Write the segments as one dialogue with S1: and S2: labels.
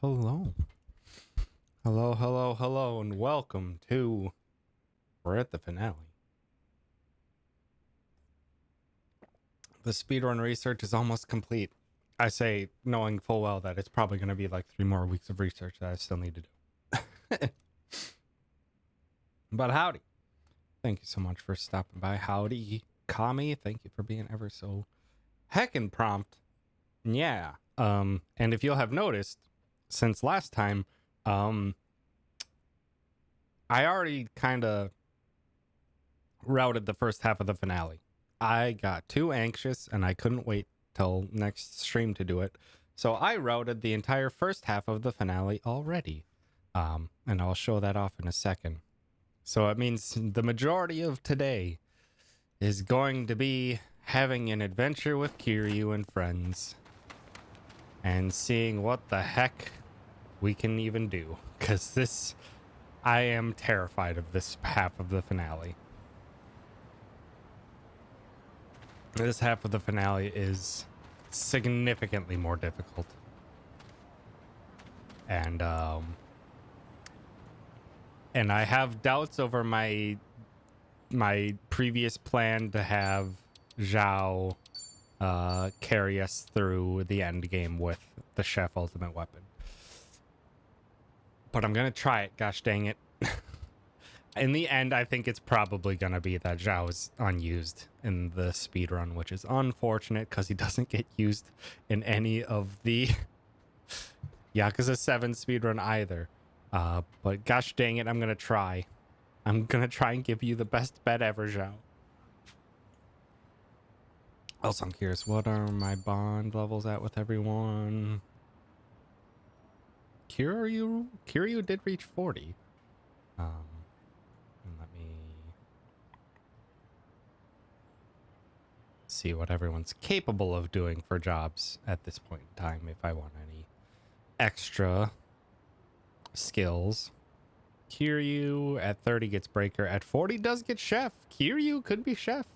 S1: hello. Hello, hello, hello, and welcome to... We're at the finale. The speedrun research is almost complete. I say, knowing full well that it's probably going to be like 3 more weeks of research that I still need to do. But howdy. Thank you so much for stopping by. Howdy, Kami. Thank you for being ever so heckin' prompt. Yeah. And if you'll have noticed, since last time, I already kind of routed the first half of the finale. I got too anxious and I couldn't wait till next stream to do it. So I routed the entire first half of the finale already. And I'll show that off in a second. So it means the majority of today is going to be having an adventure with Kiryu and friends and seeing what the heck we can even do. Because I am terrified of this half of the finale. This half of the finale is significantly more difficult. And I have doubts over my previous plan to have Zhao carry us through the end game with the chef ultimate weapon. But I'm gonna try it, gosh dang it. In the end, I think it's probably gonna be that Zhao is unused in the speedrun, which is unfortunate because he doesn't get used in any of the Yakuza 7 speedrun either. But gosh dang it, I'm gonna try. I'm gonna try and give you the best bet ever, Zhao. Also, I'm curious, what are my bond levels at with everyone? Kiryu did reach 40. Let me see what everyone's capable of doing for jobs at this point in time, if I want any extra skills. Kiryu at 30 gets breaker. At 40 does get chef. Kiryu could be chef.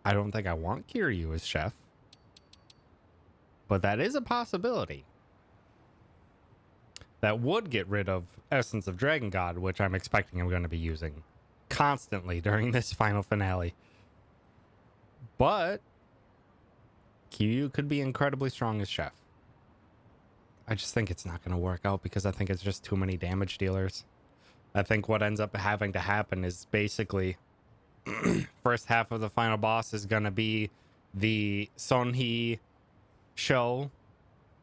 S1: I don't think I want Kiryu as chef, but that is a possibility. That would get rid of Essence of Dragon God, which I'm expecting I'm going to be using constantly during this final finale. But Kiryu could be incredibly strong as chef. I just think it's not going to work out because I think it's just too many damage dealers. I think what ends up having to happen is basically first half of the final boss is going to be the Sonhee show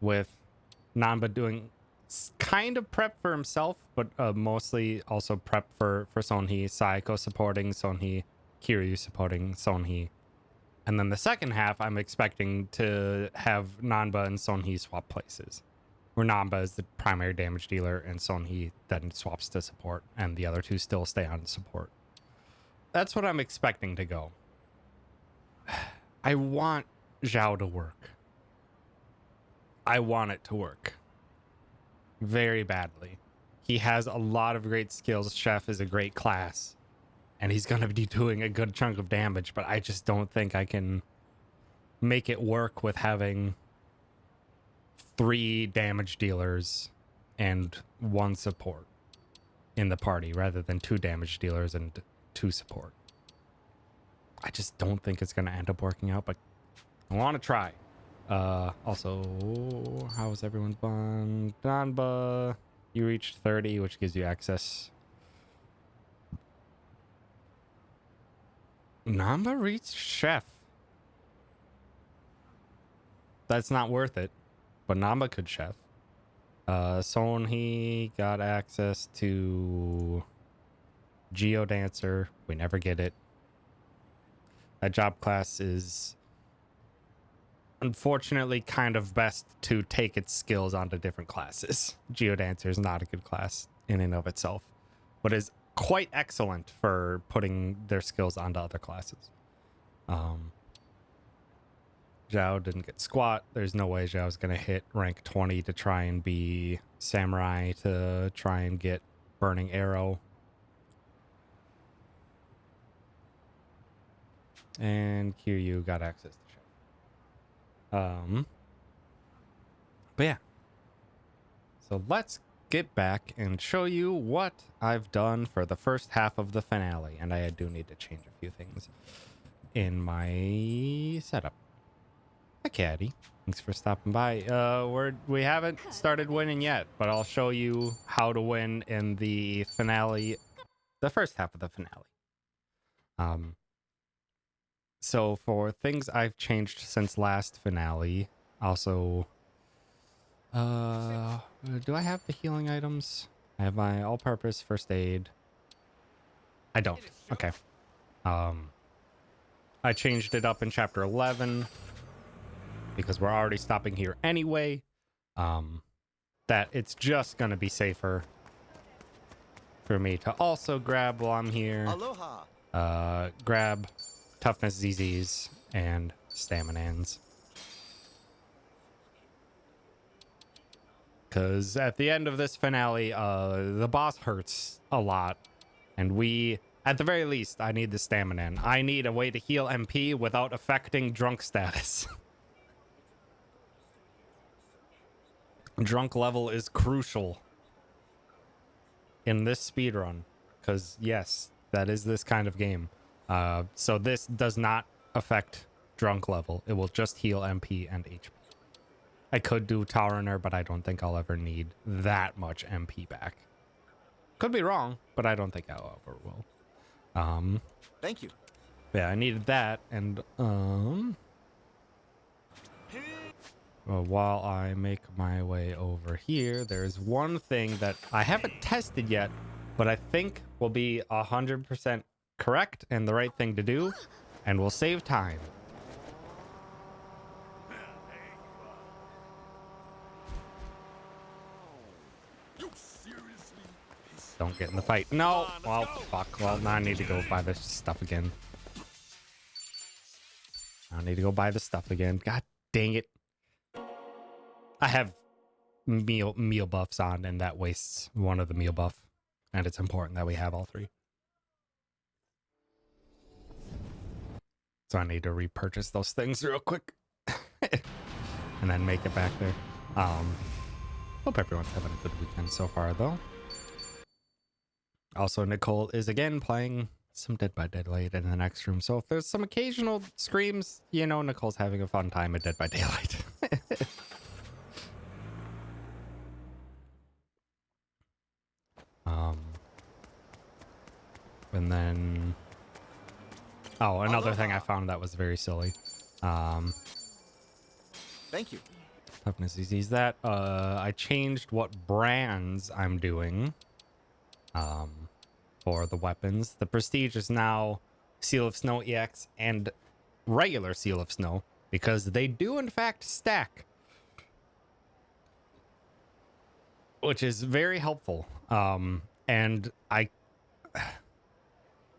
S1: with Namba doing kind of prep for himself, but mostly also prep for Sonhee, Saeko supporting Sonhee, Kiryu supporting Sonhee. And then the second half, I'm expecting to have Namba and Sonhee swap places, where Namba is the primary damage dealer and Sonhee then swaps to support, and the other two still stay on support. That's what I'm expecting to go. I want Zhao to work. I want it to work very badly. He has a lot of great skills. Chef is a great class, and he's going to be doing a good chunk of damage, but I just don't think I can make it work with having 3 damage dealers and 1 support in the party rather than 2 damage dealers and 2 support. I just don't think it's going to end up working out, but I want to try. Also, how is everyone's bond? Danba, you reached 30, which gives you access. Namba reached chef. That's not worth it, but Namba could chef. Sonhee got access to Geodancer. We never get it. That job class is unfortunately kind of best to take its skills onto different classes. Geodancer is not a good class in and of itself, but is quite excellent for putting their skills onto other classes. Zhao didn't get squat. There's no way Zhao's gonna hit rank 20 to try and be samurai to try and get burning arrow. And Kiryu got access to chef. But yeah. So let's get back and show you what I've done for the first half of the finale. And I do need to change a few things in my setup. Hi, Caddy. Thanks for stopping by. We haven't started winning yet, but I'll show you how to win in the finale, the first half of the finale. So for things I've changed since last finale, also, do I have the healing items? I have my all-purpose first aid. I don't. Okay. I changed it up in chapter 11 because we're already stopping here anyway. That it's just gonna be safer for me to also grab while I'm here. Aloha. Grab toughness ZZs and staminans. Because at the end of this finale, the boss hurts a lot. And at the very least, I need the staminan. I need a way to heal MP without affecting drunk status. Drunk level is crucial in this speedrun. Because, yes, that is this kind of game. So this does not affect drunk level. It will just heal MP and HP. I could do Tauriner, but I don't think I'll ever need that much MP back. Could be wrong, but I don't think I ever will.
S2: Thank you.
S1: Yeah, I needed that, and while I make my way over here, there's one thing that I haven't tested yet, but I think will be 100% correct and the right thing to do, and will save time. Don't get in the fight. No! Well, fuck. Well, now I need to go buy this stuff again. I need to go buy the stuff again. God dang it. I have meal buffs on, and that wastes one of the meal buff. And it's important that we have all three. So I need to repurchase those things real quick. And then make it back there. Hope everyone's having a good weekend so far, though. Also, Nicole is again playing some Dead by Daylight in the next room. So if there's some occasional screams, you know Nicole's having a fun time at Dead by Daylight. And then... Oh, another thing I found that was very silly.
S2: Thank you.
S1: Toughness disease. That, I changed what brands I'm doing. For the weapons. The Prestige is now Seal of Snow EX and regular Seal of Snow, because they do in fact stack. Which is very helpful. And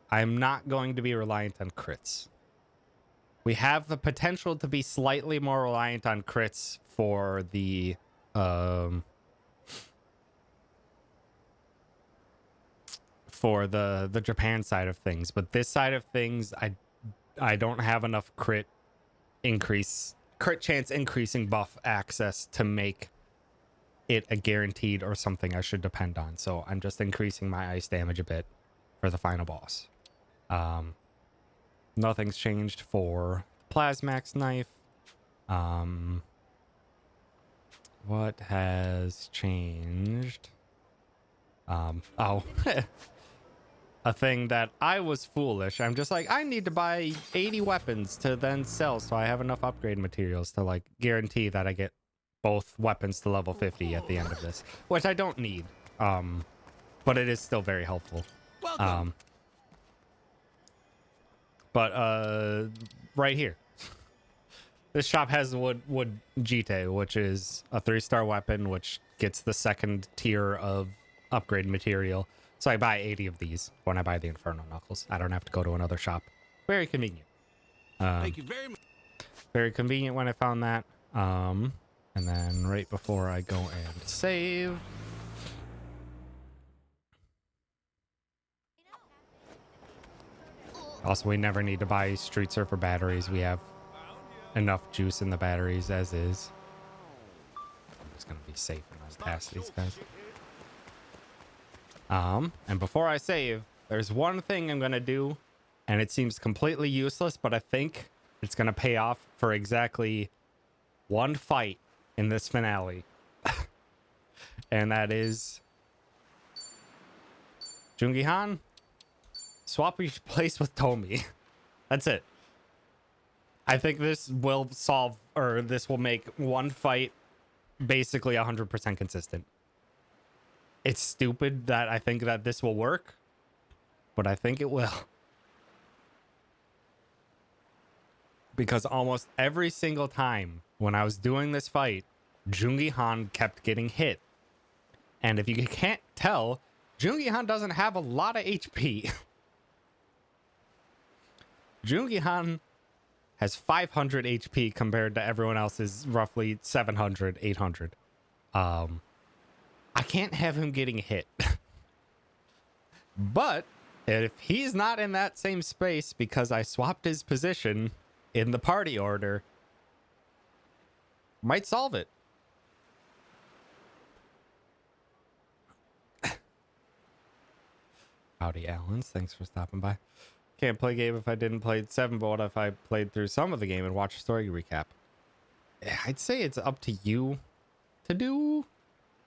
S1: I'm not going to be reliant on crits. We have the potential to be slightly more reliant on crits for the Japan side of things, but this side of things, I don't have enough crit chance increasing buff access to make it a guaranteed or something I should depend on. So I'm just increasing my ice damage a bit for the final boss. Nothing's changed for Plasmax knife. What has changed? Oh. A thing that I was foolish. I'm just like, I need to buy 80 weapons to then sell so I have enough upgrade materials to like guarantee that I get both weapons to level 50 at the end of this, which I don't need. But it is still very helpful.
S2: Welcome.
S1: Right here. This shop has wood Jite, which is a 3-star weapon, which gets the second tier of upgrade material. So I buy 80 of these when I buy the Inferno Knuckles. I don't have to go to another shop. Very convenient.
S2: Thank you very much.
S1: Very convenient when I found that. And then right before I go and save. Also, we never need to buy Street Surfer batteries. We have enough juice in the batteries as is. just gonna be safe and run past these guys. And before I save, there's one thing I'm gonna do, and it seems completely useless, but I think it's gonna pay off for exactly one fight in this finale. And that is Jungi-han, swap your place with Tomi. That's it. I think this will solve, or this will make one fight basically 100% consistent. It's stupid that I think that this will work, but I think it will. Because almost every single time when I was doing this fight, Jungi-han kept getting hit. And if you can't tell, Jungi-han doesn't have a lot of HP. Jungi-han has 500 HP compared to everyone else's roughly 700, 800. I can't have him getting hit. But if he's not in that same space because I swapped his position in the party order, might solve it. Howdy, Allens. Thanks for stopping by. Can't play game if I didn't play 7, but what if I played through some of the game and watched a story recap? I'd say it's up to you to do.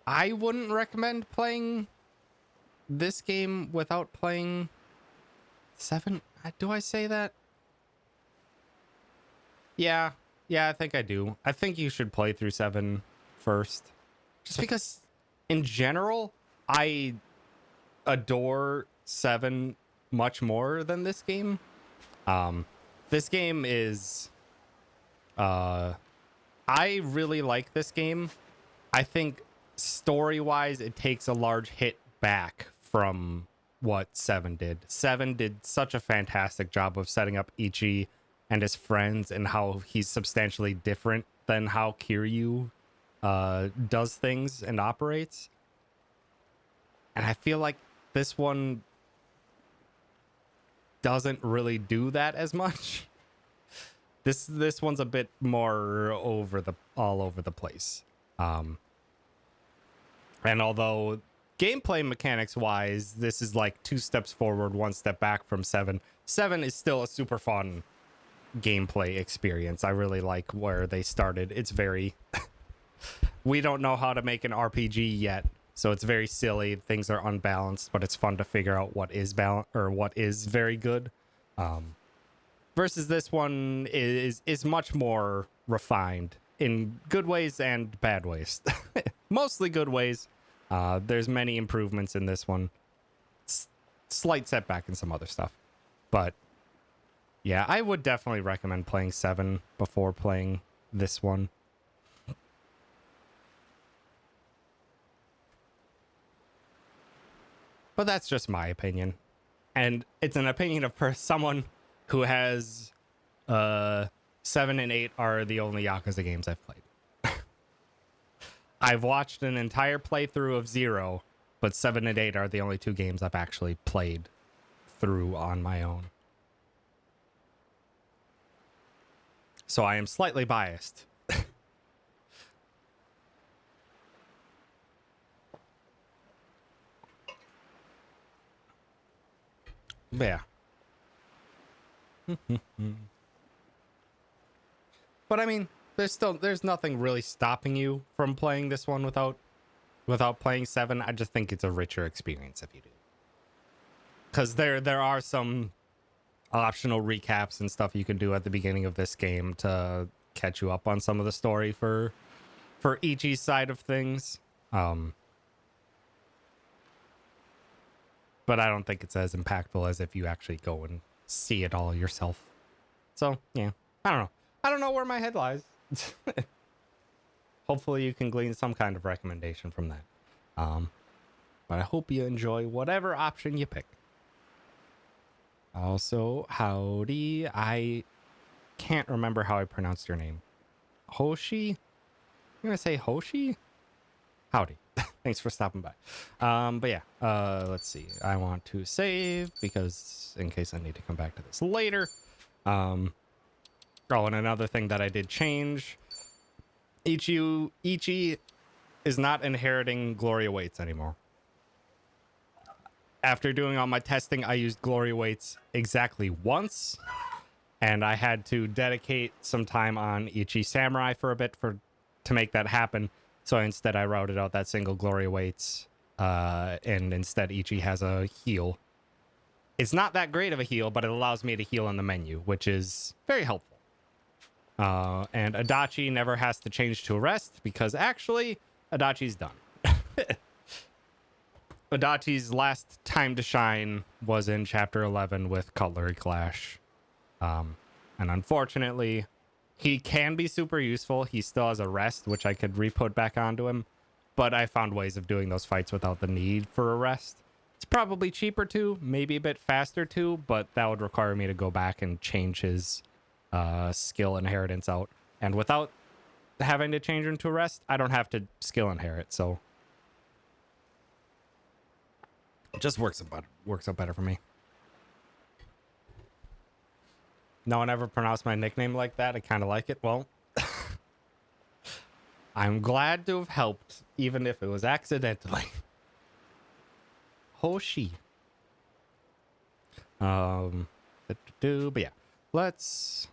S1: I wouldn't recommend playing this game without playing 7. Do I say that? Yeah, I think I do. I think you should play through 7 first. Just because, in general, I adore 7 much more than this game. This game is... I really like this game. I think story-wise, it takes a large hit back from what 7 did. 7 did such a fantastic job of setting up Ichi and his friends and how he's substantially different than how Kiryu does things and operates. And I feel like this one doesn't really do that as much. This one's a bit more all over the place. And although gameplay mechanics wise, this is like 2 steps forward, 1 step back from 7. 7 is still a super fun gameplay experience. I really like where they started. It's very we don't know how to make an RPG yet, so it's very silly. Things are unbalanced, but it's fun to figure out what is balanced or what is very good. Versus this one is much more refined in good ways and bad ways. Mostly good ways. There's many improvements in this one. Slight setback in some other stuff. But yeah, I would definitely recommend playing 7 before playing this one. But that's just my opinion. And it's an opinion of someone who has 7 and 8 are the only Yakuza games I've played. I've watched an entire playthrough of 0, but 7 and 8 are the only 2 games I've actually played through on my own. So I am slightly biased. But yeah. But I mean, there's nothing really stopping you from playing this one without playing 7. I just think it's a richer experience if you do. Because there are some optional recaps and stuff you can do at the beginning of this game to catch you up on some of the story for Ichi's side of things. But I don't think it's as impactful as if you actually go and see it all yourself. So, yeah. I don't know. I don't know where my head lies. Hopefully you can glean some kind of recommendation from that. But I hope you enjoy whatever option you pick. Also, howdy. I can't remember how I pronounced your name. Hoshi? You gonna say Hoshi? Howdy. Thanks for stopping by. But yeah, let's see. I want to save because in case I need to come back to this later. Oh, and another thing that I did change. Ichi is not inheriting glory weights anymore. After doing all my testing, I used glory weights exactly once, and I had to dedicate some time on Ichi Samurai for a bit to make that happen. So instead, I routed out that single glory weights, and instead Ichi has a heal. It's not that great of a heal, but it allows me to heal in the menu, which is very helpful. And Adachi never has to change to arrest because actually, Adachi's done. Adachi's last time to shine was in Chapter 11 with Cutlery Clash. And unfortunately, he can be super useful. He still has a rest, which I could re-put back onto him. But I found ways of doing those fights without the need for a rest. It's probably cheaper too, maybe a bit faster too, but that would require me to go back and change his skill inheritance out. And without having to change him to a rest, I don't have to skill inherit, so it just works out better for me. No one ever pronounced my nickname like that. I kind of like it. Well, I'm glad to have helped, even if it was accidentally. Hoshi. But yeah, let's.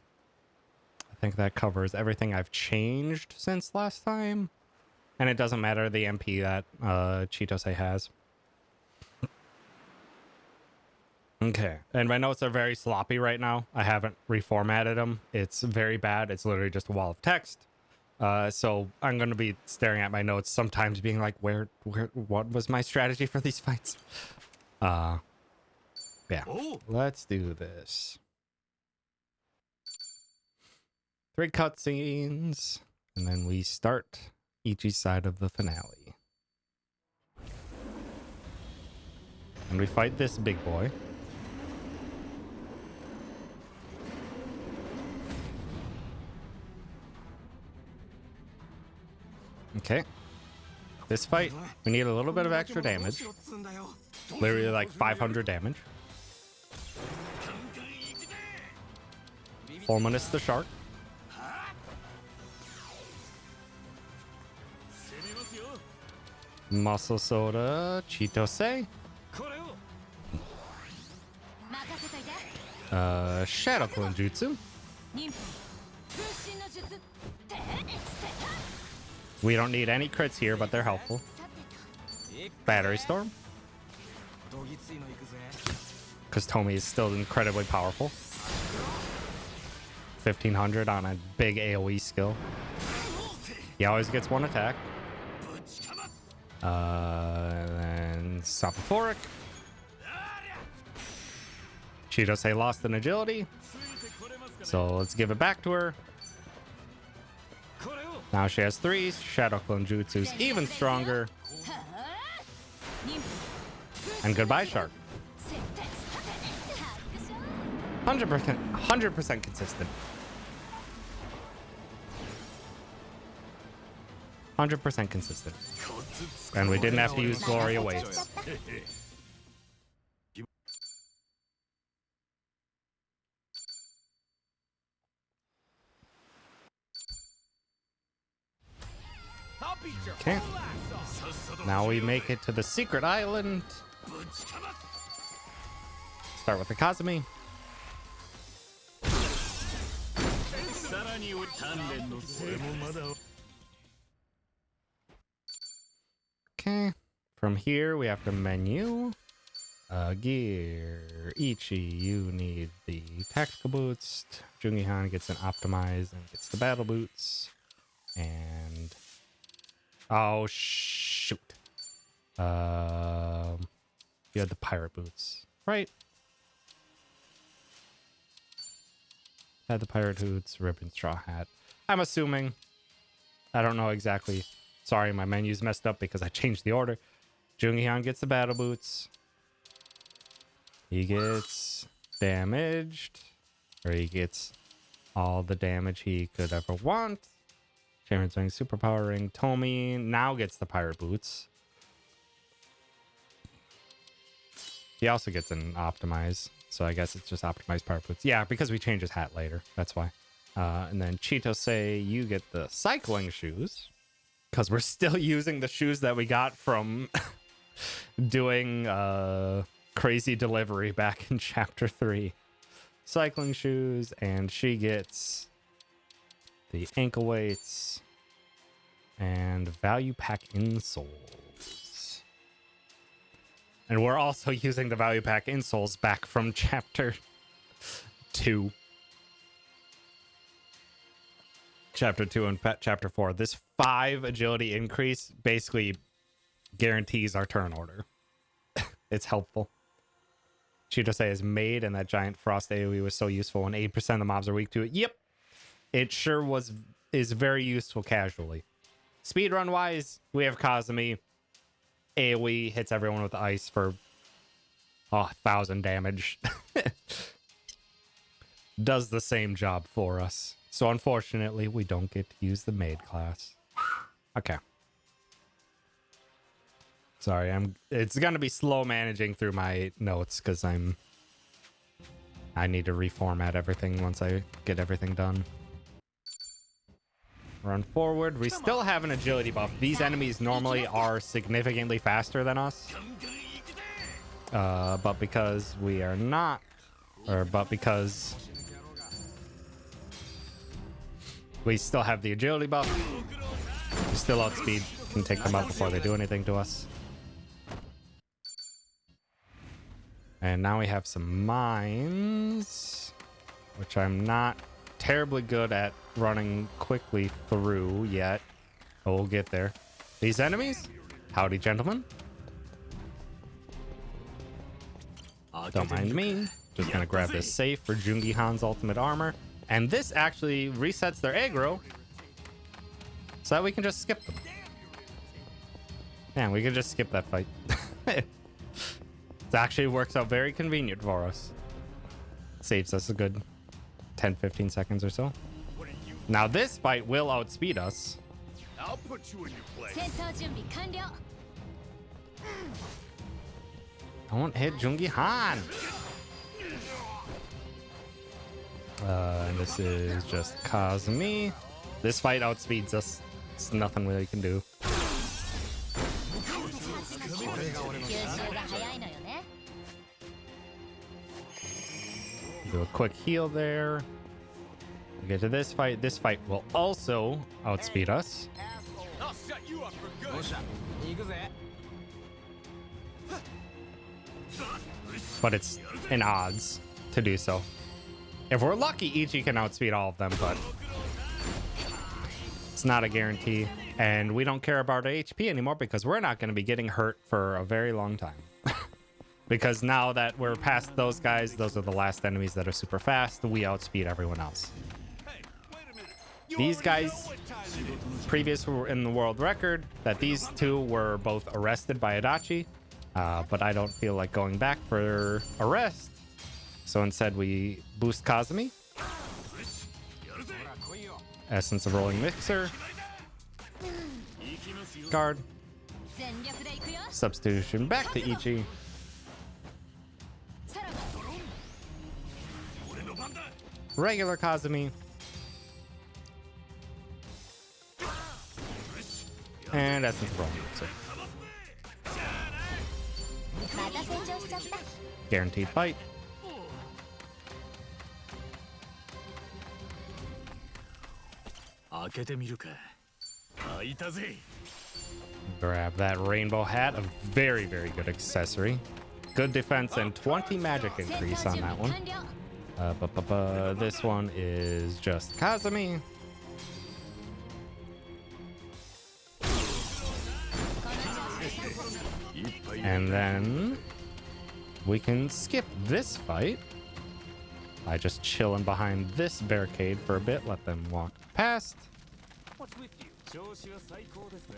S1: I think that covers everything I've changed since last time, and it doesn't matter the MP that Chitose has. Okay, and my notes are very sloppy right now. I haven't reformatted them. It's very bad. It's literally just a wall of text. So I'm going to be staring at my notes sometimes being like, what was my strategy for these fights? Yeah, let's do this. 3 cutscenes, and then we start each side of the finale. And we fight this big boy. Okay. This fight, we need a little bit of extra damage. Literally like 500 damage. Fulminus the shark. Muscle Soda, Chitose. Shadow Clone Jutsu. We don't need any crits here, but they're helpful. Battery Storm. Because Tomi is still incredibly powerful. 1500 on a big AoE skill. He always gets 1 attack. Then Sophophoric. Chitose lost in agility. So let's give it back to her. Now she has 3. Shadow Clone Jutsu's even stronger. And goodbye, Shark. 100% consistent. 100% consistent. And we didn't have to use Gloria Weights. Okay. Now we make it to the secret island. Start with the Kazumi. Okay. From here, we have to menu. Gear. Ichi, you need the tactical boots. Jungihan gets an optimize and gets the battle boots. And oh shoot. You had the pirate boots, right? Had the pirate boots, ribbon, straw hat. I'm assuming. I don't know exactly. Sorry, my menu's messed up because I changed the order. Jungihan gets the battle boots. He gets damaged. Or he gets all the damage he could ever want. Chairman's doing superpower ring. Tomi now gets the pirate boots. He also gets an optimize. So I guess it's just optimized pirate boots. Yeah, because we change his hat later. That's why. And then Chitose, you get the cycling shoes. Because we're still using the shoes that we got from doing crazy delivery back in chapter 3. Cycling shoes, and she gets the ankle weights and value pack insoles. And we're also using the value pack insoles back from chapter 2. Chapter 2 and chapter 4. This 5 agility increase basically guarantees our turn order. It's helpful. Chitose is made, and that giant frost AoE was so useful when 8% of the mobs are weak to it. Yep. It sure is very useful casually. Speedrun wise, we have Kazumi. AoE hits everyone with ice for 1,000 damage. Does the same job for us. So unfortunately, we don't get to use the maid class. Okay. Sorry, it's gonna be slow managing through my notes because I need to reformat everything once I get everything done. Run forward. We still have an agility buff. These enemies normally are significantly faster than us. But because we are not, because we still have the agility buff, we still outspeed, can take them out before they do anything to us. And now we have some mines, which I'm not terribly good at running quickly through yet. But we'll get there. These enemies? Howdy, gentlemen. Don't mind me. Just gonna grab this safe for Jungi Han's ultimate armor. And this actually resets their aggro, so that we can just skip them. Man, we can just skip that fight. It actually works out very convenient for us. Saves us a good 10-15 seconds or so. Now this fight will outspeed us.
S2: I'll put you in your place.
S1: I won't hit Jungi Han. And this is just Kazumi. This fight outspeeds us. There's nothing really can do. Do a quick heal there. We get to this fight. This fight will also outspeed us.
S2: I'll shut you up for good.
S1: But it's in odds to do so. If we're lucky, Ichi can outspeed all of them, but it's not a guarantee. And we don't care about our HP anymore because we're not going to be getting hurt for a very long time. Because now that we're past those guys, those are the last enemies that are super fast. We outspeed everyone else.
S2: Hey, wait a minute. You
S1: These
S2: already
S1: guys,
S2: know what time it is.
S1: previous were in the world record, that these two were both arrested by Adachi. But I don't feel like going back for arrest. So instead we boost Kazumi. Essence of Rolling Mixer. Guard. Substitution back to Ichi. Regular Kazumi. And Essence of Rolling Mixer. Guaranteed fight. Grab that rainbow hat, a very, very good accessory. Good defense and 20 magic increase on that one. This one is just Kazumi. And then we can skip this fight by just chilling behind this barricade for a bit. Let them walk past.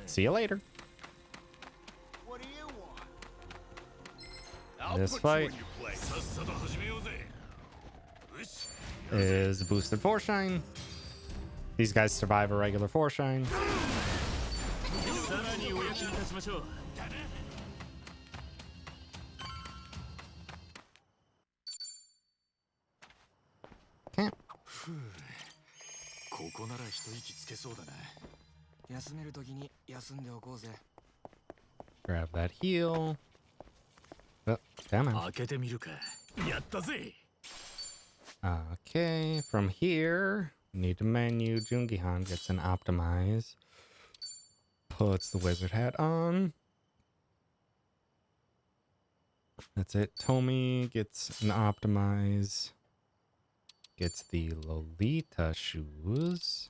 S1: See you later.
S2: What do you want?
S1: This fight is boosted 4-shine. These guys survive a regular 4-shine. Can't. Grab that heal. Oh, come on.
S2: 開けてみるか。やったぜ。
S1: Okay, from here, need to menu. Jungihan gets an optimize. Puts the wizard hat on. That's it. Tomi gets an optimize. Gets the Lolita shoes.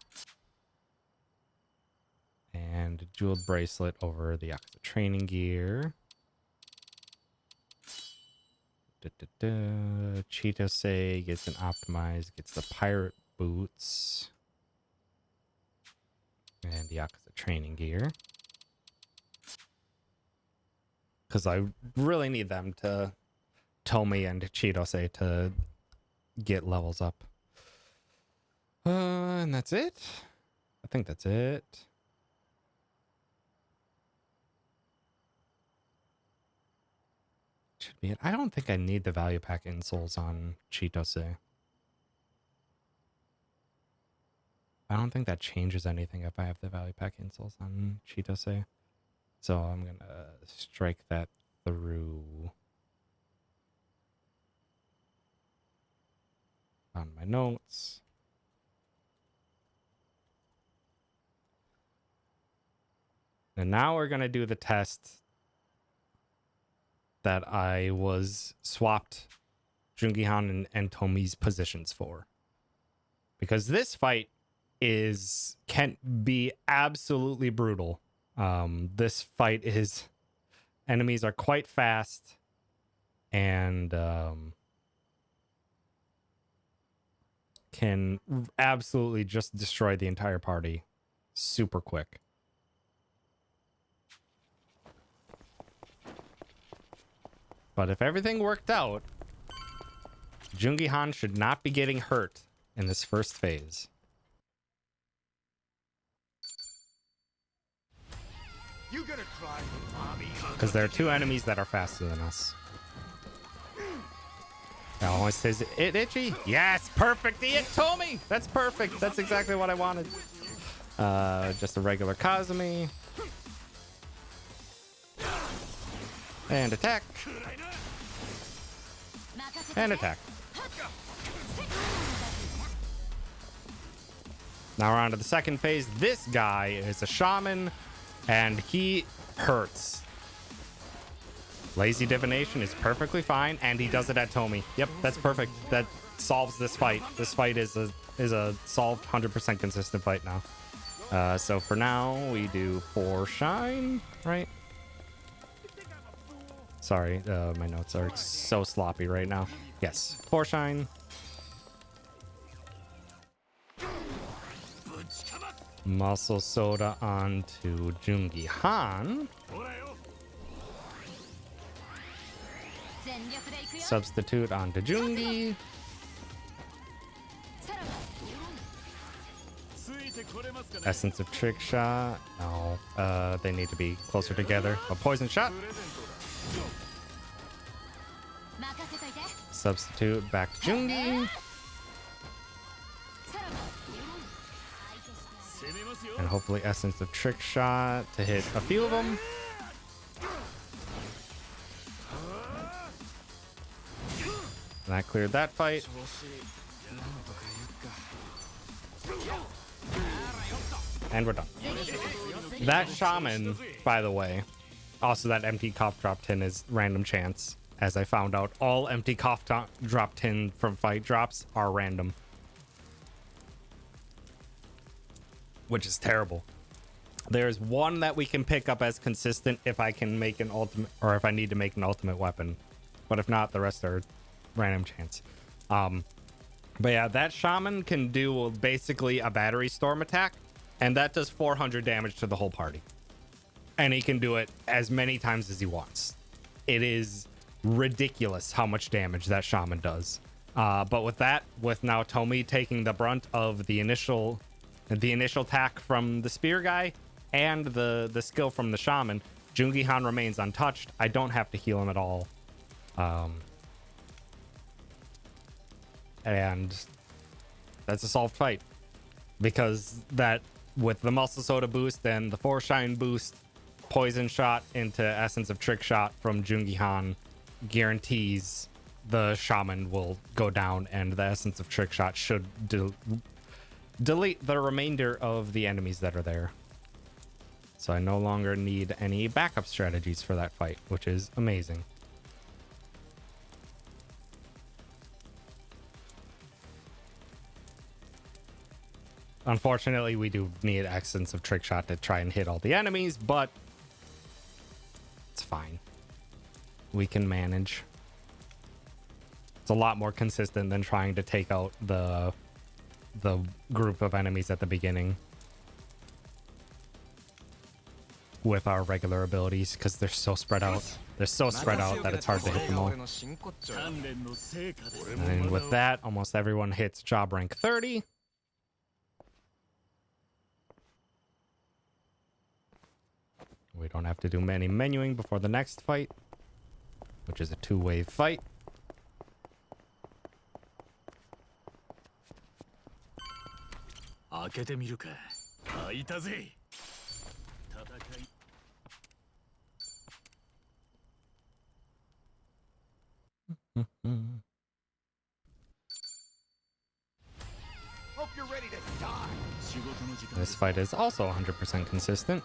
S1: And a jeweled bracelet over the Yakuza training gear. Chitose gets an optimize, gets the pirate boots. And the Yakuza training gear. Because I really need them to, Tomi and Chitose, to get levels up. And that's it. I think that's it. Should be it. I don't think I need the value pack insoles on Chitose. I don't think that changes anything if I have the value pack insoles on Chitose. So I'm gonna strike that through on my notes. And now we're gonna do the test that I was swapped Jungihan and Tomi's positions for. Because this fight can be absolutely brutal. This fight is, enemies are quite fast and can absolutely just destroy the entire party super quick. But if everything worked out, Jungihan should not be getting hurt in this first phase.
S2: You gonna cry for mommy?
S1: Because there are two enemies that are faster than us. It always says it itchy. Yes, perfect. It told me. That's perfect. That's exactly what I wanted. Just a regular Kazumi. And attack. And attack. Now we're on to the second phase. This guy is a shaman, and he hurts. Lazy divination is perfectly fine, and he does it at Tomi. Yep, that's perfect. That solves this fight. This fight is a solved 100% consistent fight now. So for now, we do 4 shine, right? Sorry, my notes are so sloppy right now. Yes, 4 shine. Muscle soda onto Jungihan. Substitute onto Jungi. Essence of trick shot. No, they need to be closer together. A poison shot. Substitute back to Jungi. And hopefully essence of trick shot to hit a few of them. And that cleared that fight. And we're done. That shaman, by the way, also that empty cough drop tin is random chance. As I found out, all empty cough drop tin from fight drops are random. Which is terrible. There's one that we can pick up as consistent if I can make an ultimate, or if I need to make an ultimate weapon. But if not, the rest are random chance. But yeah, that shaman can do basically a battery storm attack, and that does 400 damage to the whole party. And he can do it as many times as he wants. It is ridiculous how much damage that shaman does. But with that, with now Tomi taking the brunt of the initial attack from the spear guy and the skill from the shaman, Jungihan remains untouched. I don't have to heal him at all. And that's a solved fight, because that with the muscle soda boost and the 4 shine boost, poison shot into essence of trick shot from Jungi Han guarantees the shaman will go down, and the essence of trick shot should delete the remainder of the enemies that are there. So I no longer need any backup strategies for that fight, which is amazing. Unfortunately, we do need essence of trick shot to try and hit all the enemies, but it's fine. We can manage. It's a lot more consistent than trying to take out the group of enemies at the beginning with our regular abilities, because they're so spread out. They're so spread out that it's hard to hit them all. And with that, almost everyone hits job rank 30. We don't have to do any menuing before the next fight, which is a 2-wave fight.
S2: Hope you're ready to die.
S1: This fight is also 100% consistent,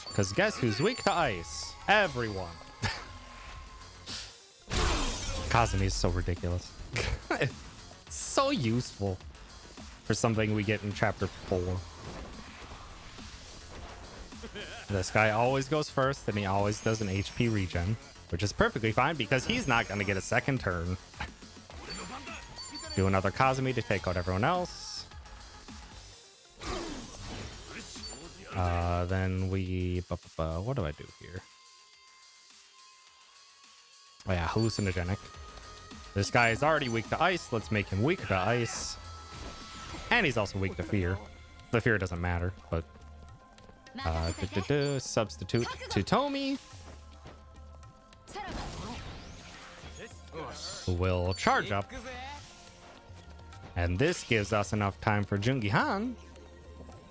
S1: because guess who's weak to ice? Everyone. Kazumi is so ridiculous. It's so useful for something we get in chapter 4. This guy always goes first, and he always does an HP regen, which is perfectly fine because he's not going to get a second turn. Do another Kazumi to take out everyone else. Then we... what do I do here? Oh yeah, hallucinogenic. This guy is already weak to ice. Let's make him weak to ice. And he's also weak to fear. The fear doesn't matter, but... substitute to Tomi. Who will charge up. And this gives us enough time for Jungi Han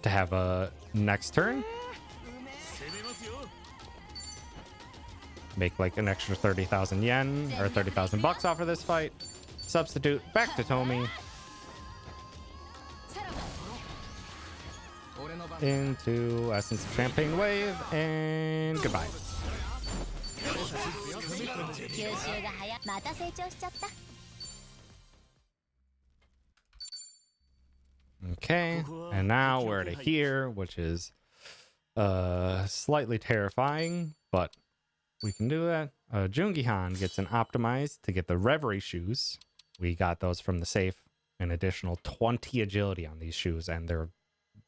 S1: to have a next turn. Make like an extra 30,000 yen or 30,000 bucks off of this fight. Substitute back to Tomi. Into Essence of Champagne Wave and goodbye. Okay, and now we're to here, which is slightly terrifying, but we can do that. Jungi Han gets an optimized to get the Reverie shoes. We got those from the safe. An additional 20 agility on these shoes, and they're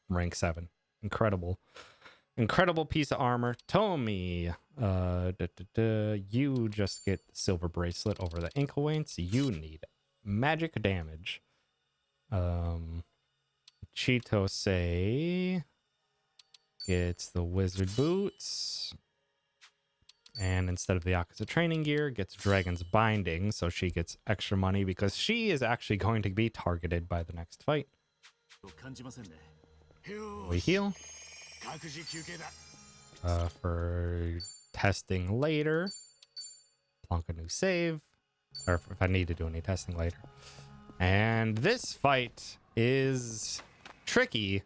S1: rank 7. Incredible. Incredible piece of armor. Tomi, you just get silver bracelet over the ankle weights. You need magic damage. Chitose gets the wizard boots, and instead of the Yakuza training gear, gets Dragon's Binding, so she gets extra money because she is actually going to be targeted by the next fight. We heal for testing later. Plonk a new save, or if I need to do any testing later. And this fight is tricky,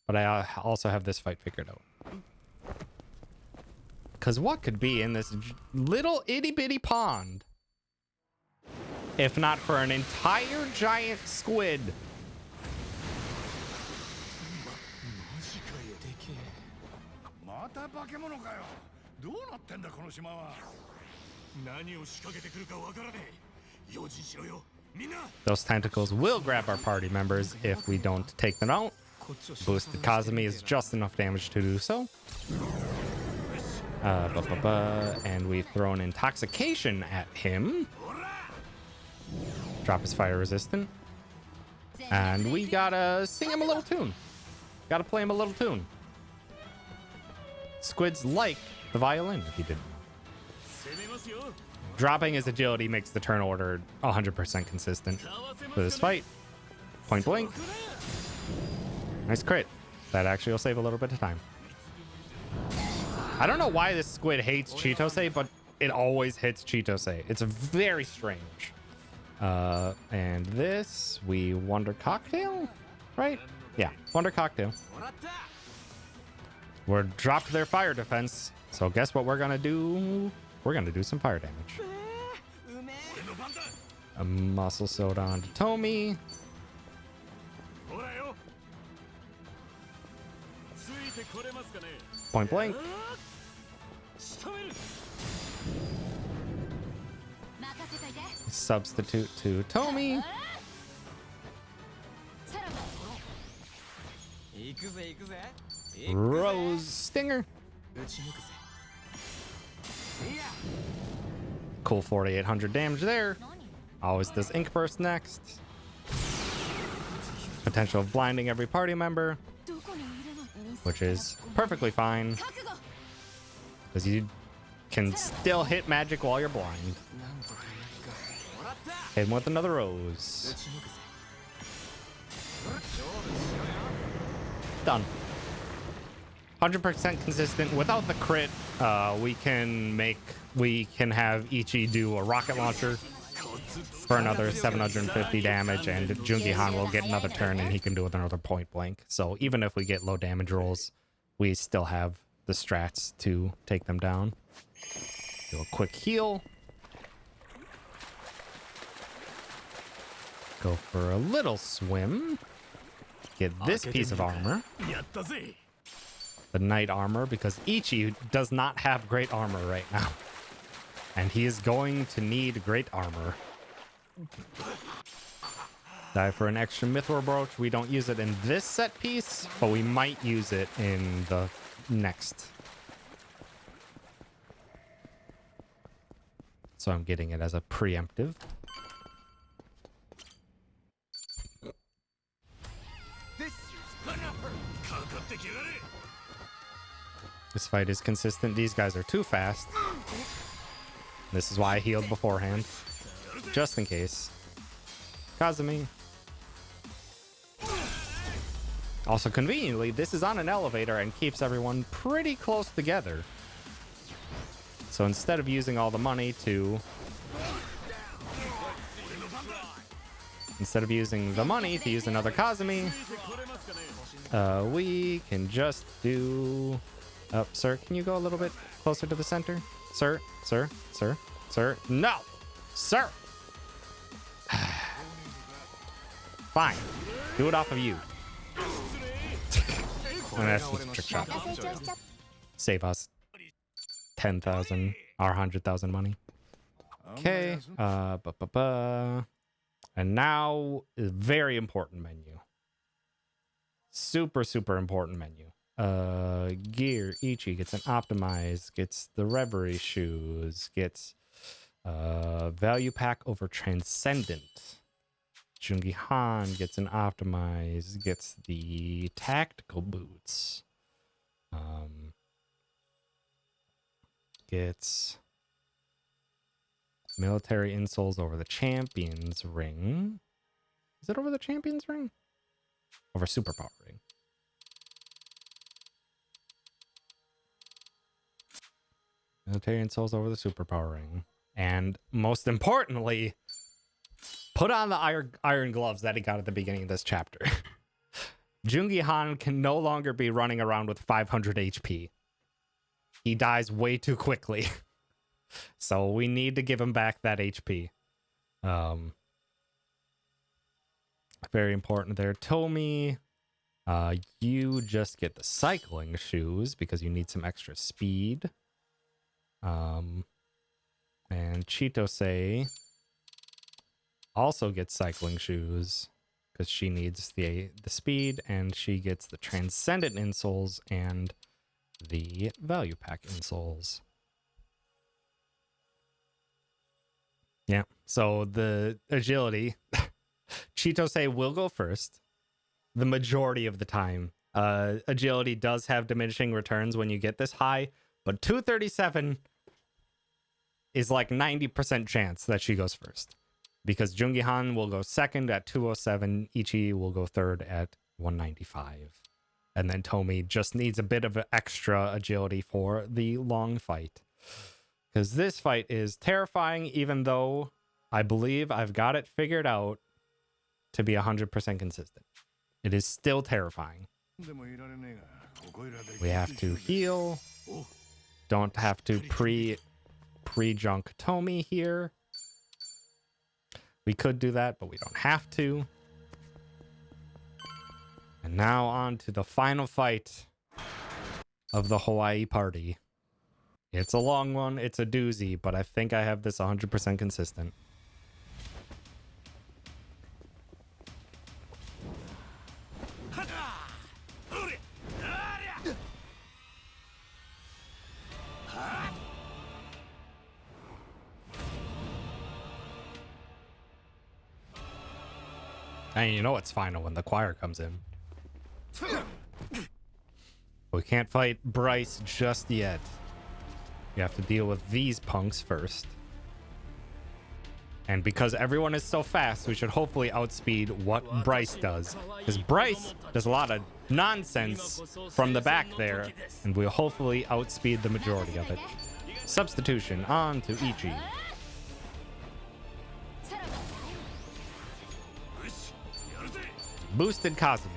S1: but I also have this fight figured out. Because what could be in this little itty-bitty pond if not for an entire giant squid? Those tentacles will grab our party members if we don't take them out. Boosted Kazumi is just enough damage to do so. And we've thrown Intoxication at him. Drop his fire resistant. And we gotta sing him a little tune. Gotta play him a little tune. Squids like the violin, if you didn't know. Dropping his agility makes the turn order 100% consistent for this fight. Point blank. Nice crit. That actually will save a little bit of time. I don't know why this squid hates Chitose, but it always hits Chitose. It's very strange. And this, we Wonder Cocktail, right? Yeah, Wonder Cocktail. We're dropped their fire defense, so guess what we're gonna do? We're gonna do some fire damage. A muscle soda onto Tomi. Point blank. Substitute to Tomi. Rose Stinger. Cool 4,800 damage there. Always does Ink Burst next. Potential of blinding every party member, which is perfectly fine because you can still hit magic while you're blind. Hit him with another rose. Done. 100% consistent. Without the crit, we can have Ichi do a rocket launcher for another 750 damage, and Jungi Han will get another turn and he can do another point blank. So even if we get low damage rolls, we still have the strats to take them down. Do a quick heal. Go for a little swim. Get this piece of armor. The knight armor, because Ichi does not have great armor right now. And he is going to need great armor. Die for an extra Mithril Brooch. We don't use it in this set piece, but we might use it in the next. So I'm getting it as a preemptive. This fight is consistent. These guys are too fast. This is why I healed beforehand. Just in case. Kazumi. Also, conveniently, this is on an elevator and keeps everyone pretty close together. So instead of using all the money to... Instead of using the money to use another Kazumi, we can just do... sir, can you go a little bit closer to the center? Sir, sir, sir, sir. No! Sir! Fine. Do it off of you. And that's just a trick shot. Save us 10,000 or 100,000 money. Okay. And now, a very important menu. Super, super important menu. Gear. Ichi gets an optimize, gets the Reverie shoes, gets value pack over Transcendent. Jungi Han gets an optimize, gets the tactical boots. Gets military insoles over the Champions ring. Is it over the Champions ring? Over Superpower ring. Military insoles over the Superpower ring. And most importantly, put on the iron gloves that he got at the beginning of this chapter. Jungi Han can no longer be running around with 500 HP. He dies way too quickly. So we need to give him back that HP. Very important there. Tomi, you just get the cycling shoes because you need some extra speed. And Chitose also gets cycling shoes because she needs the speed, and she gets the Transcendent insoles and the value pack insoles. Yeah, so the agility, Chitose will go first the majority of the time. Agility does have diminishing returns when you get this high, but 237 is like 90% chance that she goes first. Because Jungi Han will go second at 207, Ichi will go third at 195. And then Tomi just needs a bit of extra agility for the long fight. Because this fight is terrifying, even though I believe I've got it figured out to be 100% consistent. It is still terrifying. We have to heal. Don't have to pre-junk Tomi here. We could do that, but we don't have to. And now on to the final fight of the Hawaii party. It's a long one, it's a doozy, but I think I have this 100% consistent. And you know it's final when the choir comes in. We can't fight Bryce just yet. You have to deal with these punks first. And because everyone is so fast, we should hopefully outspeed what Bryce does. Because Bryce does a lot of nonsense from the back there, and we'll hopefully outspeed the majority of it. Substitution on to Ichi. Boosted Kazumi.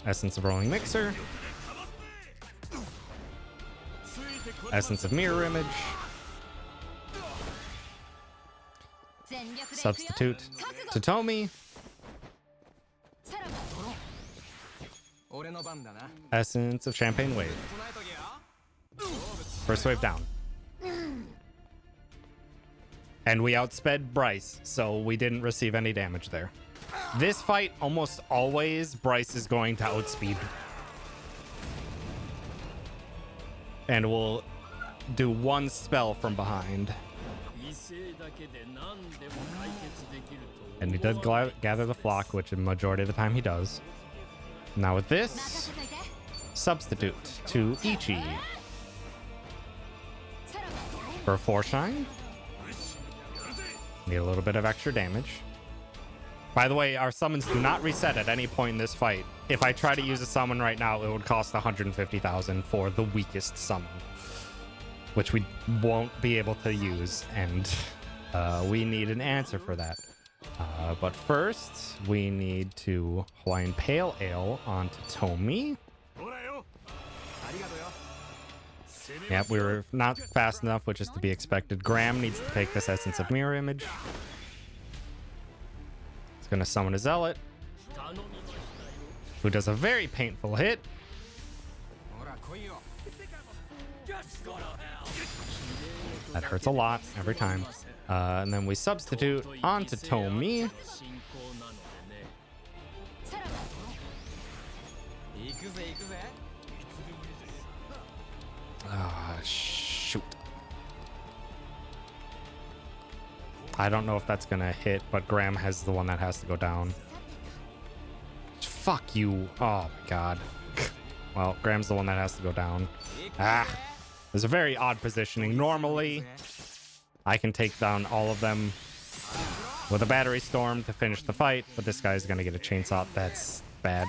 S1: Essence of Rolling Mixer. Essence of Mirror Image. Substitute to Tomi. Essence of Champagne Wave. First wave down. And we outsped Bryce, so we didn't receive any damage there. This fight, almost always, Bryce is going to outspeed. And we'll do one spell from behind. And he does gather the flock, which the majority of the time he does. Now with this, substitute to Ichi. For 4 shine. Need a little bit of extra damage. By the way, our summons do not reset at any point in this fight. If I try to use a summon right now, it would cost 150,000 for the weakest summon, which we won't be able to use, and we need an answer for that. But first, we need to Hawaiian Pale Ale onto Tomi. Yep, we were not fast enough, which is to be expected. Graham needs to take this Essence of Mirror Image. He's going to summon a Zealot, who does a very painful hit. That hurts a lot every time. And then we substitute onto Tomi. Shoot. I don't know if that's gonna hit, but Graham has the one that has to go down. Fuck you. Oh my god. Well, Graham's the one that has to go down. There's a very odd positioning. Normally, I can take down all of them with a battery storm to finish the fight, but this guy's gonna get a chainsaw. That's bad.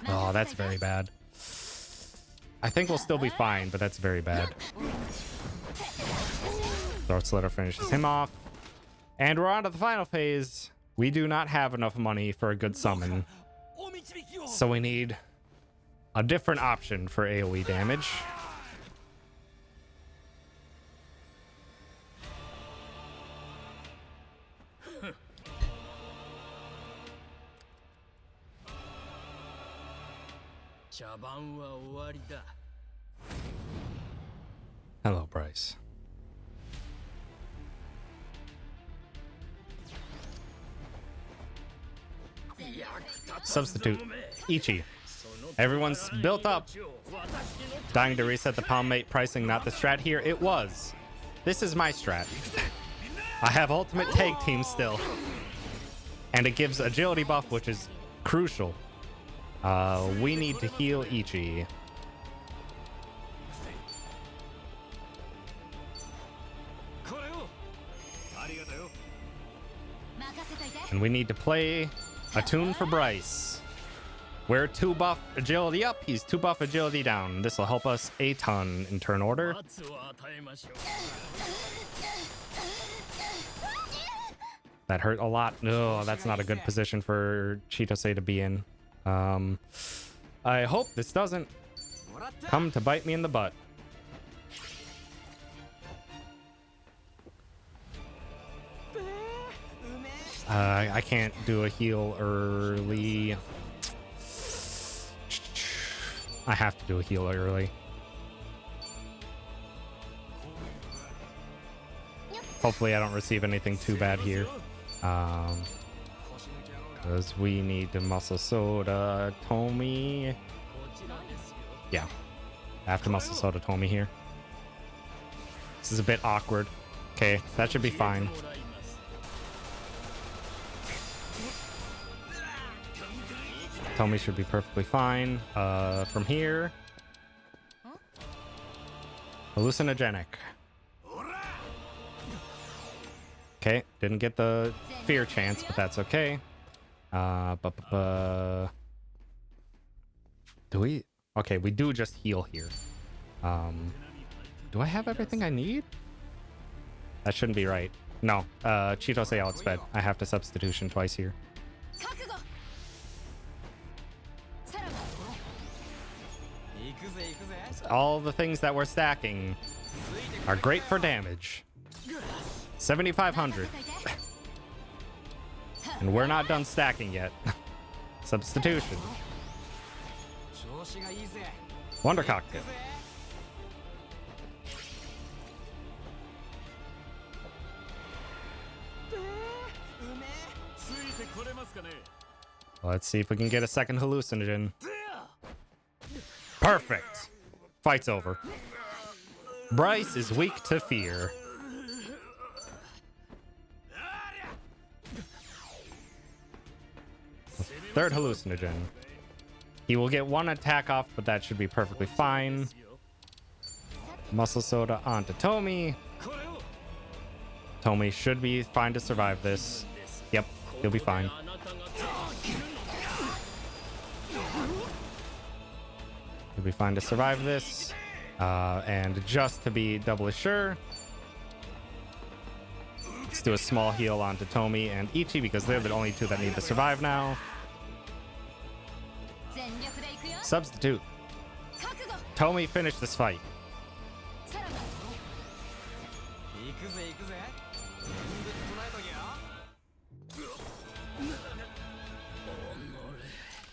S1: Oh, that's very bad. I think we'll still be fine, but that's very bad. Throat Slitter finishes him off. And we're on to the final phase. We do not have enough money for a good summon, so we need a different option for AoE damage. Hello, Bryce. Substitute Ichi. Everyone's built up. Dying to reset the palm mate pricing, not the strat here. It was. This is my strat. I have ultimate tag team still. And it gives agility buff, which is crucial. We need to heal Ichi. And we need to play a tune for Bryce. We're 2 buff agility up, he's 2 buff agility down. This will help us a ton in turn order. That hurt a lot. No, that's not a good position for Chitose to be in. I hope this doesn't come to bite me in the butt. I can't do a heal early. I have to do a heal early. Hopefully I don't receive anything too bad here. Because we need to muscle soda Tomy. Yeah. I have to muscle soda Tomy here. This is a bit awkward. Okay, that should be fine. Tomy should be perfectly fine. From here. Hallucinogenic. Okay, didn't get the fear chance, but that's okay. Do we? Okay, we do just heal here. Do I have everything I need? That shouldn't be right. No, Chitose outsped. I have to substitution twice here. All the things that we're stacking are great for damage. 7,500. And we're not done stacking yet. Substitution. Wonder Cocktail. Let's see if we can get a second hallucinogen. Perfect. Fight's over. Bryce is weak to fear. Third hallucinogen. He will get 1 attack off, but that should be perfectly fine. Muscle soda onto Tomy. Tomy should be fine to survive this. Yep, he'll be fine. He'll be fine to survive this. And just to be doubly sure, let's do a small heal onto Tomy and Ichi because they're the only 2 that need to survive now. Substitute. Tomy, finish this fight.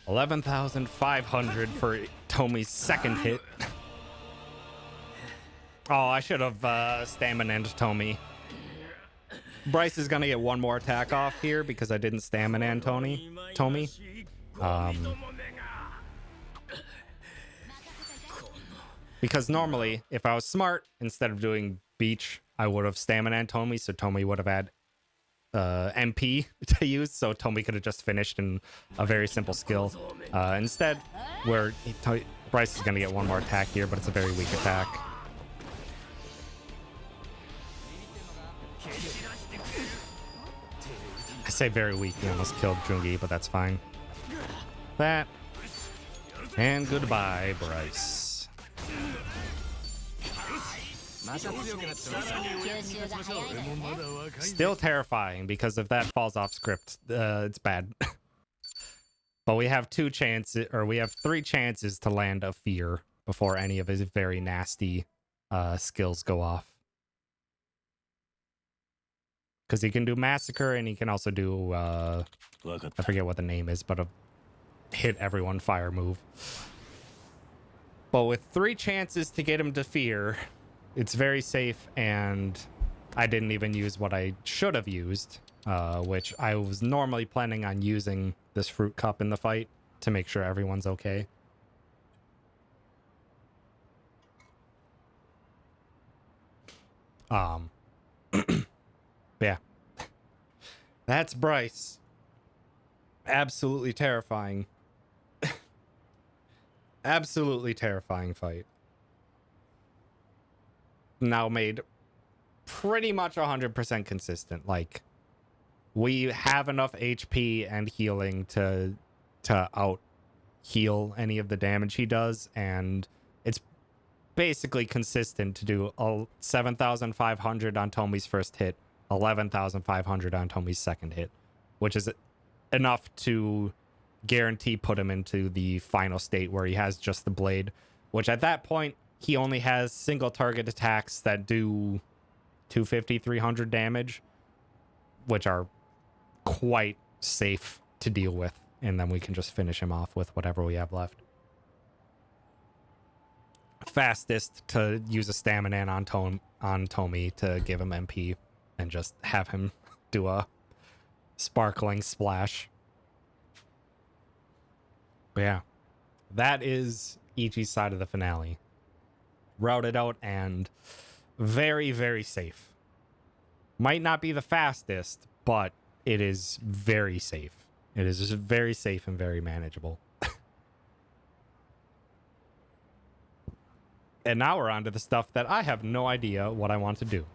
S1: $11,500 for Tomy's second hit. Oh, I should have stamina-ed Tomy. Bryce is gonna get 1 more attack off here because I didn't stamina-ed Tomy. Because normally, if I was smart, instead of doing Beach, I would have stamina-ed Tomy, so Tomy would have had MP to use, so Tomy could have just finished in a very simple skill. Instead, Bryce is going to get 1 more attack here, but it's a very weak attack. I say very weak, he almost killed Jungi, but that's fine. That. And goodbye, Bryce. Still terrifying because if that falls off script, it's bad. But we have 2 chances, or we have 3 chances to land a fear before any of his very nasty skills go off. Because he can do Massacre and he can also do, I forget what the name is, but a hit everyone fire move. But with 3 chances to get him to fear, it's very safe, and I didn't even use what I should have used, which I was normally planning on using this fruit cup in the fight to make sure everyone's okay. Yeah. That's Bryce. Absolutely terrifying. Absolutely terrifying fight. Now made pretty much 100% consistent. Like, We have enough HP and healing to out heal any of the damage he does, and it's basically consistent to do 7,500 on Tommy's first hit, 11,500 on Tommy's second hit, which is enough to guarantee put him into the final state where he has just the blade, which at that point he only has single target attacks that do 250, 300 damage, which are quite safe to deal with, and then we can just finish him off with whatever we have left. Fastest to use a stamina on Tommy to give him MP and just have him do a sparkling splash. But yeah, that is Ichi's side of the finale. Routed out and very, very safe. Might not be the fastest, but it is very safe. It is just very safe and very manageable. And now we're on to the stuff that I have no idea what I want to do.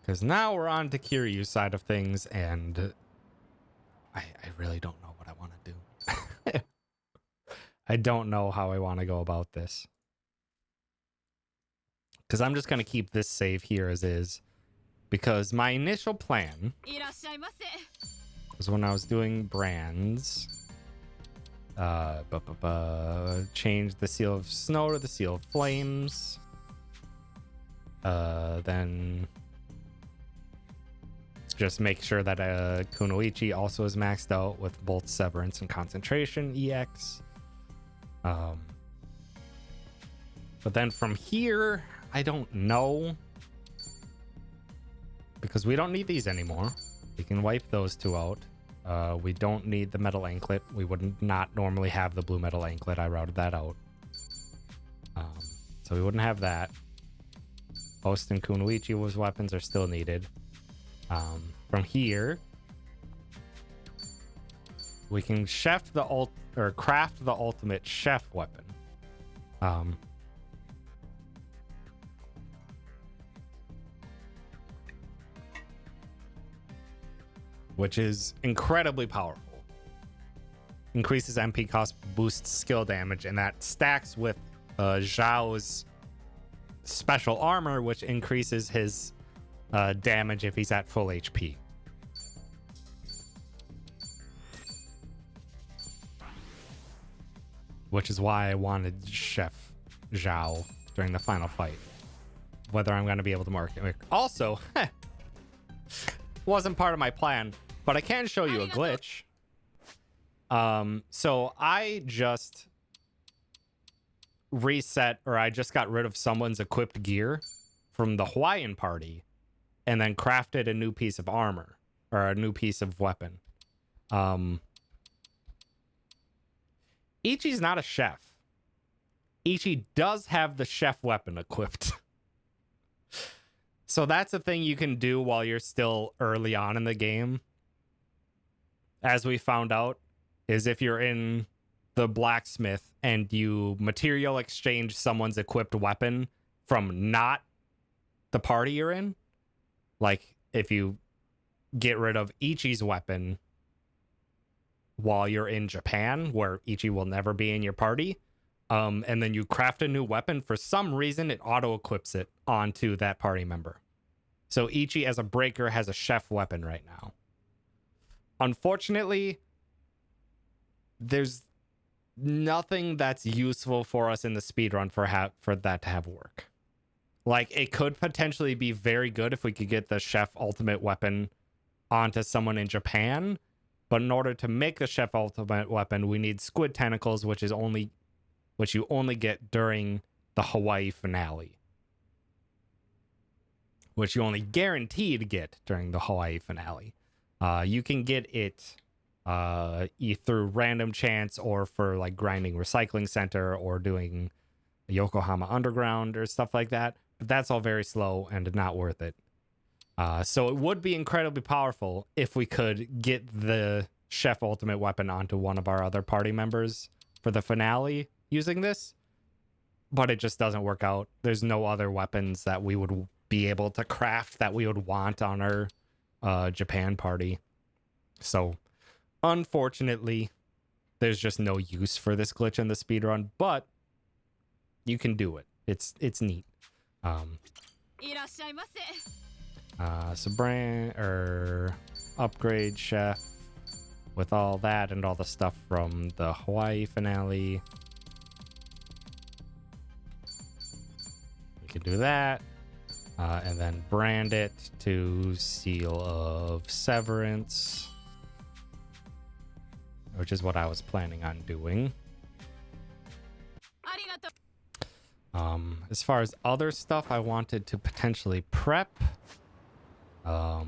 S1: Because now we're on to Kiryu's side of things, and I really don't know what I want to do. I don't know how I want to go about this. Because I'm just going to keep this save here as is. Because my initial plan was when I was doing brands, change the Seal of Snow to the Seal of Flames. Then just make sure that Kunoichi also is maxed out with both Severance and Concentration EX. But then from here, I don't know. Because we don't need these anymore. We can wipe those two out. We don't need the metal anklet. We would not normally have the blue metal anklet. I routed that out. So we wouldn't have that. Post and Kunoichi was weapons are still needed. From here, we can craft the ultimate chef weapon. Which is incredibly powerful. Increases MP cost, boosts skill damage, and that stacks with Zhao's special armor, which increases his damage if he's at full HP. Which is why I wanted Chef Zhao during the final fight. Whether I'm going to be able to mark it. Also, wasn't part of my plan, but I can show you a glitch. So I just reset, or I just got rid of someone's equipped gear from the Hawaiian party and then crafted a new piece of armor or a new piece of weapon. Ichi's not a chef. Ichi does have the chef weapon equipped. So that's a thing you can do while you're still early on in the game. As we found out, is if you're in the blacksmith and you material exchange someone's equipped weapon from not the party you're in. Like if you get rid of Ichi's weapon while you're in Japan, where Ichi will never be in your party, and then you craft a new weapon, for some reason it auto-equips it onto that party member. So Ichi as a breaker has a chef weapon right now. Unfortunately, there's nothing that's useful for us in the speedrun for that to have work. Like, it could potentially be very good if we could get the chef ultimate weapon onto someone in Japan, but in order to make the chef ultimate weapon, we need squid tentacles, which you only get during the Hawaii finale. Which you only guarantee to get during the Hawaii finale. You can get it through random chance or for like grinding Recycling Center or doing Yokohama Underground or stuff like that. But that's all very slow and not worth it. So it would be incredibly powerful if we could get the chef ultimate weapon onto one of our other party members for the finale using this. But it just doesn't work out. There's no other weapons that we would be able to craft that we would want on our Japan party. So unfortunately, there's just no use for this glitch in the speedrun, but you can do it. It's neat. So brand or upgrade chef with all that and all the stuff from the Hawaii finale. You can do that. And then brand it to Seal of Severance, which is what I was planning on doing. As far as other stuff I wanted to potentially prep, that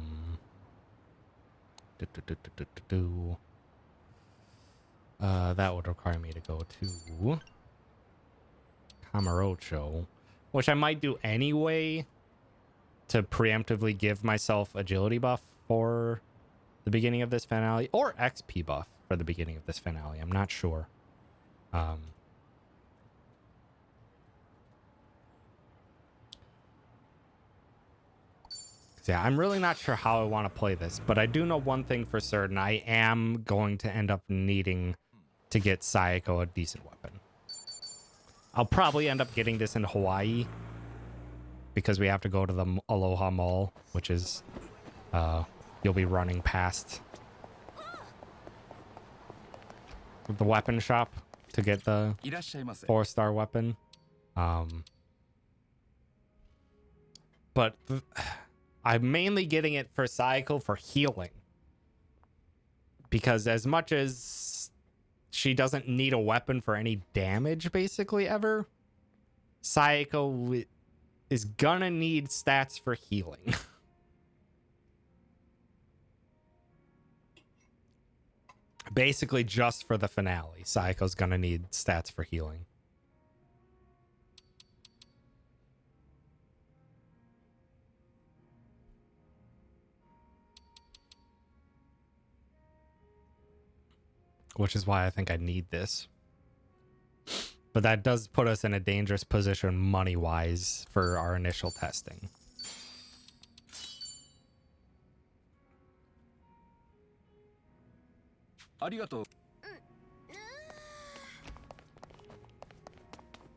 S1: would require me to go to Kamurocho, which I might do anyway to preemptively give myself agility buff for the beginning of this finale, or XP buff for the beginning of this finale. I'm not sure. Yeah, I'm really not sure how I want to play this, but I do know one thing for certain. I am going to end up needing to get Sayako a decent weapon. I'll probably end up getting this in Hawaii because we have to go to the Aloha Mall, which is, you'll be running past the weapon shop to get the 4-star weapon. But I'm mainly getting it for Sayako for healing. Because as much as she doesn't need a weapon for any damage, basically, ever, Sayako is gonna need stats for healing. Basically, just for the finale, Sayako's gonna need stats for healing. Which is why I think I need this. But that does put us in a dangerous position money-wise for our initial testing.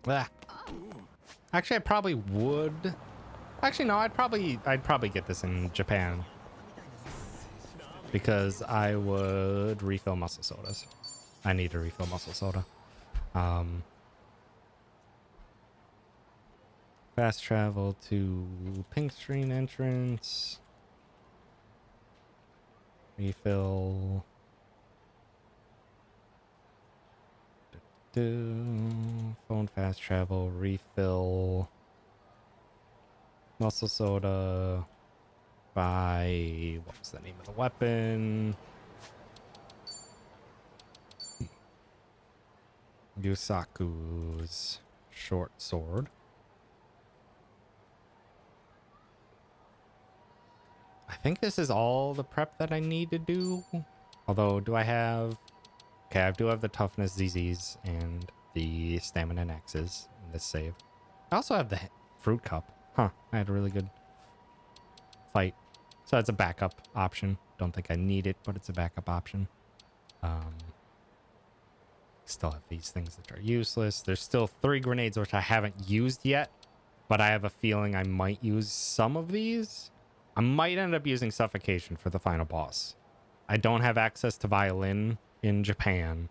S1: Ah. Actually, I probably would. Actually, no, I'd probably get this in Japan. Because I would refill muscle sodas. I need to refill muscle soda. Fast travel to Pink Screen entrance. Refill. Phone fast travel. Refill. Muscle soda. By what was the name of the weapon? Yusaku's short sword. I think this is all the prep that I need to do. Although, do I have... Okay, I do have the toughness ZZs and the stamina X's in this save. I also have the fruit cup. Huh, I had a really good fight. So that's a backup option. Don't think I need it, but it's a backup option. Still have these things that are useless. There's still 3 grenades, which I haven't used yet, but I have a feeling I might use some of these. I might end up using suffocation for the final boss. I don't have access to violin in Japan.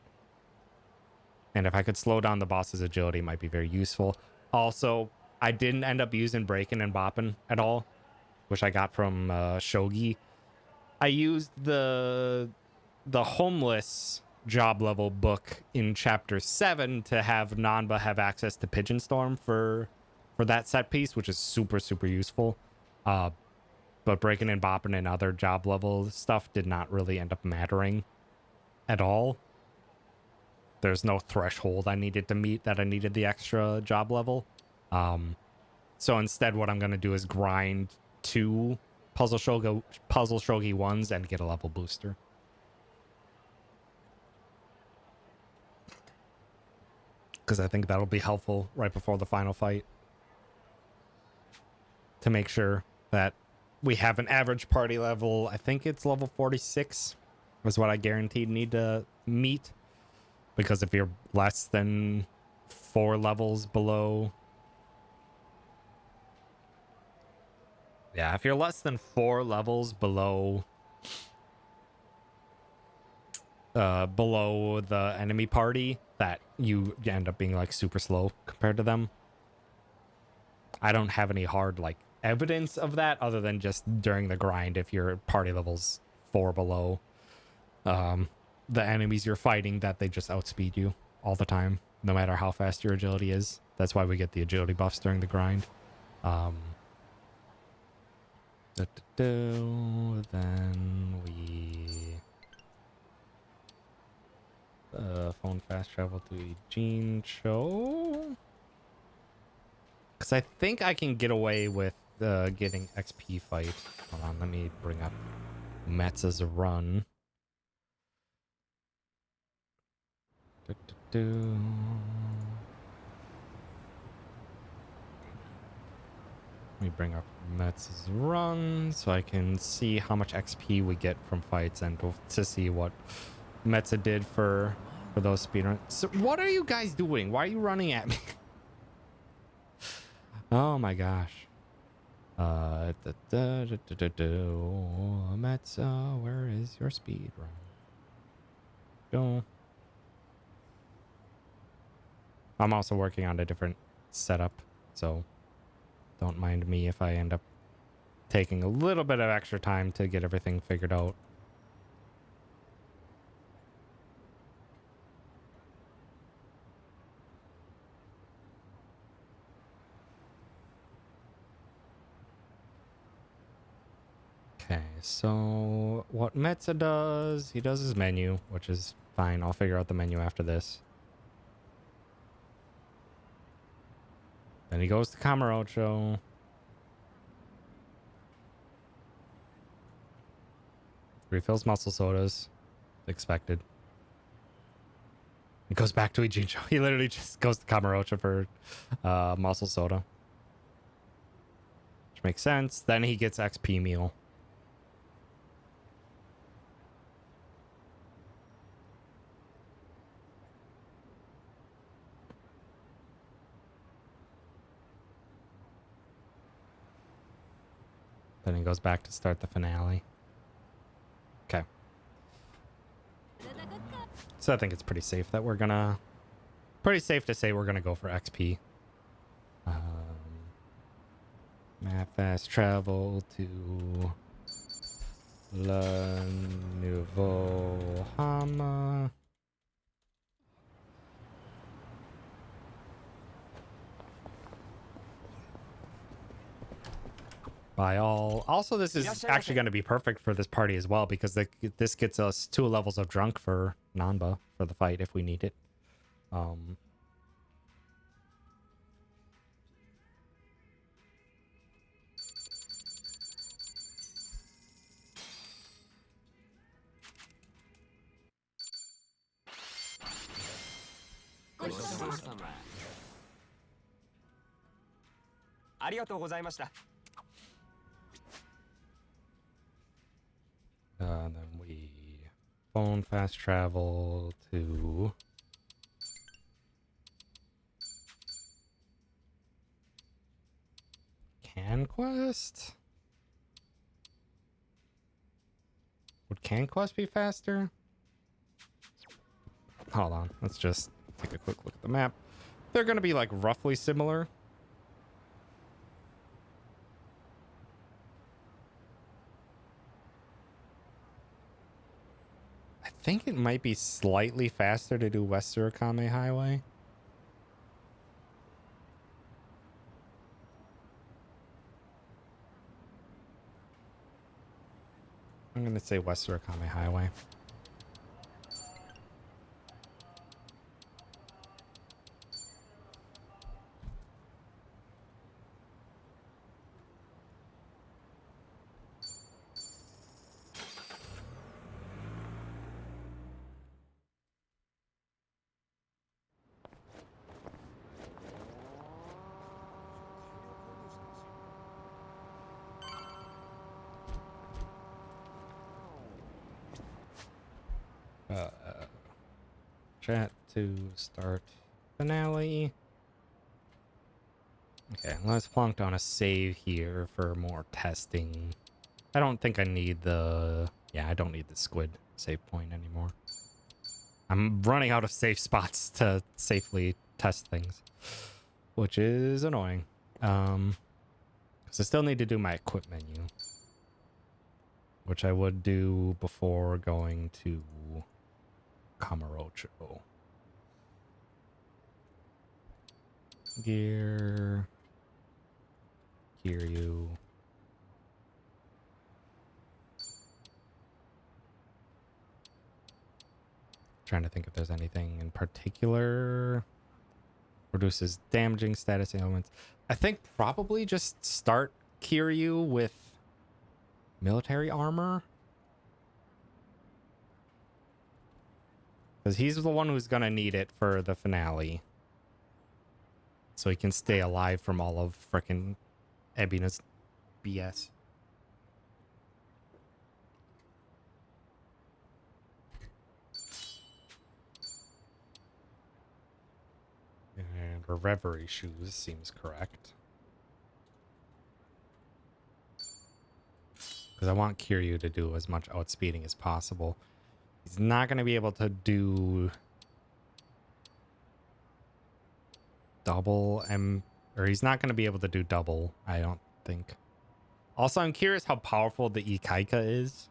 S1: And if I could slow down the boss's agility, it might be very useful. Also, I didn't end up using breaking and bopping at all, which I got from Shogi. I used the homeless job level book in chapter 7 to have Nanba have access to Pigeon Storm for that set piece, which is super useful. But breaking and bopping and other job level stuff did not really end up mattering at all. There's no threshold I needed to meet that I needed the extra job level. So instead, what I'm going to do is grind 2 Puzzle Shogi 1s and get a level booster. Because I think that'll be helpful right before the final fight. to make sure that we have an average party level. I think it's level 46 is what I guaranteed need to meet. Because if you're less than 4 levels below... Yeah, if you're less than 4 levels below the enemy party, that you end up being like super slow compared to them. I don't have any hard like evidence of that other than just during the grind. If your party level's 4 below, the enemies you're fighting, that they just outspeed you all the time, no matter how fast your agility is. That's why we get the agility buffs during the grind. Then we phone fast travel to Eugene show, because I think I can get away with getting XP fight. Hold on, let me bring up Metz's run. Let me bring up Metz's run so I can see how much XP we get from fights and to see what Metza did for those speedruns. So what are you guys doing? Why are you running at me? Oh my gosh. Metza, where is your speed run? Go. I'm also working on a different setup, so don't mind me if I end up taking a little bit of extra time to get everything figured out. Okay, so what Metza does, he does his menu, which is fine. I'll figure out the menu after this. Then he goes to Kamurocho. Refills muscle sodas. Expected. He goes back to Ijincho. He literally just goes to Kamurocho for muscle soda. Which makes sense. Then he gets XP meal. Then he goes back to start the finale. Okay. So I think it's pretty safe that we're gonna... Pretty safe to say we're gonna go for XP. Map fast travel to La Nouveau Hama. By all. Also, this is actually going to be perfect for this party as well, because this gets us 2 levels of drunk for Nanba for the fight if we need it. Then we phone fast travel to Canquest? Would Canquest be faster? Hold on, let's just take a quick look at the map. They're going to be like roughly similar. I think it might be slightly faster to do West Surakame Highway. I'm going to say West Surakame Highway. chat to start finale. Okay, let's plonk down a save here for more testing. I don't think I need the... Yeah, I don't need the squid save point anymore. I'm running out of safe spots to safely test things, which is annoying. Because I still need to do my equip menu, which I would do before going to Kamurocho. Gear... Kiryu... Trying to think if there's anything in particular. Reduces damaging status ailments. I think probably just start Kiryu with military armor. Because he's the one who's going to need it for the finale. So he can stay alive from all of frickin' Ebina's BS. And Reverie shoes seems correct. Because I want Kiryu to do as much outspeeding as possible. He's not going to be able to do double or he's not going to be able to do double, I don't think. Also, I'm curious how powerful the Ikaika is.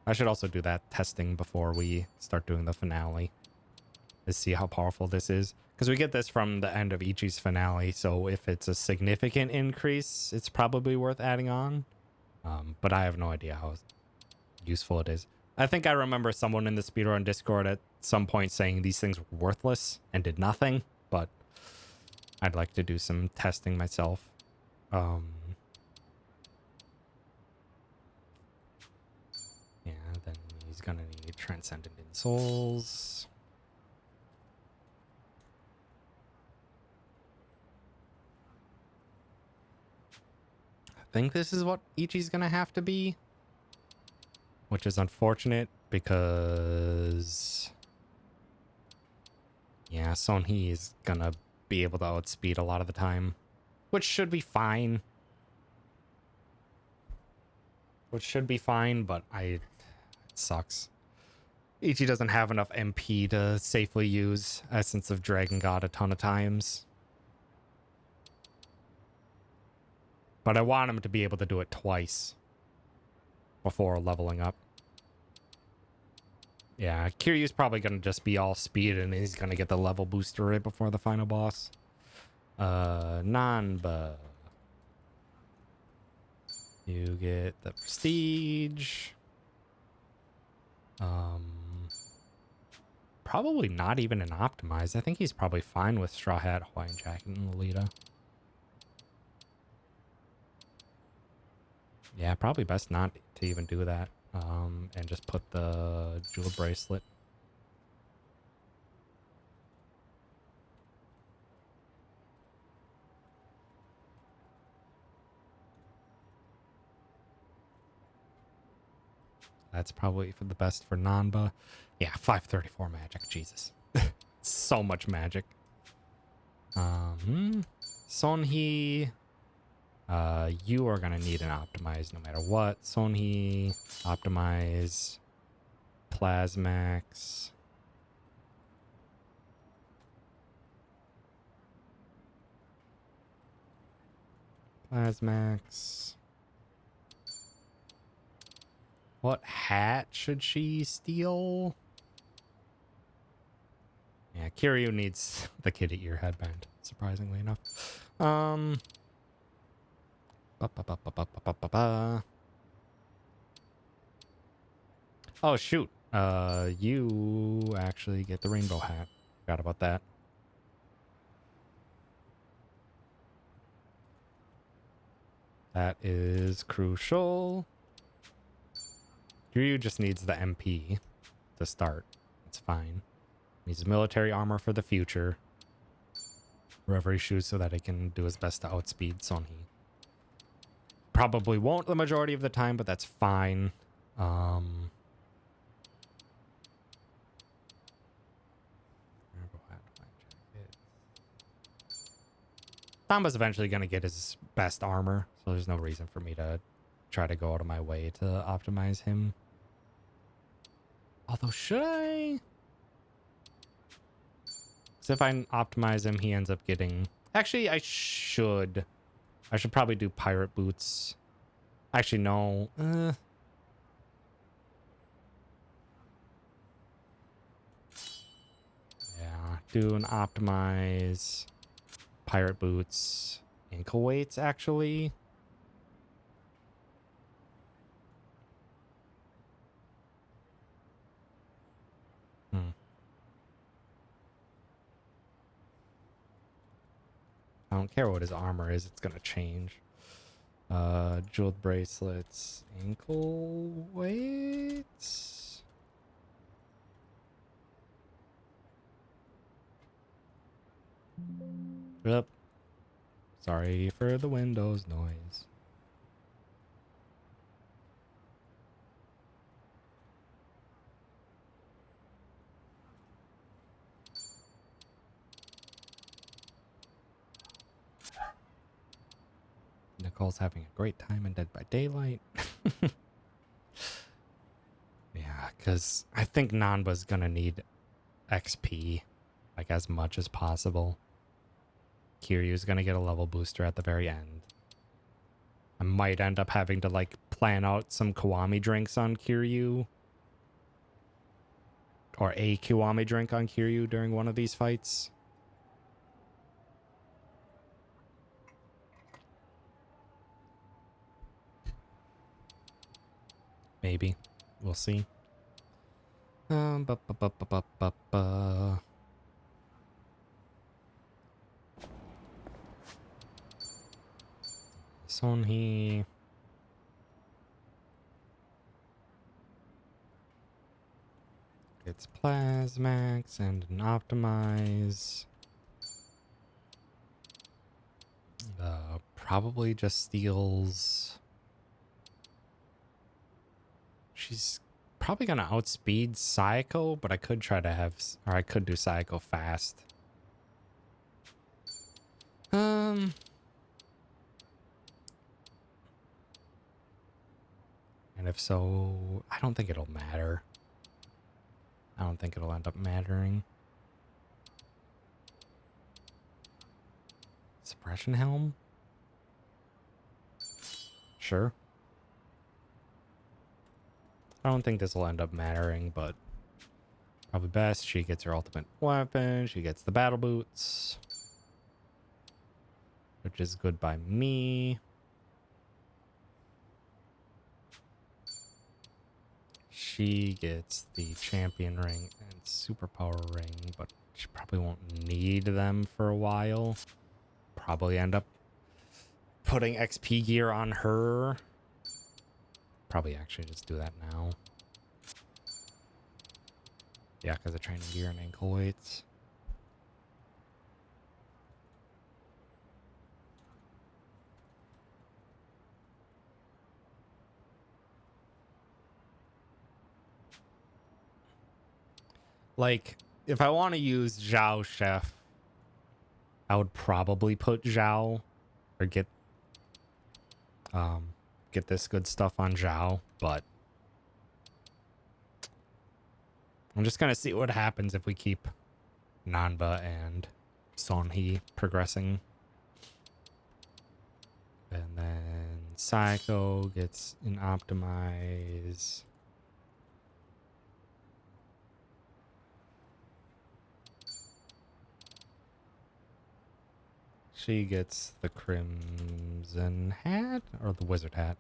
S1: I should also do that testing before we start doing the finale. To see how powerful this is. Because we get this from the end of Ichi's finale, so if it's a significant increase, it's probably worth adding on. But I have no idea how useful it is. I think I remember someone in the Speedrun Discord at some point saying these things were worthless and did nothing, but I'd like to do some testing myself. Yeah, then he's gonna need Transcendent in Souls. I think this is what Ichi's gonna have to be. Which is unfortunate because... Yeah, Sonhee is gonna be able to outspeed a lot of the time. Which should be fine. But it sucks. Ichi doesn't have enough MP to safely use Essence of Dragon God a ton of times. But I want him to be able to do it twice before leveling up. Yeah, Kiryu's probably going to just be all speed and he's going to get the level booster right before the final boss. Nanba. You get the prestige. Probably not even an optimize. I think he's probably fine with Straw Hat, Hawaiian Jacket, and Lolita. Yeah, probably best not to even do that. And just put the jewel bracelet. That's probably for the best for Nanba. Yeah, 534 magic. Jesus. So much magic. Sonhee. You are gonna need an optimize no matter what. Sonhee, optimize, Plasmax. Plasmax. What hat should she steal? Yeah, Kiryu needs the kitty ear headband, surprisingly enough. Oh, shoot. You actually get the rainbow hat. Forgot about that. That is crucial. Kiryu just needs the MP to start. It's fine. Needs military armor for the future. Wherever he shoots so that he can do his best to outspeed Sonhee. Probably won't the majority of the time, but that's fine. Samba's eventually going to get his best armor, so there's no reason for me to try to go out of my way to optimize him. Although, should I? Because if I optimize him, he ends up getting... Actually, I should probably do pirate boots. Actually, no. Yeah, do an optimize pirate boots ankle weights, actually. I don't care what his armor is, it's gonna change. Jeweled bracelets, ankle weights. Yep. Sorry for the Windows noise. Nicole's having a great time in Dead by Daylight. Yeah, because I think Nanba's gonna need XP, like, as much as possible. Kiryu's gonna get a level booster at the very end. I might end up having to, like, plan out some Kiwami drinks on Kiryu. Or a Kiwami drink on Kiryu during one of these fights. Maybe. We'll see. Ba, ba, ba, ba, ba, ba, ba. Sonhee. It's Plasmax and an Optimize. Probably just steals. She's probably gonna outspeed Sayako, but I could try to have, or I could do Sayako fast. And if so, I don't think it'll matter. I don't think it'll end up mattering. Suppression Helm? Sure. I don't think this will end up mattering, but probably best. She gets her ultimate weapon. She gets the battle boots, which is good by me. She gets the champion ring and superpower ring, but she probably won't need them for a while. Probably end up putting XP gear on her. Probably actually just do that now. Yeah, because of training gear and ankle weights. Like, if I want to use Zhao Chef, I would probably put Zhao or get this good stuff on Zhao, but I'm just gonna see what happens if we keep Nanba and Sonhee progressing. And then Psycho gets an Optimize. She gets the Crimson Hat or the Wizard Hat.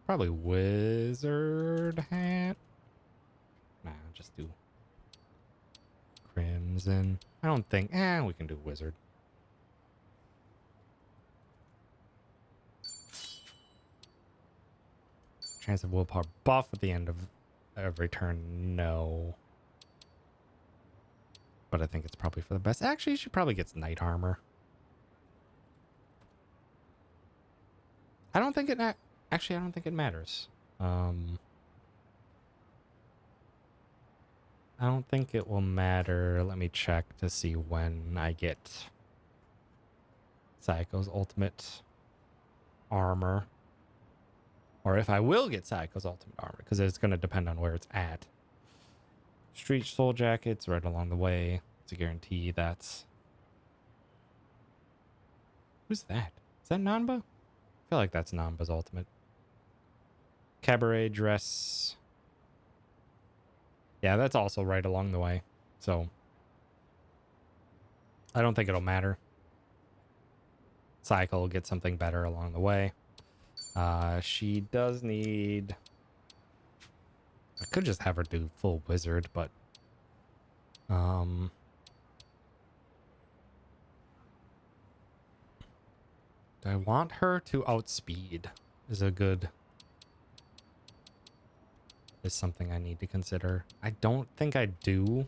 S1: Probably Wizard Hat. Nah, just do Crimson. I don't think... we can do Wizard. Chance of willpower buff at the end of every turn, no. But I think it's probably for the best. Actually, she probably gets Knight Armor. I don't think it Actually, I don't think it matters. I don't think it will matter. Let me check to see when I get Psycho's ultimate armor. Or if I will get Psycho's ultimate armor, because it's going to depend on where it's at. Street Soul Jacket's right along the way. It's a guarantee. That's... Who's that? Is that Nanba? I feel like that's Nanba's ultimate. Cabaret dress. Yeah, that's also right along the way. So I don't think it'll matter. Cycle will get something better along the way. She does need... I could just have her do full wizard, but... Do I want her to outspeed? Is something I need to consider. I don't think I do.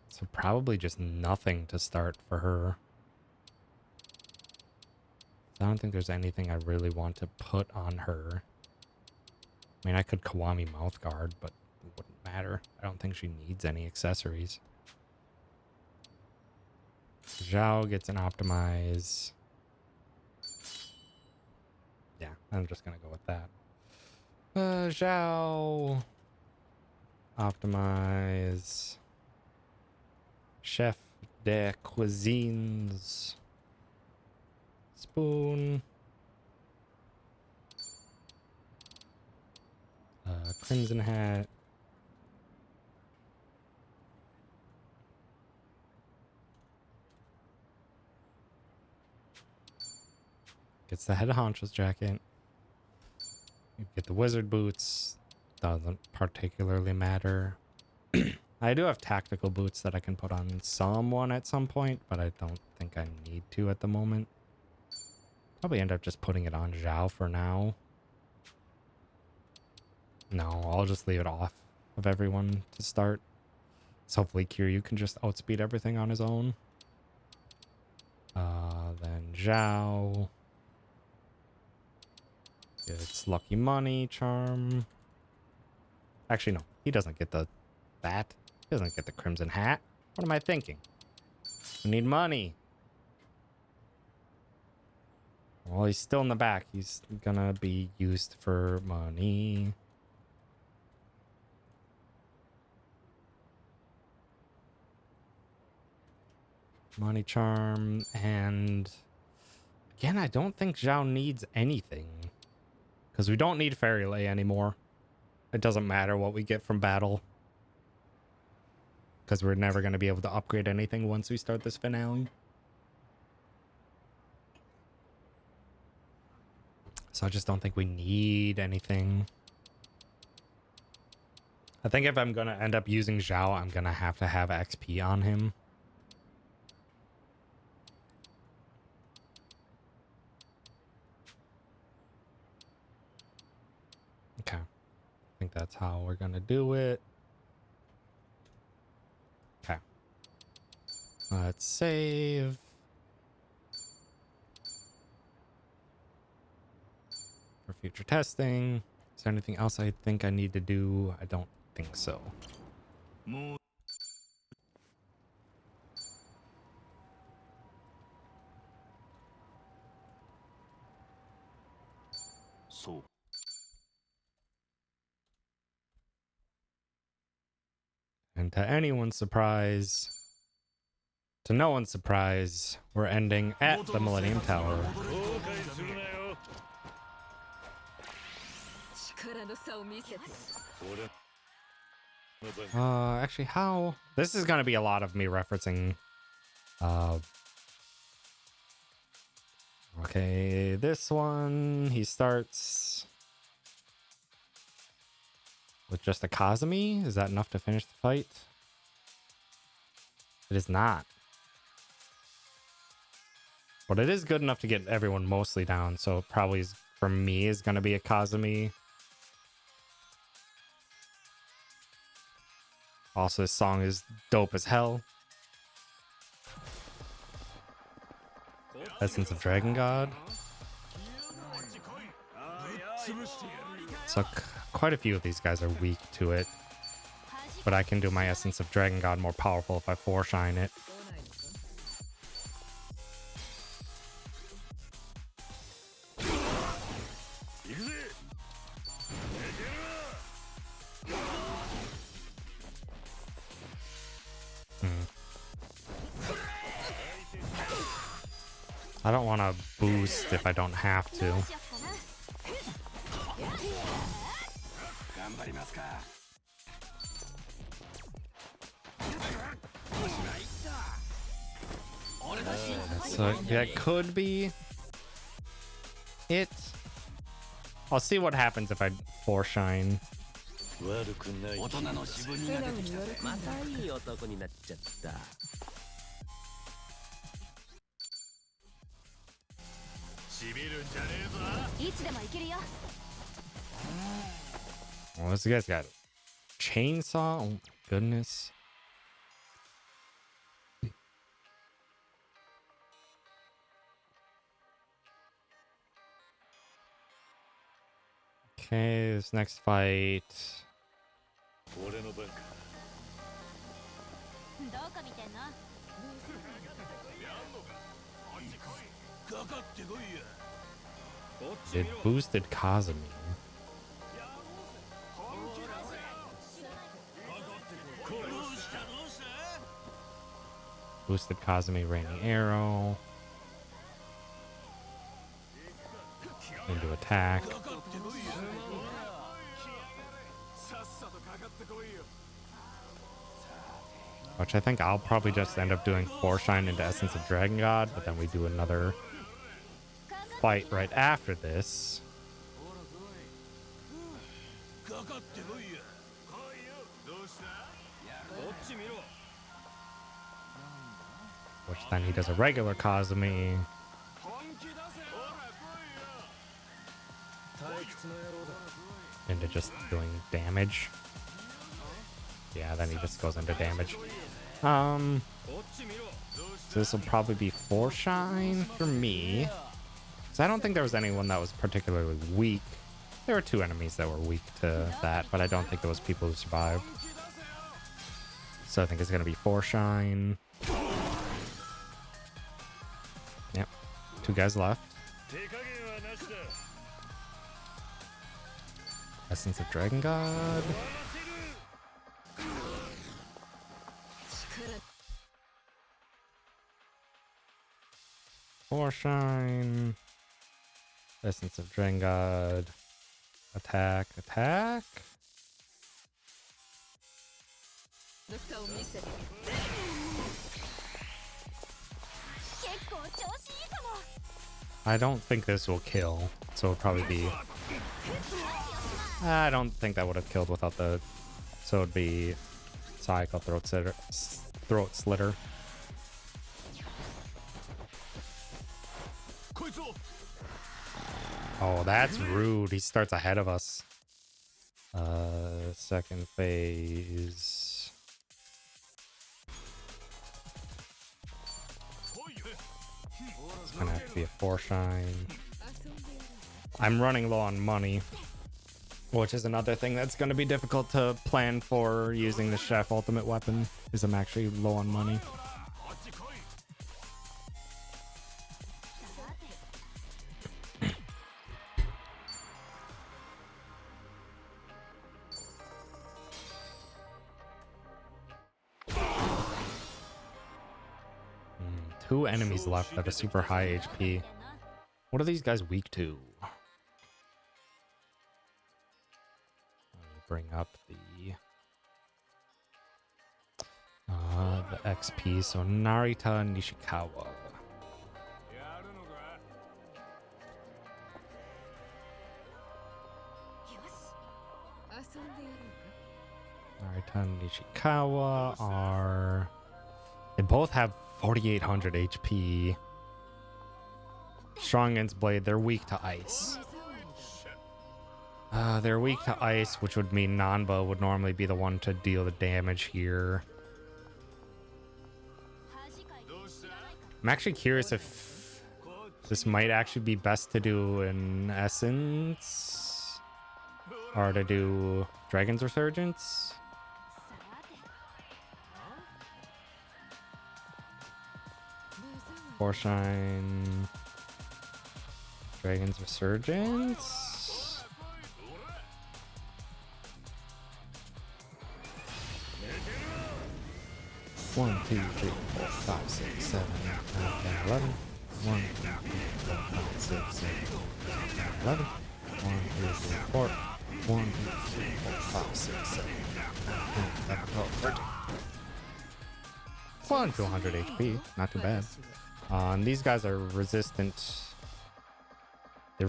S1: So probably just nothing to start for her. I don't think there's anything I really want to put on her. I mean, I could Kiwami mouth guard, but it wouldn't matter. I don't think she needs any accessories. Zhao gets an optimize. Yeah, I'm just gonna go with that. Zhao. Optimize. Chef de cuisines. Spoon. Crimson hat. Gets the head honcho's jacket. You get the wizard boots. Doesn't particularly matter. I do have tactical boots that I can put on someone at some point, but I don't think I need to at the moment. Probably end up just putting it on Zhao for now. No, I'll just leave it off of everyone to start. So hopefully Kiryu can just outspeed everything on his own. Then Zhao gets lucky money charm. Actually, no, he doesn't get that. He doesn't get the crimson hat. What am I thinking? We need money. Well, he's still in the back. He's gonna be used for money. Money charm, and again, I don't think Zhao needs anything. Because we don't need Fairy Lay anymore. It doesn't matter what we get from battle. Because we're never going to be able to upgrade anything once we start this finale. So I just don't think we need anything. I think if I'm going to end up using Zhao, I'm going to have XP on him. Okay. I think that's how we're going to do it. Okay. Let's save. For future testing. Is there anything else I think I need to do? I don't think so. And to anyone's surprise, to no one's surprise, we're ending at the Millennium Tower. Actually, how? This is going to be a lot of me referencing. Okay, this one, he starts with just a Kazumi. Is that enough to finish the fight? It is not. But it is good enough to get everyone mostly down, so it probably is, for me, is going to be a Kazumi. Also, this song is dope as hell. Essence of Dragon God. So quite a few of these guys are weak to it. But I can do my Essence of Dragon God more powerful if I Foreshine it. I don't want to boost if I don't have to. So that could be it. I'll see what happens if I Foreshine. Well, this guy's got chainsaw. Oh my goodness. Okay, this next fight. It boosted Kazumi. Boosted Kazumi Raining Arrow. Into attack. Which I think I'll probably just end up doing Foreshine into Essence of Dragon God, but then we do another fight right after this. Which then he does a regular Kazumi. Into just doing damage. Yeah, then he just goes into damage. So this will probably be Foreshine for me. So I don't think there was anyone that was particularly weak. There were two enemies that were weak to that, but I don't think there was people who survived. So I think it's gonna be Foreshine. Yep. Two guys left. Essence of Dragon God. Foreshine. Essence of Dragon God. Attack. Attack. I don't think this will kill, so it'll probably be... I don't think that would have killed without the... So it'd be Psycho Throat Slitter. Oh, that's rude. He starts ahead of us. Second phase. It's gonna have to be a Foreshine. I'm running low on money, which is another thing that's going to be difficult to plan for using the Chef Ultimate Weapon, is I'm actually low on money. Two enemies left that are super high HP. What are these guys weak to? Bring up the XP. So Narita Nishikawa. Narita Nishikawa are... They both have 4,800 HP. Strong against Blade. They're weak to ice. They're weak to ice, which would mean Nanba would normally be the one to deal the damage here. I'm actually curious if this might actually be best to do in Essence. Or to do Dragon's Resurgence. Foreshine. Dragon's Resurgence. One, two, three, four, five, six, 7, 8, 9, 10, 11. 1, 2, 3, 4, 5, 6, 7, 8, 9, 11. 1, 2, 3, 4. 1, 2, 3, 4, 5, 6, 7, 8, 9, 10, 11, 12, 13. 1 to 100 HP. Not too bad. And these guys are resistant. They're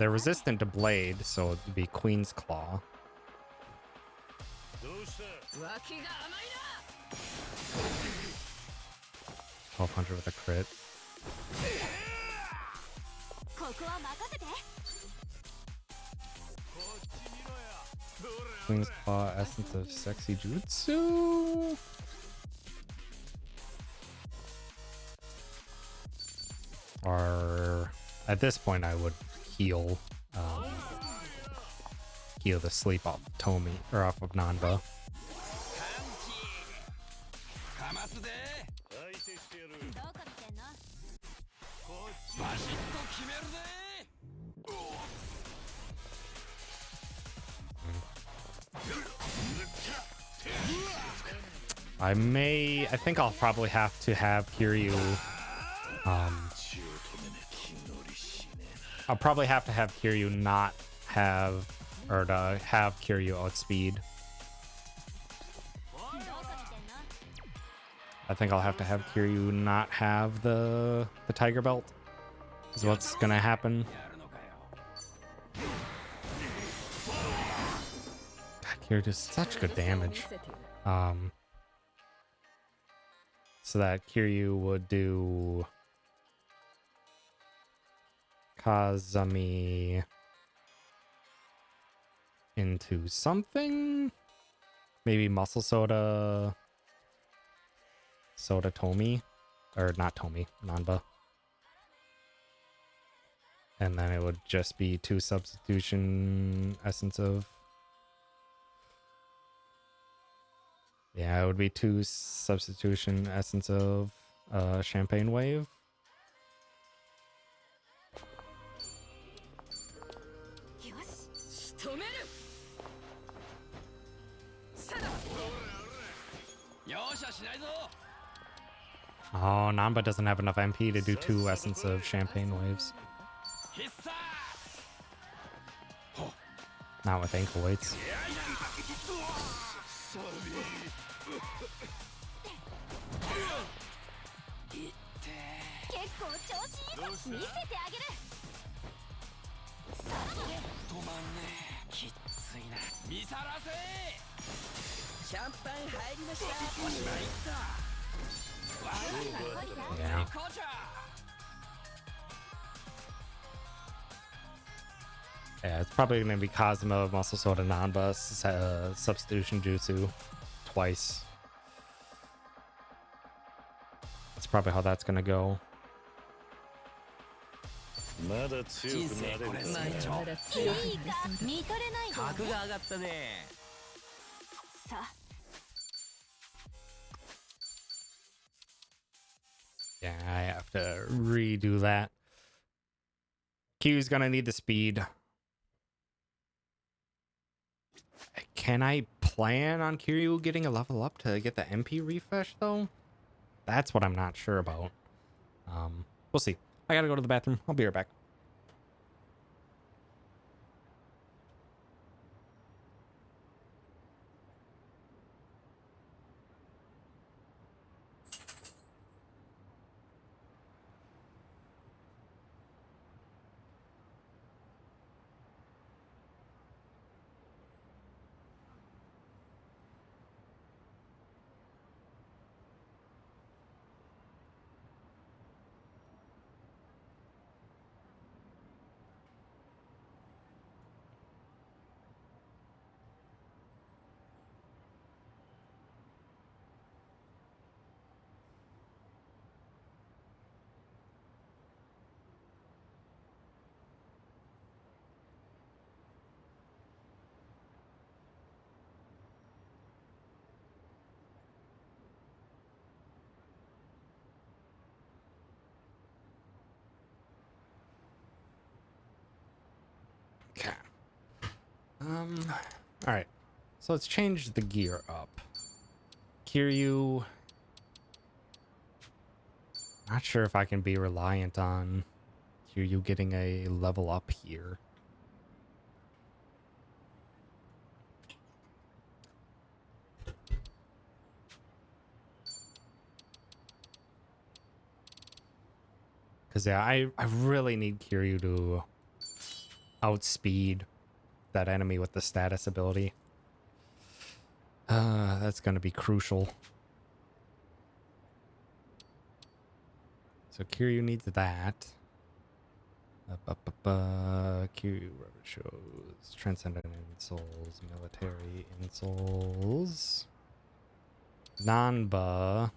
S1: resistant to Blade, so it'd be Queen's Claw. 1200 with a crit. Queen's Claw, Essence of Sexy Jutsu. Or at this point, I would heal the sleep off of Tomi or off of Nanba. I think I'll probably have to have Kiryu. I'll probably have to have Kiryu not have, or to have Kiryu outspeed. I think I'll have to have Kiryu not have the Tiger Belt. Is what's gonna happen. God, Kiryu does such good damage. So that Kiryu would do Kazami into something, maybe Muscle Soda Tomi, or not Tomi, Nanba, and then it would just be 2 substitution Essence of, yeah, it would be 2 substitution Essence of Champagne Wave. Oh, Nanba doesn't have enough MP to do 2 Essence of Champagne Waves. Not with ankle weights. Yeah. Yeah, it's probably going to be Kazuma, Muscle Soda, Nanba, Substitution Jutsu twice. That's probably how that's going to go. Yeah, I have to redo that. Q's gonna need the speed. Can I plan on Kiryu getting a level up to get the MP refresh though? That's what I'm not sure about. We'll see. I gotta go to the bathroom. I'll be right back. All right. So let's change the gear up. Kiryu. Not sure if I can be reliant on Kiryu getting a level up here. Because, yeah, I really need Kiryu to outspeed that enemy with the status ability. That's going to be crucial. So Kiryu needs that. Kiryu rubber shows transcendent insoles, military insoles. Nanba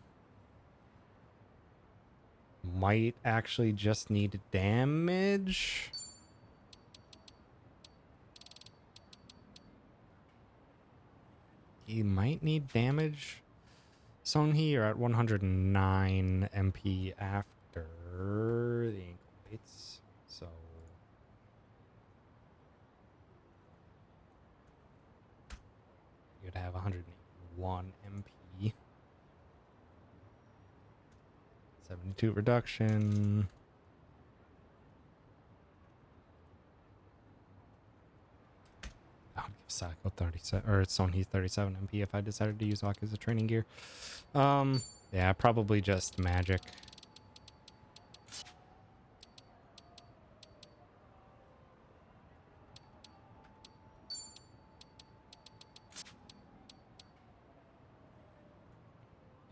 S1: might actually just need damage. He might need damage. Sonhee are at 109 MP after the ankle weights, so you'd have 181 MP. 72 reduction. I would give Sako 37 or Sonhee 37 MP if I decided to use Waka as a training gear. Yeah, probably just magic.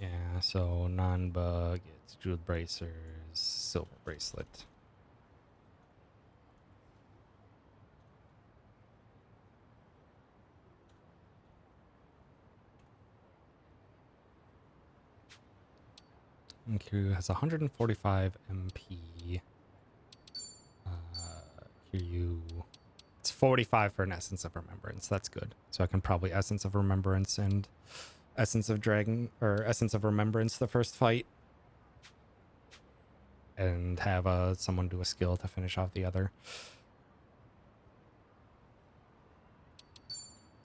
S1: Yeah, so non-bug, it's jeweled bracers, silver bracelet. And Kiryu has 145 MP. Kiryu, it's 45 for an Essence of Remembrance. That's good. So I can probably Essence of Remembrance and Essence of Dragon, or Essence of Remembrance the first fight. And have someone do a skill to finish off the other.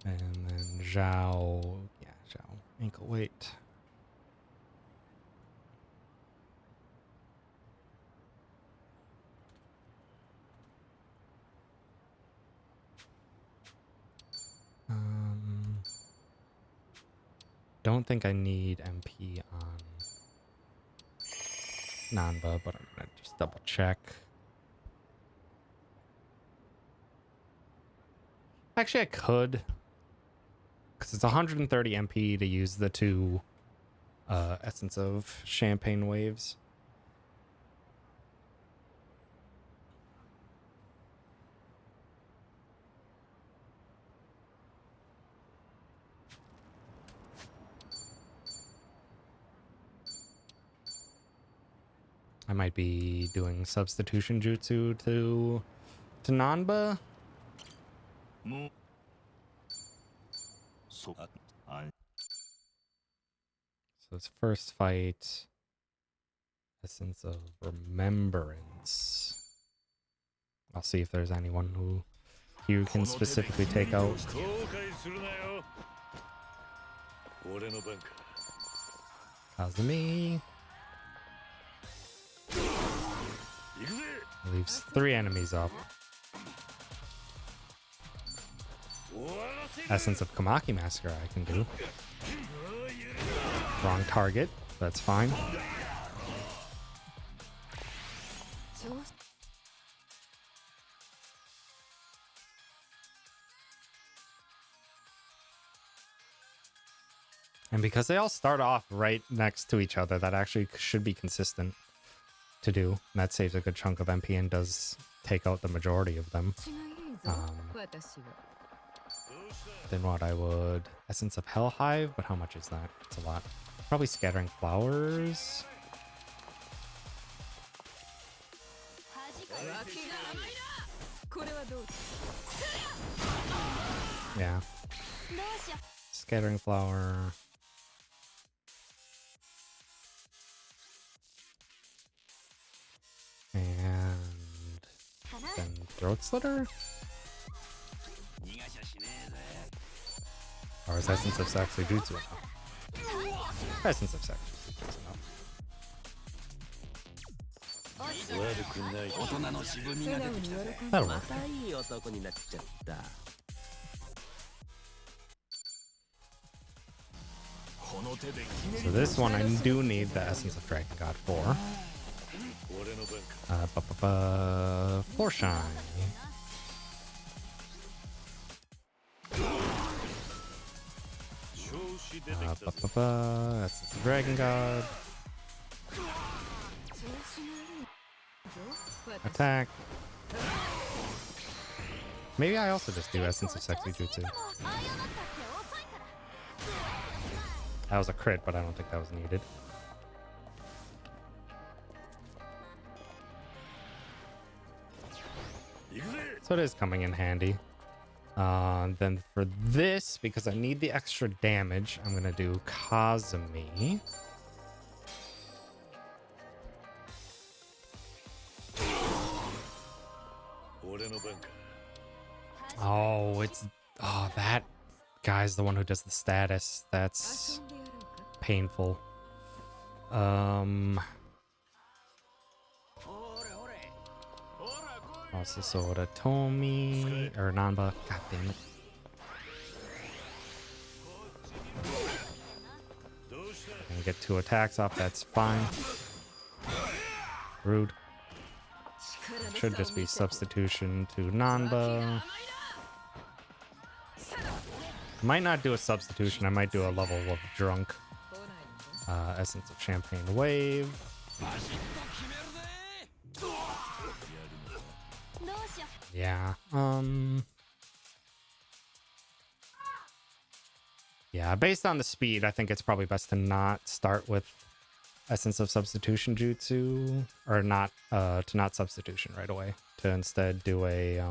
S1: And then Zhao, yeah, Zhao, ankle weight. Don't think I need MP on Nanba, but I'm gonna just double check. Actually, I could, because it's 130 MP to use the two Essence of Champagne Waves. I might be doing substitution jutsu to Nanba. So this first fight, Essence of Remembrance. I'll see if there's anyone who you can specifically take out. Kazumi. Leaves 3 enemies up. Essence of Kamaki Massacre I can do. Wrong target. That's fine. And because they all start off right next to each other, that actually should be consistent to do. And that saves a good chunk of MP and does take out the majority of them. Then what I would... Essence of Hellhive, but how much is that? It's a lot. Probably Scattering Flowers. Yeah. Scattering Flower. And then Throat Slitter? Or is Essence of Sexy Jutsu enough? Essence of Sexy Jutsu is enough.
S3: 悪くない。大人の渋みが出てきたぜ。
S1: That'll
S3: ま
S1: work.
S3: たいい男になっちゃった。この手で決め
S1: So this one I do need the Essence of Dragon God for.
S3: 俺の番か。
S1: For Shine. Essence of Dragon God. Attack. Maybe I also just do Essence of Sexy Jutsu. That was a crit, but I don't think that was needed. So it is coming in handy. Then for this, because I need the extra damage, I'm gonna do Kazumi. Oh, that guy's the one who does the status. That's painful. Also, Sora Tomi or Nanba. God damn it. I can get 2 attacks off. That's fine. Rude. Should just be substitution to Nanba. Might not do a substitution. I might do a level of drunk. Essence of Champagne Wave. Yeah. Yeah, based on the speed, I think it's probably best to not start with Essence of Substitution Jutsu, or not to not substitution right away, to instead do a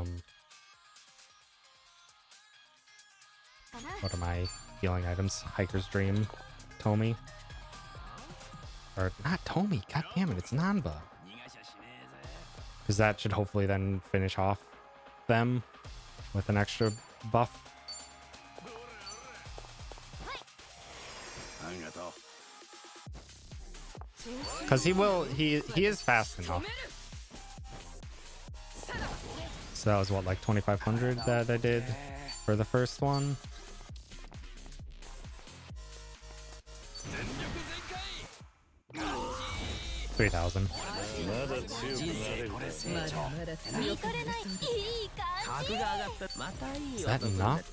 S1: what are my healing items? Hiker's Dream, Tomi. Or not Tomi, god damn it, it's Nanba. Because that should hopefully then finish off them with an extra buff. Because he is fast enough. So that was what, like 2,500 that I did for the first one. $3,000. Is that enough?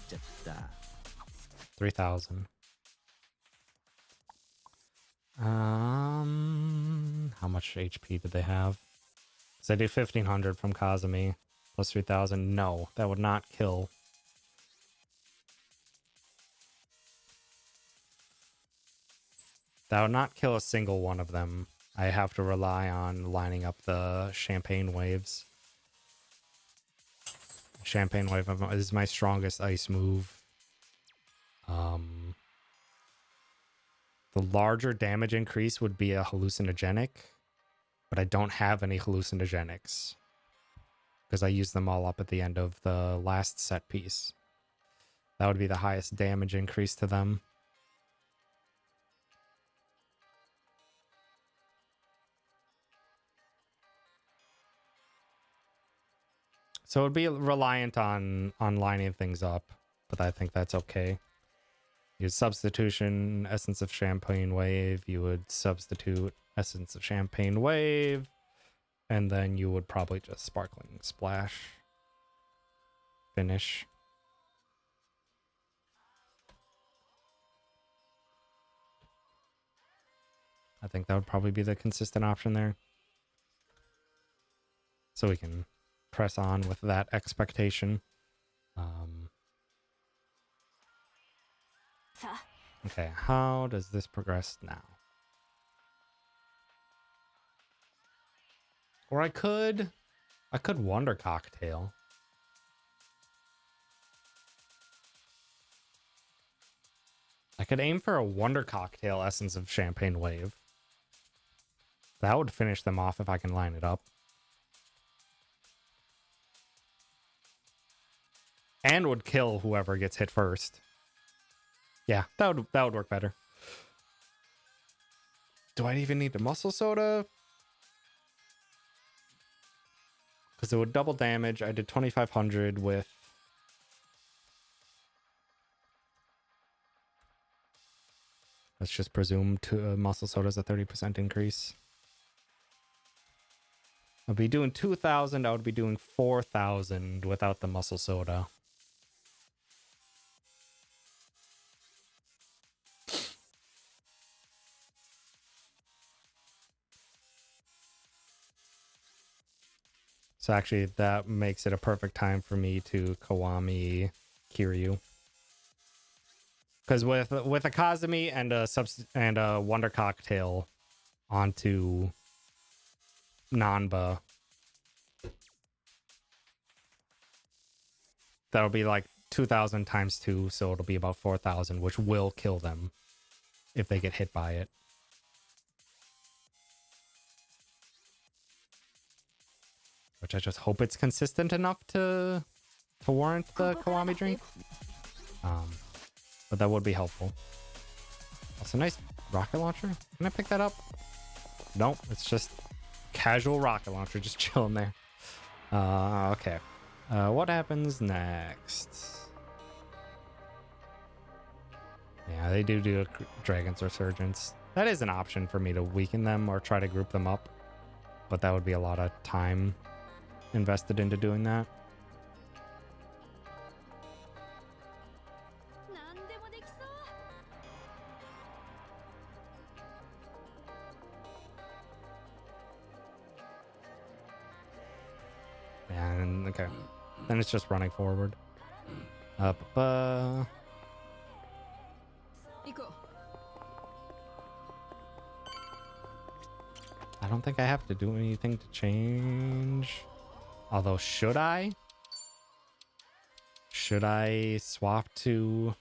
S1: 3,000. How much HP did they have? So I do 1,500 from Kazumi plus 3,000. No, that would not kill. That would not kill a single one of them. I have to rely on lining up the Champagne Waves. Champagne Wave is my strongest ice move. The larger damage increase would be a hallucinogenic, but I don't have any hallucinogenics because I used them all up at the end of the last set piece. That would be the highest damage increase to them. So it would be reliant on lining things up, but I think that's okay. Use substitution, Essence of Champagne Wave. You would substitute Essence of Champagne Wave, and then you would probably just Sparkling Splash. Finish. I think that would probably be the consistent option there. So we can press on with that expectation. Okay, how does this progress now? Or I could Wonder Cocktail. I could aim for a Wonder Cocktail Essence of Champagne Wave. That would finish them off if I can line it up. And would kill whoever gets hit first. Yeah, that would work better. Do I even need the muscle soda? Because it would double damage. I did 2,500 with... Let's just presume muscle soda's a 30% increase. I'll be doing 2,000. I would be doing 4,000 without the muscle soda. So actually, that makes it a perfect time for me to Kiwami Kiryu. Because with a Kazumi and a Wonder Cocktail onto Nanba, that'll be like 2,000 times 2, so it'll be about 4,000, which will kill them if they get hit by it. Which I just hope it's consistent enough to warrant the Kiwami drink. But that would be helpful. That's a nice rocket launcher. Can I pick that up? Nope, it's just casual rocket launcher just chilling there. Okay. What happens next? Yeah, they do a Dragon's Resurgence. That is an option for me to weaken them or try to group them up. But that would be a lot of time invested into doing that. And okay, then it's just running forward. I don't think I have to do anything to change. Although, should I? Should I swap to...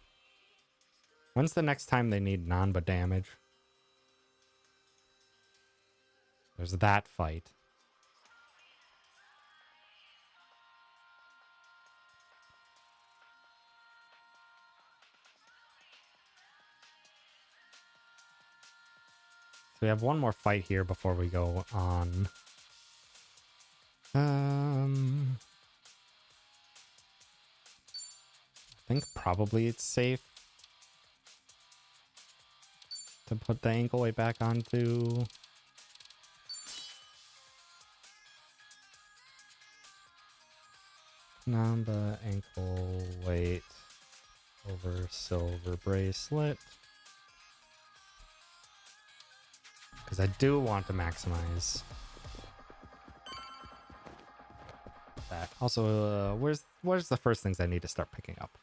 S1: When's the next time they need Nanba damage? There's that fight. So we have one more fight here before we go on. I think probably it's safe to put the ankle weight back onto. Namba ankle weight over silver bracelet. Because I do want to maximize that. Also, where's the first things I need to start picking up?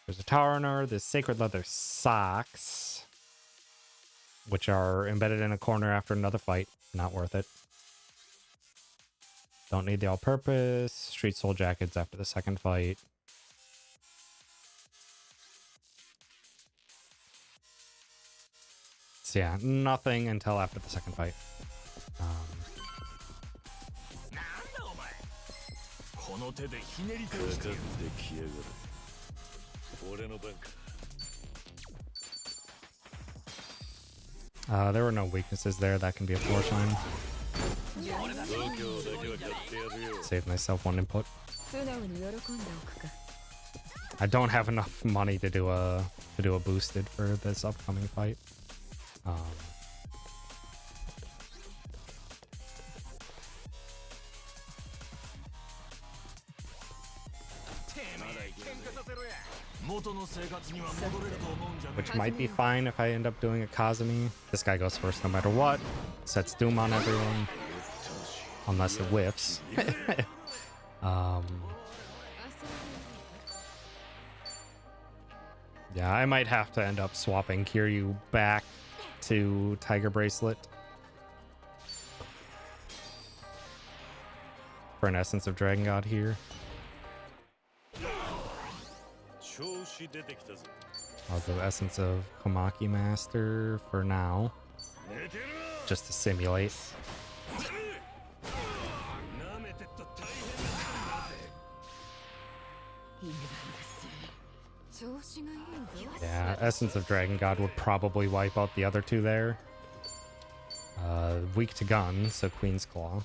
S1: There's a tower runner, there's sacred leather socks, which are embedded in a corner after another fight. Not worth it. Don't need the all-purpose. Street soul jackets after the second fight. So yeah, nothing until after the second fight. There were no weaknesses there. That can be a floor sign. Save myself one input. I don't have enough money to do a boosted for this upcoming fight. Which might be fine if I end up doing a Kazumi. This guy goes first no matter what. Sets Doom on everyone. Unless it whiffs. Yeah, I might have to end up swapping Kiryu back to Tiger Bracelet for an Essence of Dragon God here. I'll go Essence of Komaki Master for now, just to simulate. Yeah, Essence of Dragon God would probably wipe out the other two there. Weak to gun, so Queen's Claw.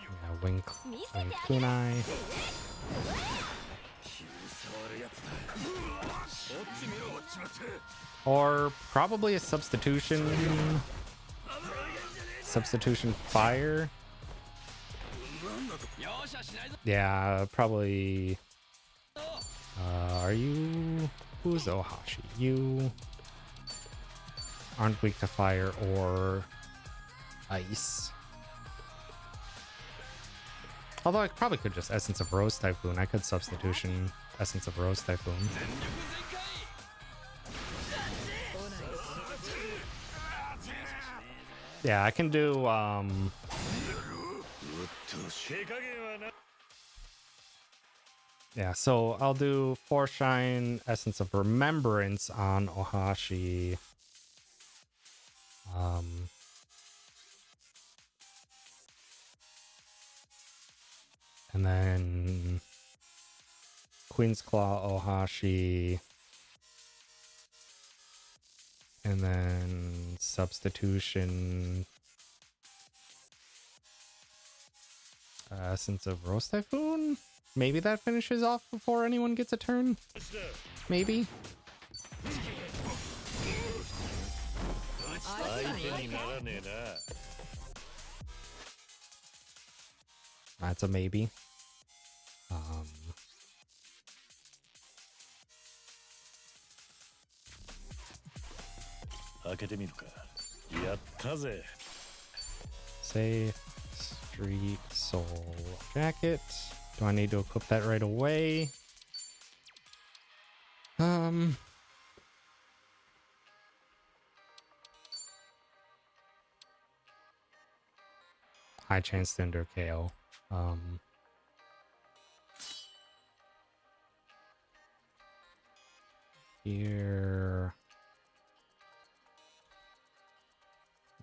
S1: Yeah, Wing Kunai. Or probably a substitution. Substitution fire. Yeah, probably. Are you? Who's Ohashi? You aren't weak to fire or ice. Although I probably could just Essence of Rose Typhoon. I could substitution Essence of Rose Typhoon. Yeah, I can do yeah, so I'll do Foreshine, Essence of Remembrance on Ohashi. And then Queen's Claw, Ohashi. And then substitution. Essence of Rose Typhoon? Maybe that finishes off before anyone gets a turn? Maybe? That's a maybe. Say Street Soul Jacket. Do I need to equip that right away? High chance to endure KO. Here.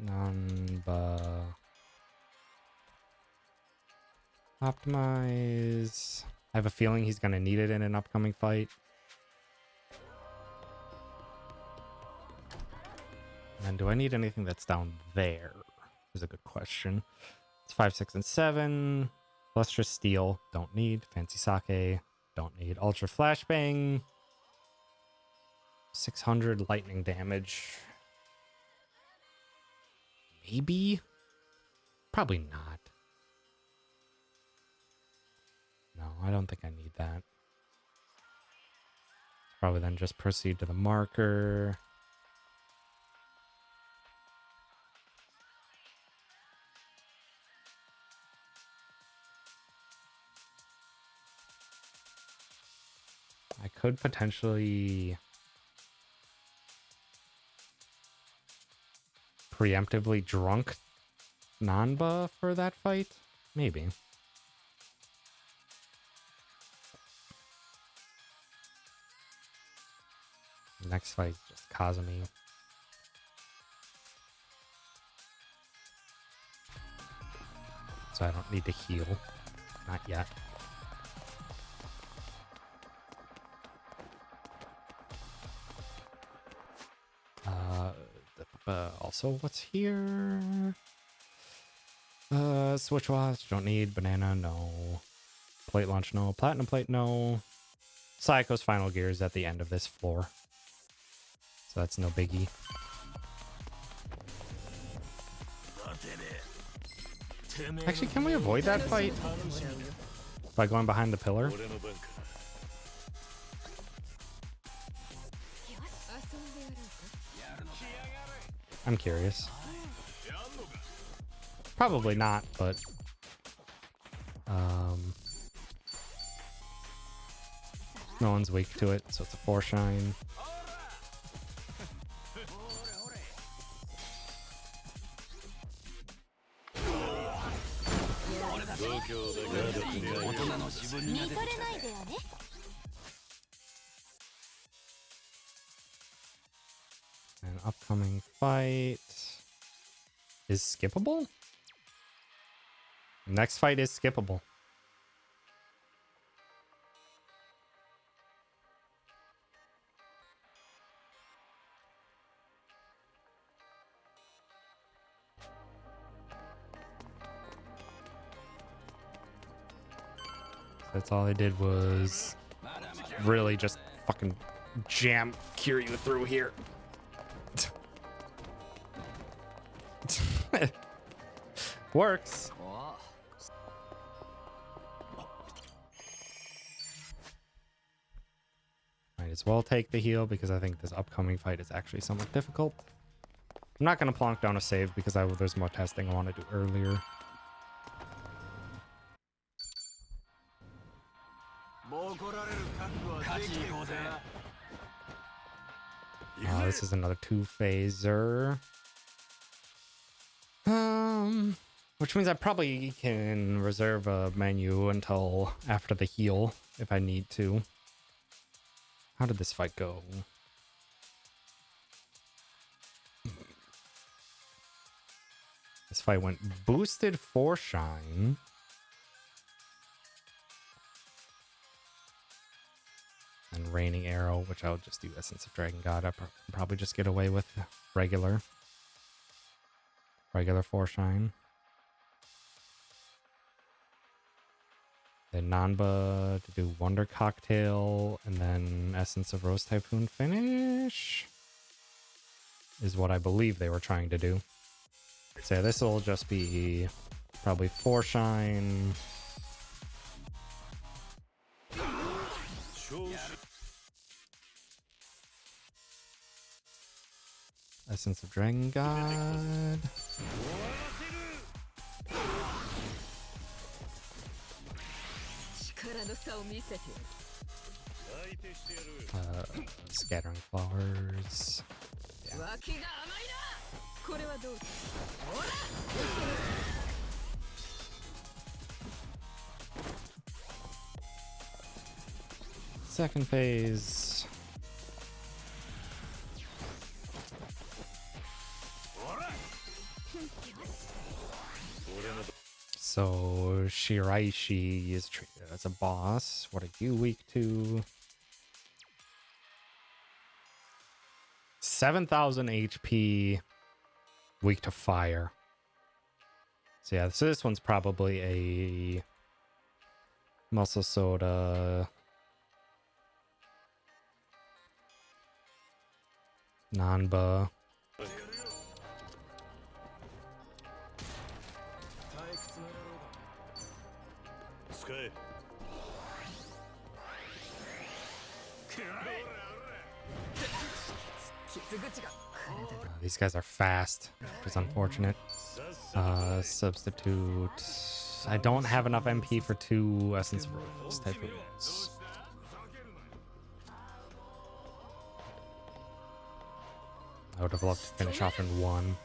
S1: Nanba. Optimize. I have a feeling he's going to need it in an upcoming fight. And do I need anything that's down there? Is a good question. It's 5, 6, and 7. Lustrous Steel. Don't need. Fancy Sake. Don't need. Ultra Flashbang. 600 lightning damage. Maybe? Probably not. No, I don't think I need that. Probably then just proceed to the marker. I could potentially preemptively drunk Nanba for that fight. Maybe. Next fight is just Kazumi. So I don't need to heal. Not yet. Also, what's here? Switch watch, don't need. Banana, no. Plate launch, no. Platinum plate, no. Psycho's final gear is at the end of this floor. So that's no biggie. Actually, can we avoid that fight by going behind the pillar? I'm curious. Probably not, but no one's weak to it, so it's a Foreshine. An upcoming fight. is skippable. Next fight is skippable. That's all they did was really just fucking jam Kiryu through here. Works. Might as well take the heal because I think this upcoming fight is actually somewhat difficult. I'm not going to plonk down a save because there's more testing I want to do earlier. This is another two-phaser. Which means I probably can reserve a menu until after the heal if I need to. How did this fight go? This fight went boosted for shine. And raining arrow, which I'll just do Essence of Dragon God. I probably just get away with regular for shine. Then Nanba to do Wonder Cocktail, and then Essence of Rose Typhoon finish is what I believe they were trying to do. So yeah, this will just be probably 4 shine. Essence of Dragon God. Scattering Flowers. Yeah. Second phase. So Shiraishi is treated as a boss. What are you weak to? 7,000 HP, weak to fire. So yeah, so this one's probably a muscle soda. Nanba. These guys are fast, which is unfortunate. Substitute. I don't have enough MP for 2 Essence of Rose Typhoons. I would have loved to finish off in 1.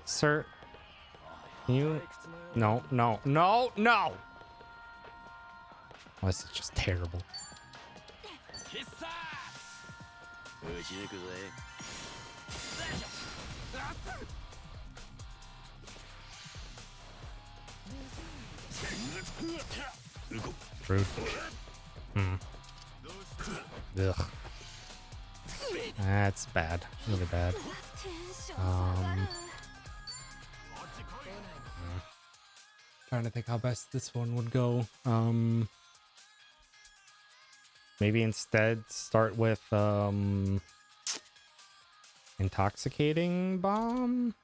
S1: Sir, can you? No, no, no, no! Oh, this is just terrible. Rude. Ugh. That's bad. Really bad. Trying to think how best this one would go. Maybe instead start with Intoxicating Bomb.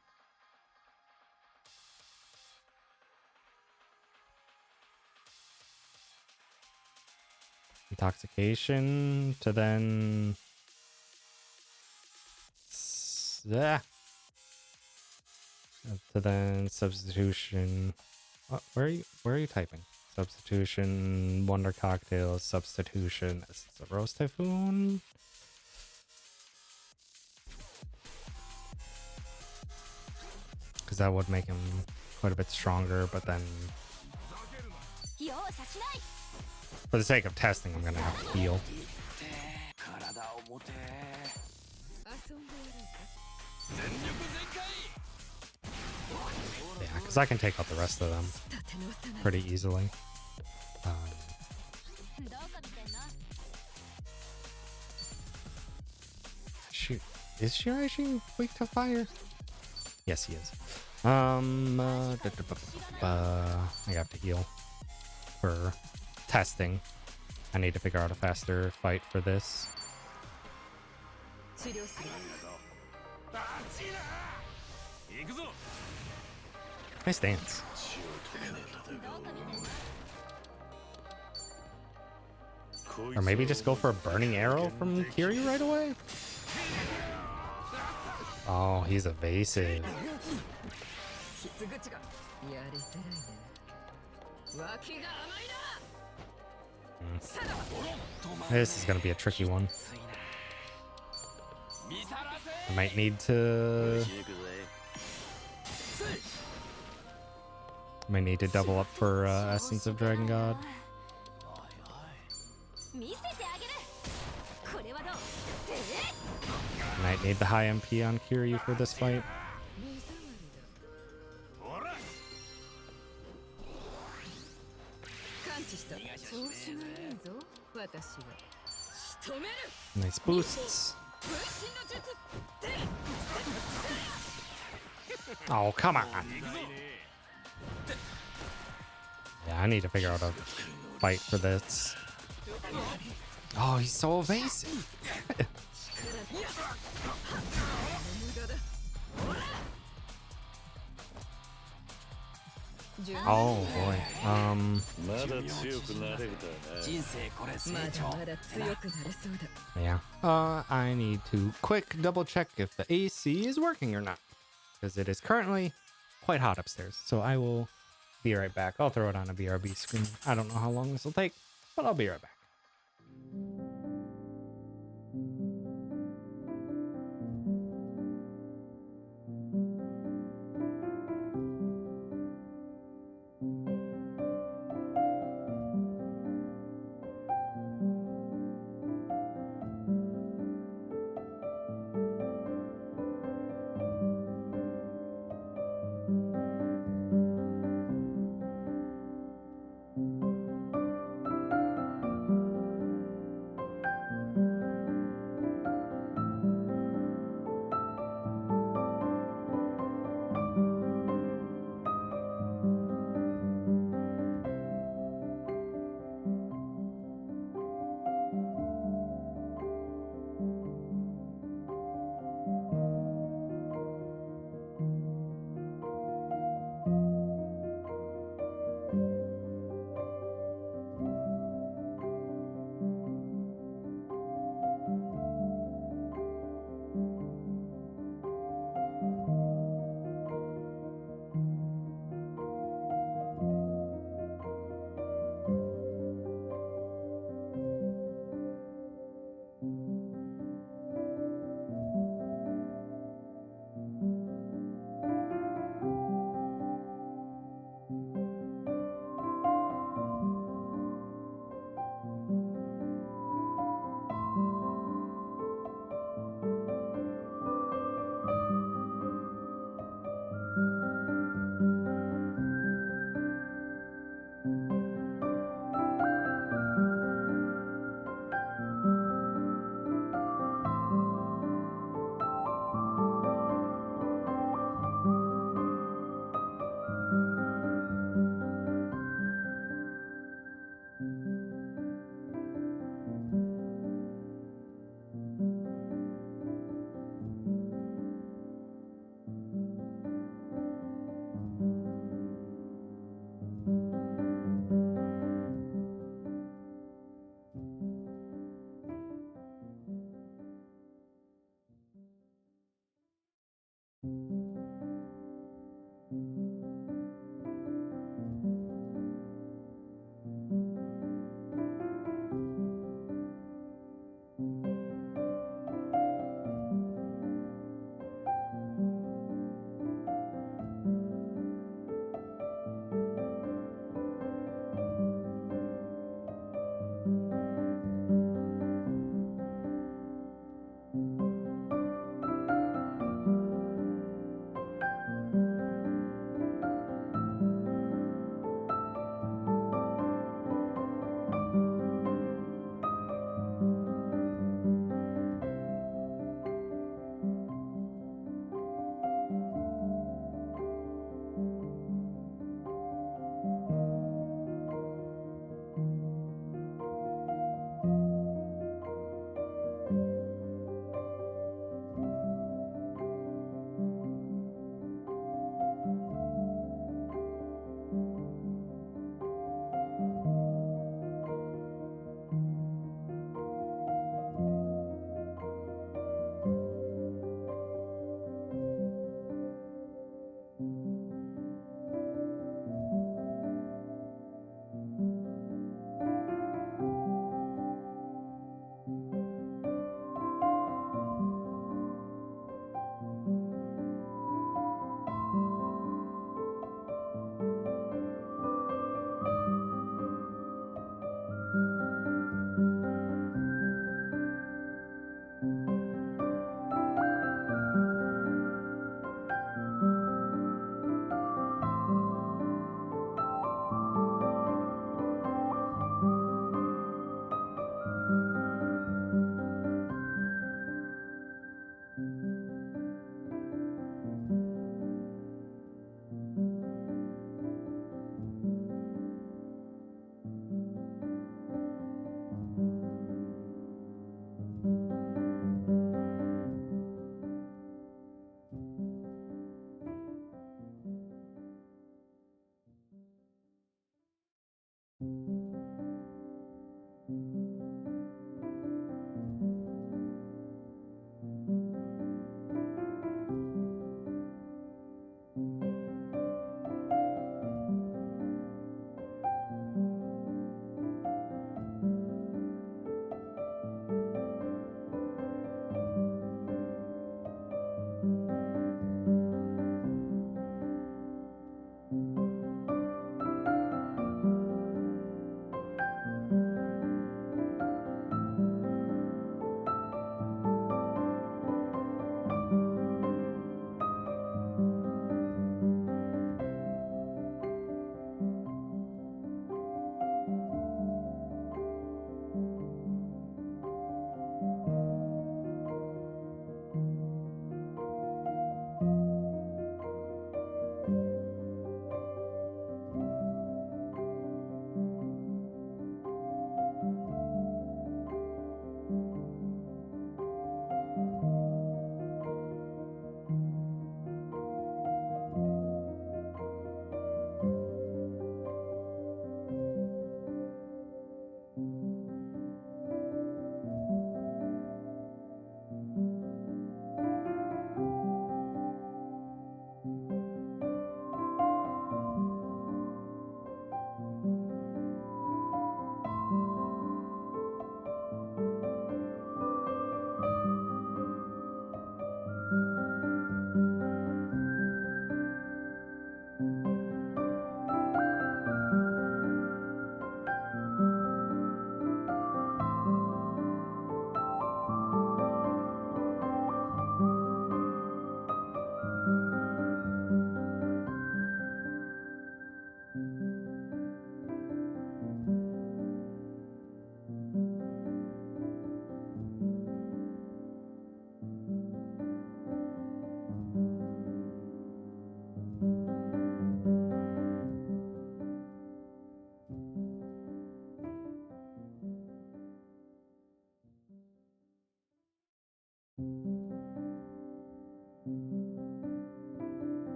S1: Intoxication to then to then substitution. Where are you typing? Substitution, Wonder Cocktail, substitution, Essence of Rose Typhoon. Because that would make him quite a bit stronger, but then For the sake of testing, I'm gonna have to heal. Yeah, because I can take out the rest of them pretty easily. Shoot, is Shiraishi weak to fire? Yes, he is. I have to heal for testing. I need to figure out a faster fight for this. Nice dance. Or maybe just go for a burning arrow from Kiryu right away? Oh, he's evasive. This is going to be a tricky one. I might need to... double up for Essence of Dragon God. Might need the high MP on Kiryu for this fight. Nice boosts. Oh, come on. Yeah, I need to figure out a fight for this. Oh, he's so evasive. Oh boy. Yeah. I need to quick double check if the AC is working or not, because it is currently quite hot upstairs. So I will be right back. I'll throw it on a BRB screen. I don't know how long this will take, but I'll be right back.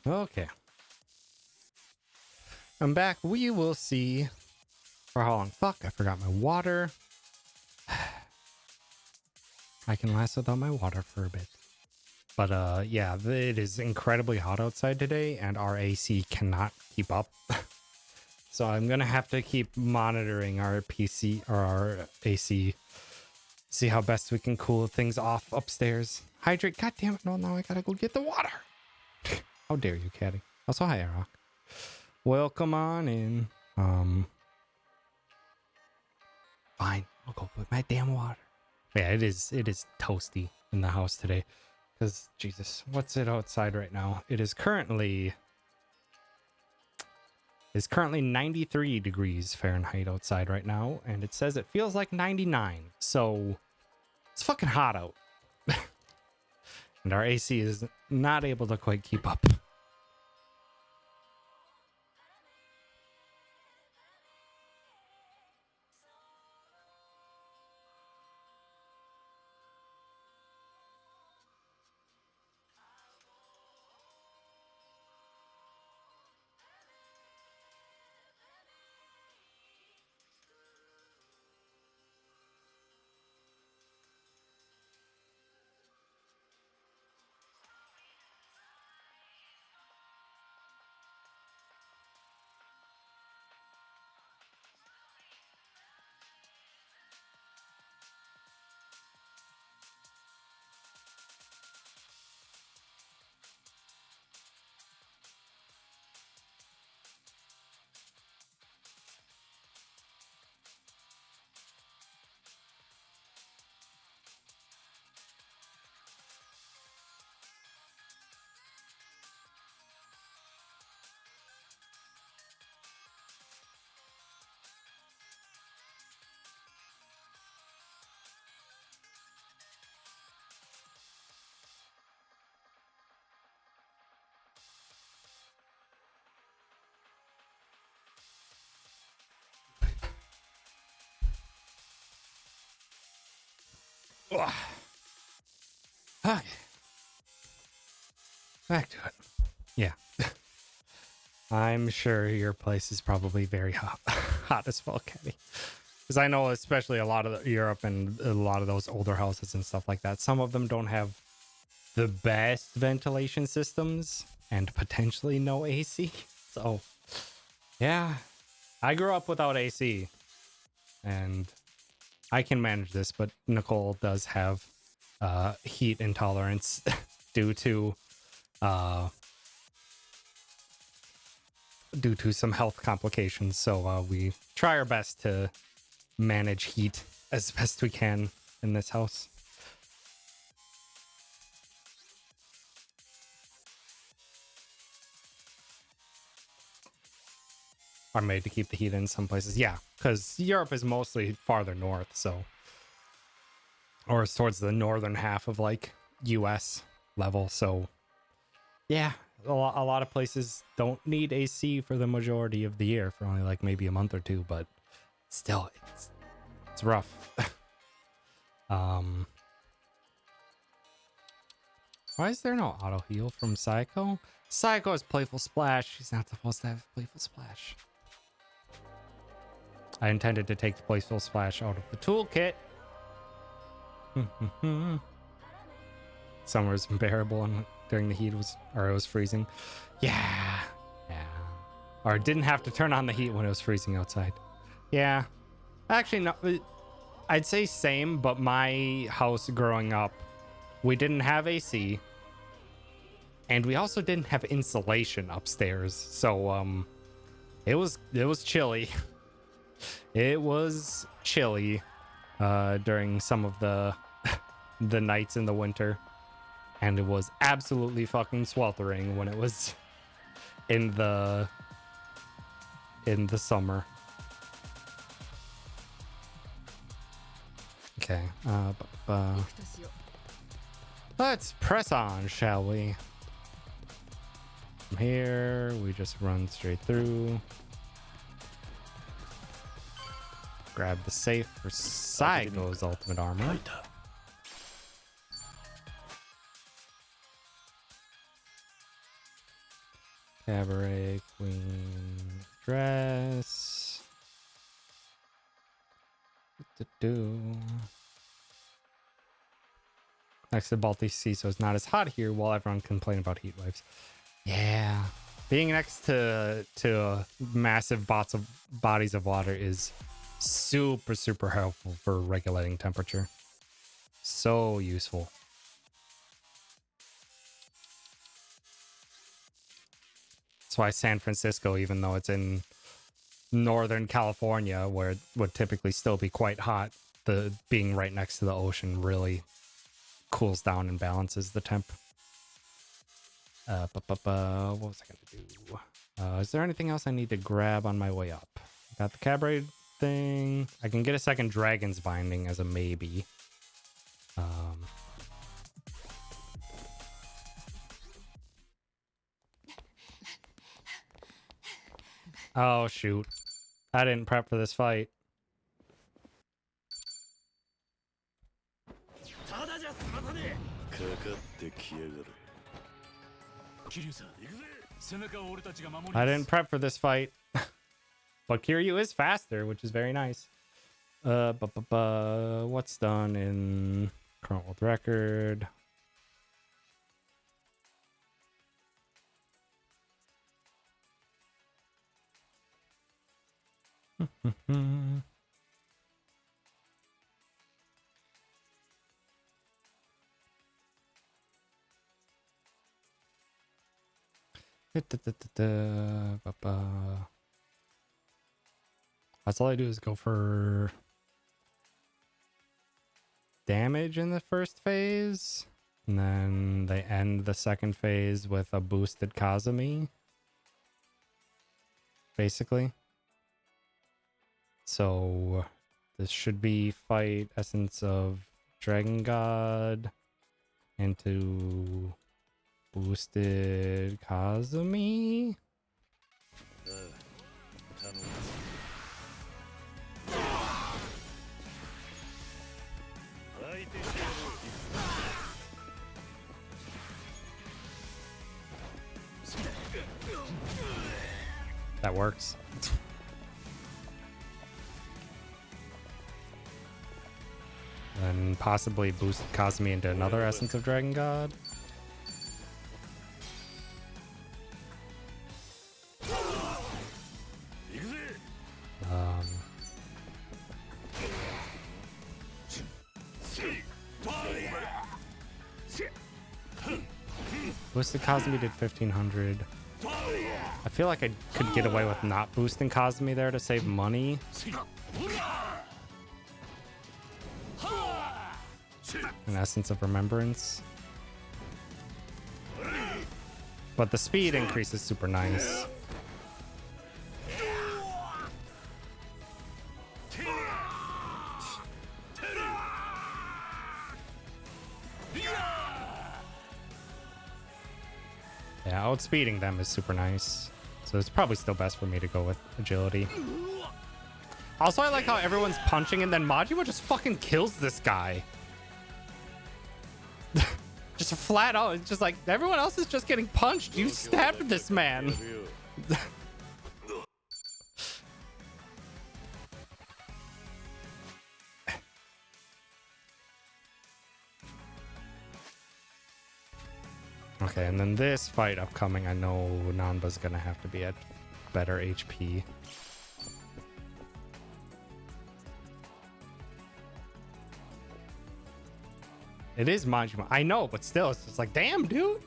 S1: Okay. I'm back. We will see for how long. Fuck, I forgot my water. I can last without my water for a bit. But yeah, it is incredibly hot outside today, and our AC cannot keep up. So I'm gonna have to keep monitoring our PC or our AC. See how best we can cool things off upstairs. Hydrate. God damn it. No, now I gotta go get the water. How dare you, Caddy. Also, hi, Rock. Welcome on in. Fine. I'll go with my damn water. Yeah, it is toasty in the house today. Because, Jesus, what's it outside right now? It is currently 93 degrees Fahrenheit outside right now. And it says it feels like 99. So, it's fucking hot out. And our AC is not able to quite keep up. Ugh. Okay. Back to it. Yeah. I'm sure your place is probably very hot, hot as well, Kenny. Because I know, especially a lot of Europe and a lot of those older houses and stuff like that, some of them don't have the best ventilation systems and potentially no AC. So, yeah, I grew up without AC and I can manage this, but Nicole does have heat intolerance due to some health complications. So we try our best to manage heat as best we can in this house. Are made to keep the heat in some places. Yeah, because Europe is mostly farther north, so, or it's towards the northern half of like US level. So yeah, a lot of places don't need AC for the majority of the year, for only like maybe a month or two, but still it's rough. Why is there no auto heal from Psycho? Psycho has Playful Splash. She's not supposed to have Playful Splash. I intended to take the Playful Splash out of the toolkit. Summer is unbearable and during the heat it was freezing. Yeah. Or didn't have to turn on the heat when it was freezing outside. Yeah. Actually, no. I'd say same, but my house growing up, we didn't have AC. And we also didn't have insulation upstairs. So it was chilly. It was chilly during some of the the nights in the winter, and it was absolutely fucking sweltering when it was in the summer. Okay, let's press on, shall we? From here, we just run straight through. Grab the safe for Psycho's ultimate armor. Cabaret Queen dress. Next to the Baltic Sea, so it's not as hot here while everyone complain about heat waves. Yeah. Being next to massive bodies of water is super, super helpful for regulating temperature. So useful. That's why San Francisco, even though it's in Northern California, where it would typically still be quite hot, the being right next to the ocean really cools down and balances the temp. What was I gonna do? Is there anything else I need to grab on my way up? Got the cabaret thing. I can get a second dragon's binding as a maybe. Oh shoot. I didn't prep for this fight. I didn't prep for this fight. But Kiryu is faster, which is very nice. What's done in current world record? That's all I do is go for damage in the first phase, and then they end the second phase with a boosted Kazumi, basically. So this should be fight Essence of Dragon God into boosted Kazumi. That works. And possibly boost Kazumi into another Essence of Dragon God. Boosted Kazumi did 1500. I feel like I could get away with not boosting Kazumi there to save money. An Essence of Remembrance. But the speed increase is super nice. Yeah, outspeeding them is super nice. So it's probably still best for me to go with agility. Also, I like how everyone's punching and then Majima just fucking kills this guy. Just flat out. It's just like, everyone else is just getting punched. You stabbed this man. Okay, and then this fight upcoming, I know Nanba's gonna have to be at better HP. It is Majima. I know, but still, it's just like, damn, dude.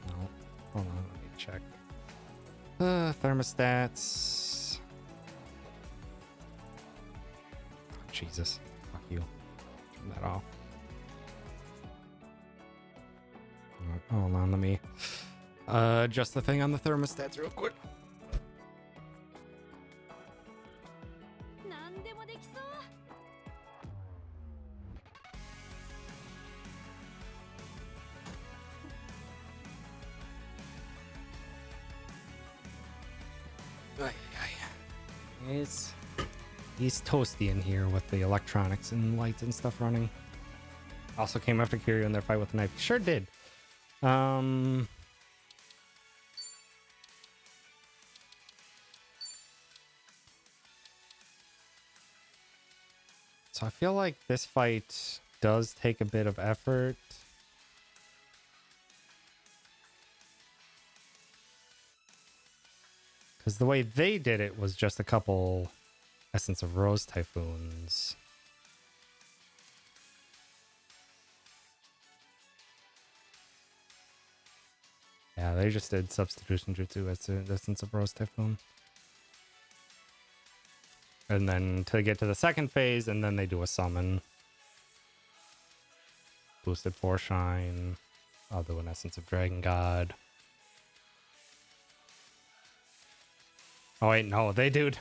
S1: No, hold on, let me check. Thermostats. Oh, Jesus, fuck you. Turn that off. Hold on, let me adjust the thing on the thermostats real quick. He's toasty in here with the electronics and lights and stuff running. Also came after Kiryu in their fight with the knife. Sure did. So I feel like this fight does take a bit of effort. Because the way they did it was just a couple Essence of Rose Typhoons. Yeah, they just did Substitution Jutsu as Essence of Rose Typhoon. And then to get to the second phase, and then they do a summon. Boosted Foreshine. I'll do an Essence of Dragon God. Oh wait, no, they did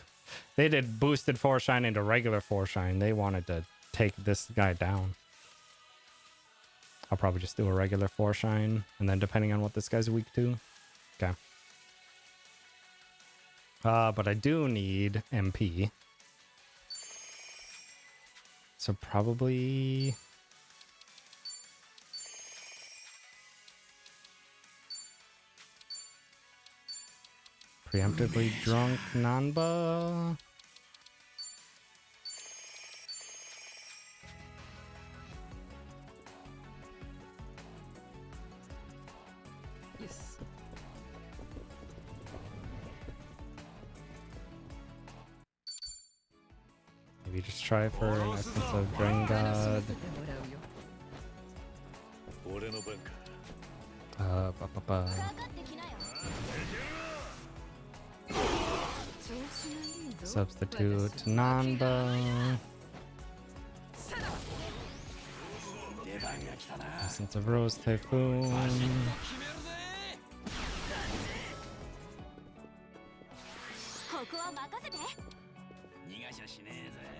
S1: Boosted Foreshine into regular Foreshine. They wanted to take this guy down. I'll probably just do a regular Foreshine, and then depending on what this guy's weak to. Okay. But I do need MP. So probably... Preemptively Drunk Nanba.
S4: Yes.
S1: Maybe just try for an Essence of Dragon God.
S3: 俺の番か
S1: Substitute Nanba. Essence of Rose Typhoon.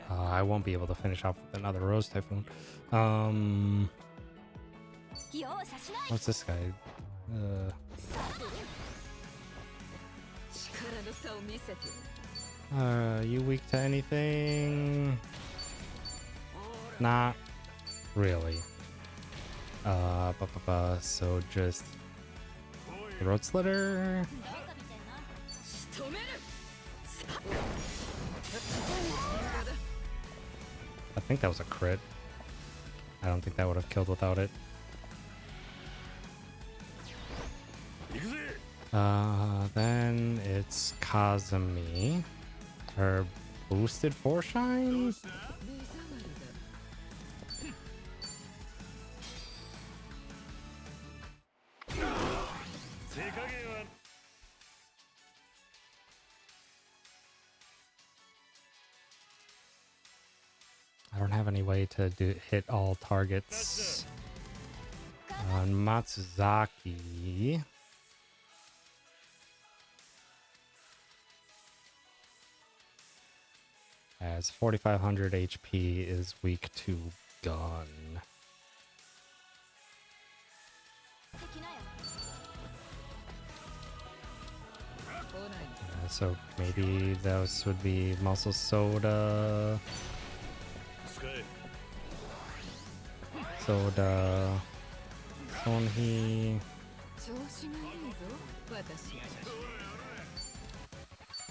S1: I won't be able to finish off with another Rose Typhoon. What's this guy? You weak to anything? Not really. So just Throat Slitter. I think that was a crit. I don't think that would have killed without it. Then it's Kazumi. Her boosted Foreshine? I don't have any way to hit all targets on Matsuzaki. As 4,500 HP is weak to gun. So maybe those would be Muscle Soda. Soda. Sonhi.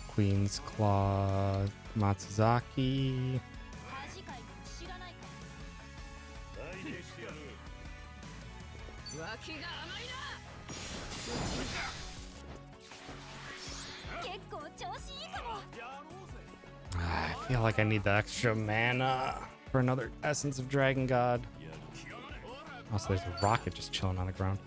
S1: Queen's Claw. Matsuzaki. I feel like I need the extra mana for another Essence of Dragon God. Also, there's a rocket just chilling on the ground.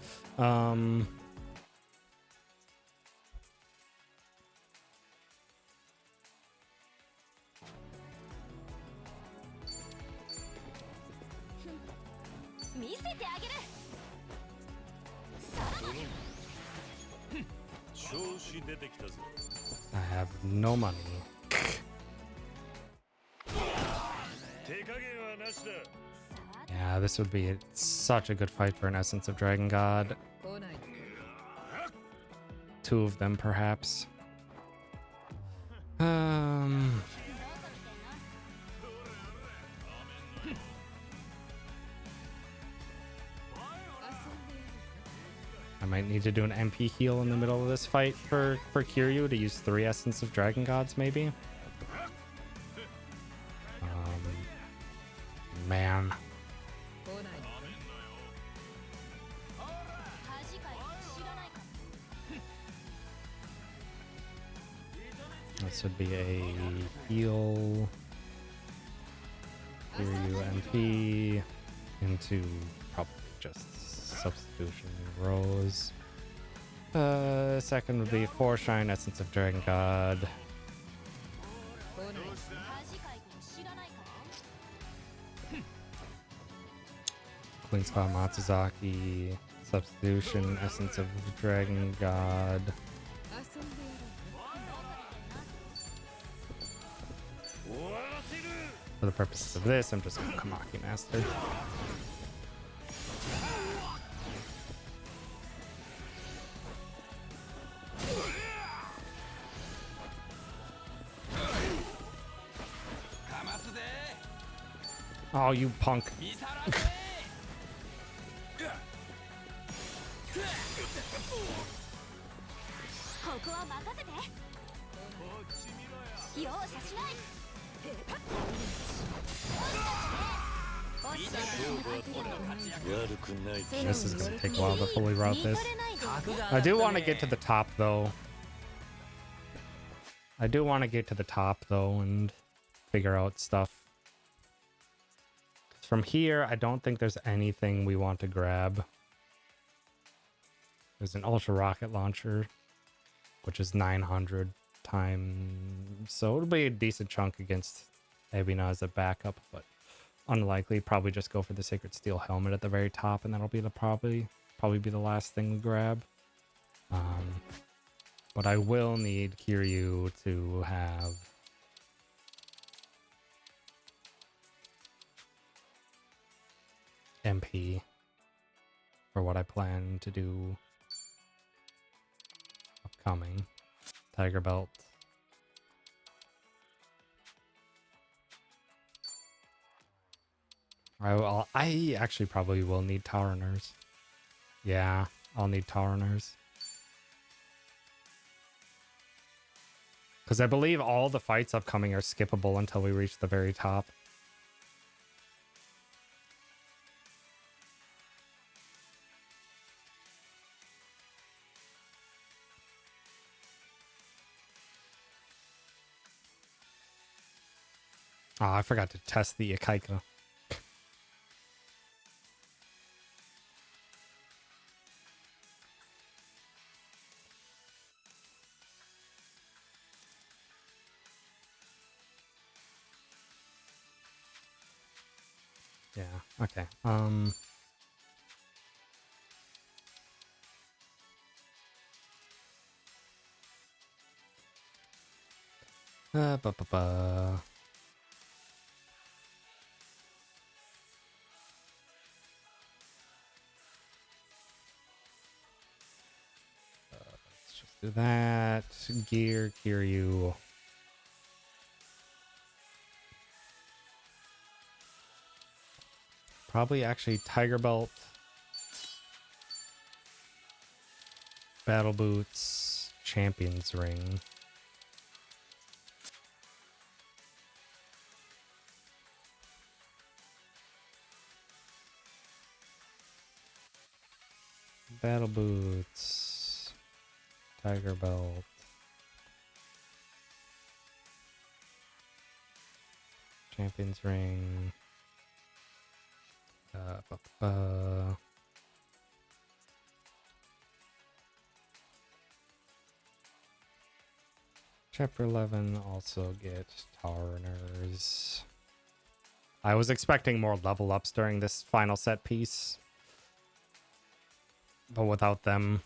S1: I have no money. Yeah, this would be such a good fight for an Essence of Dragon God. Two of them, perhaps. Um, I might need to do an MP heal in the middle of this fight for Kiryu to use 3 Essence of Dragon Gods, maybe. Man. This would be a heal. Kiryu MP into probably just substitution Rose. Second would be 4 Shine Essence of Dragon God. Queen Spot Matsuzaki. Substitution Essence of Dragon God. For the purposes of this, I'm just going to Kamaki Master. Oh, you punk. This is going to take a while to fully route this. I do want to get to the top, though. And figure out stuff. From here, I don't think there's anything we want to grab. There's an Ultra Rocket Launcher, which is 900 times. So it'll be a decent chunk against Ebina as a backup, but unlikely. Probably just go for the Sacred Steel Helmet at the very top, and that'll be the probably be the last thing we grab. But I will need Kiryu to have MP for what I plan to do upcoming. Tiger Belt. I actually probably will need Taureners. Yeah, I'll need Taureners. Because I believe all the fights upcoming are skippable until we reach the very top. Oh, I forgot to test the Ikaika. Yeah, okay. Ba ba ba. Let's just do that. Gear, Kiryu. Probably actually Tiger Belt. Battle Boots. Champion's Ring. Battle Boots. Tiger Belt. Champion's Ring. Chapter 11 also get Taureners. I was expecting more level ups during this final set piece. But without them,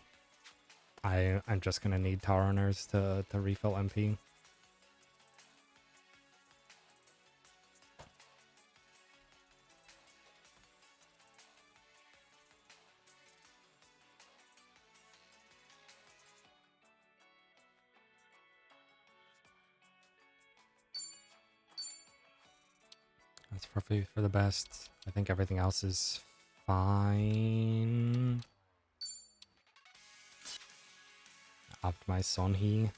S1: I'm just going to need Taureners to refill MP. That's probably for the best. I think everything else is fine. Optimize Sonhee.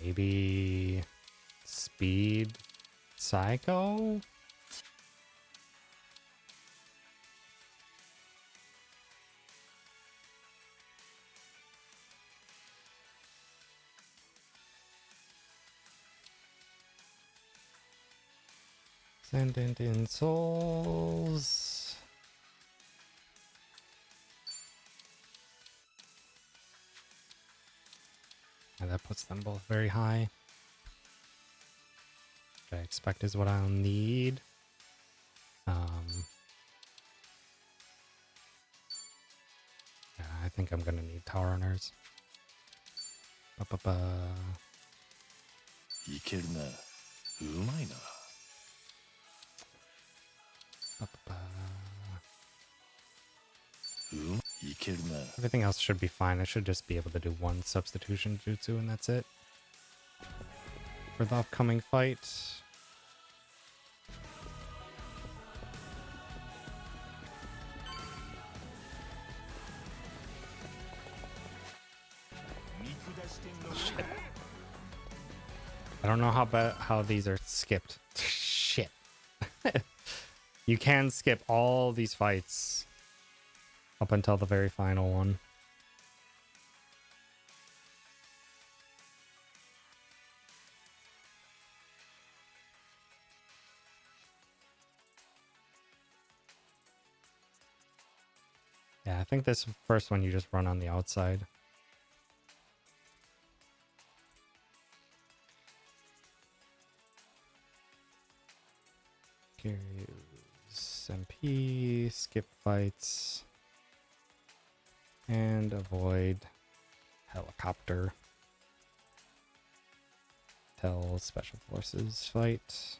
S1: Maybe Speed Psycho? Ascendant in Souls. And that puts them both very high. Which I expect is what I'll need. Yeah, I think I'm gonna need Tower Runners. Ba-ba-ba.
S3: いけるな。うまいな。
S1: Ba-ba-ba.
S3: いけるな。
S1: Everything else should be fine. I should just be able to do one substitution jutsu and that's it. For the upcoming fight. Shit. I don't know how these are skipped. Shit. You can skip all these fights up until the very final one. Yeah, I think this first one you just run on the outside. Use MP, skip fights, and avoid helicopter. Till special forces fight.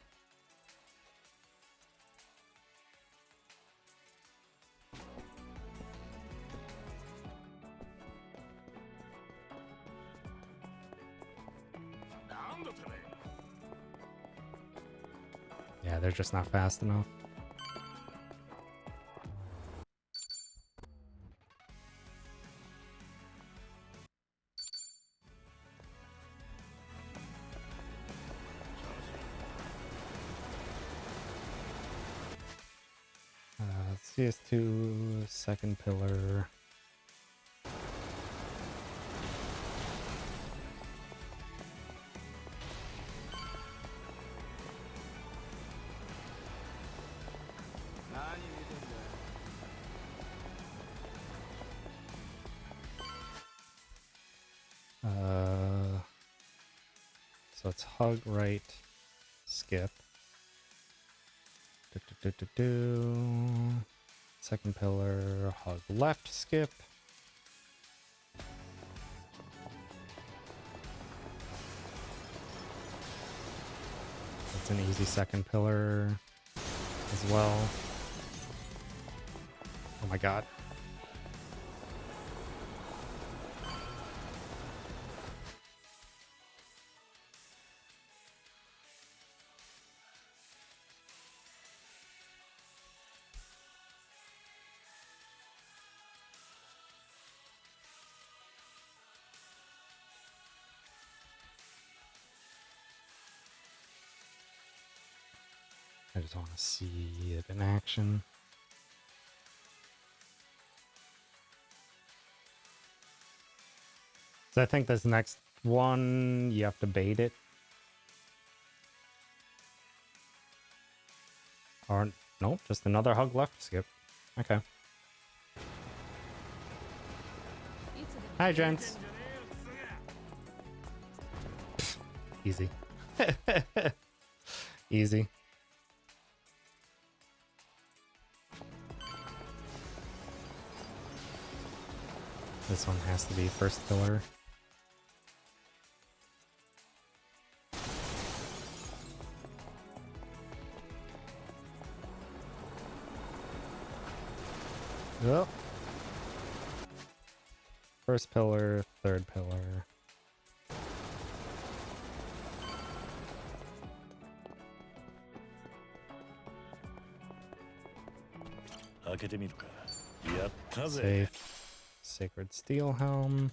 S1: Yeah, they're just not fast enough. CS2, second pillar. So it's hug right, skip. Second pillar, hug left, skip. It's an easy second pillar as well. Oh my god. I just want to see it in action. So I think this next one, you have to bait it. Or, nope, just another hug left skip. Okay. Hi, gents. Easy. Easy. This one has to be first pillar. Oh. first pillar, third pillar. Safe. Sacred Steel Helm.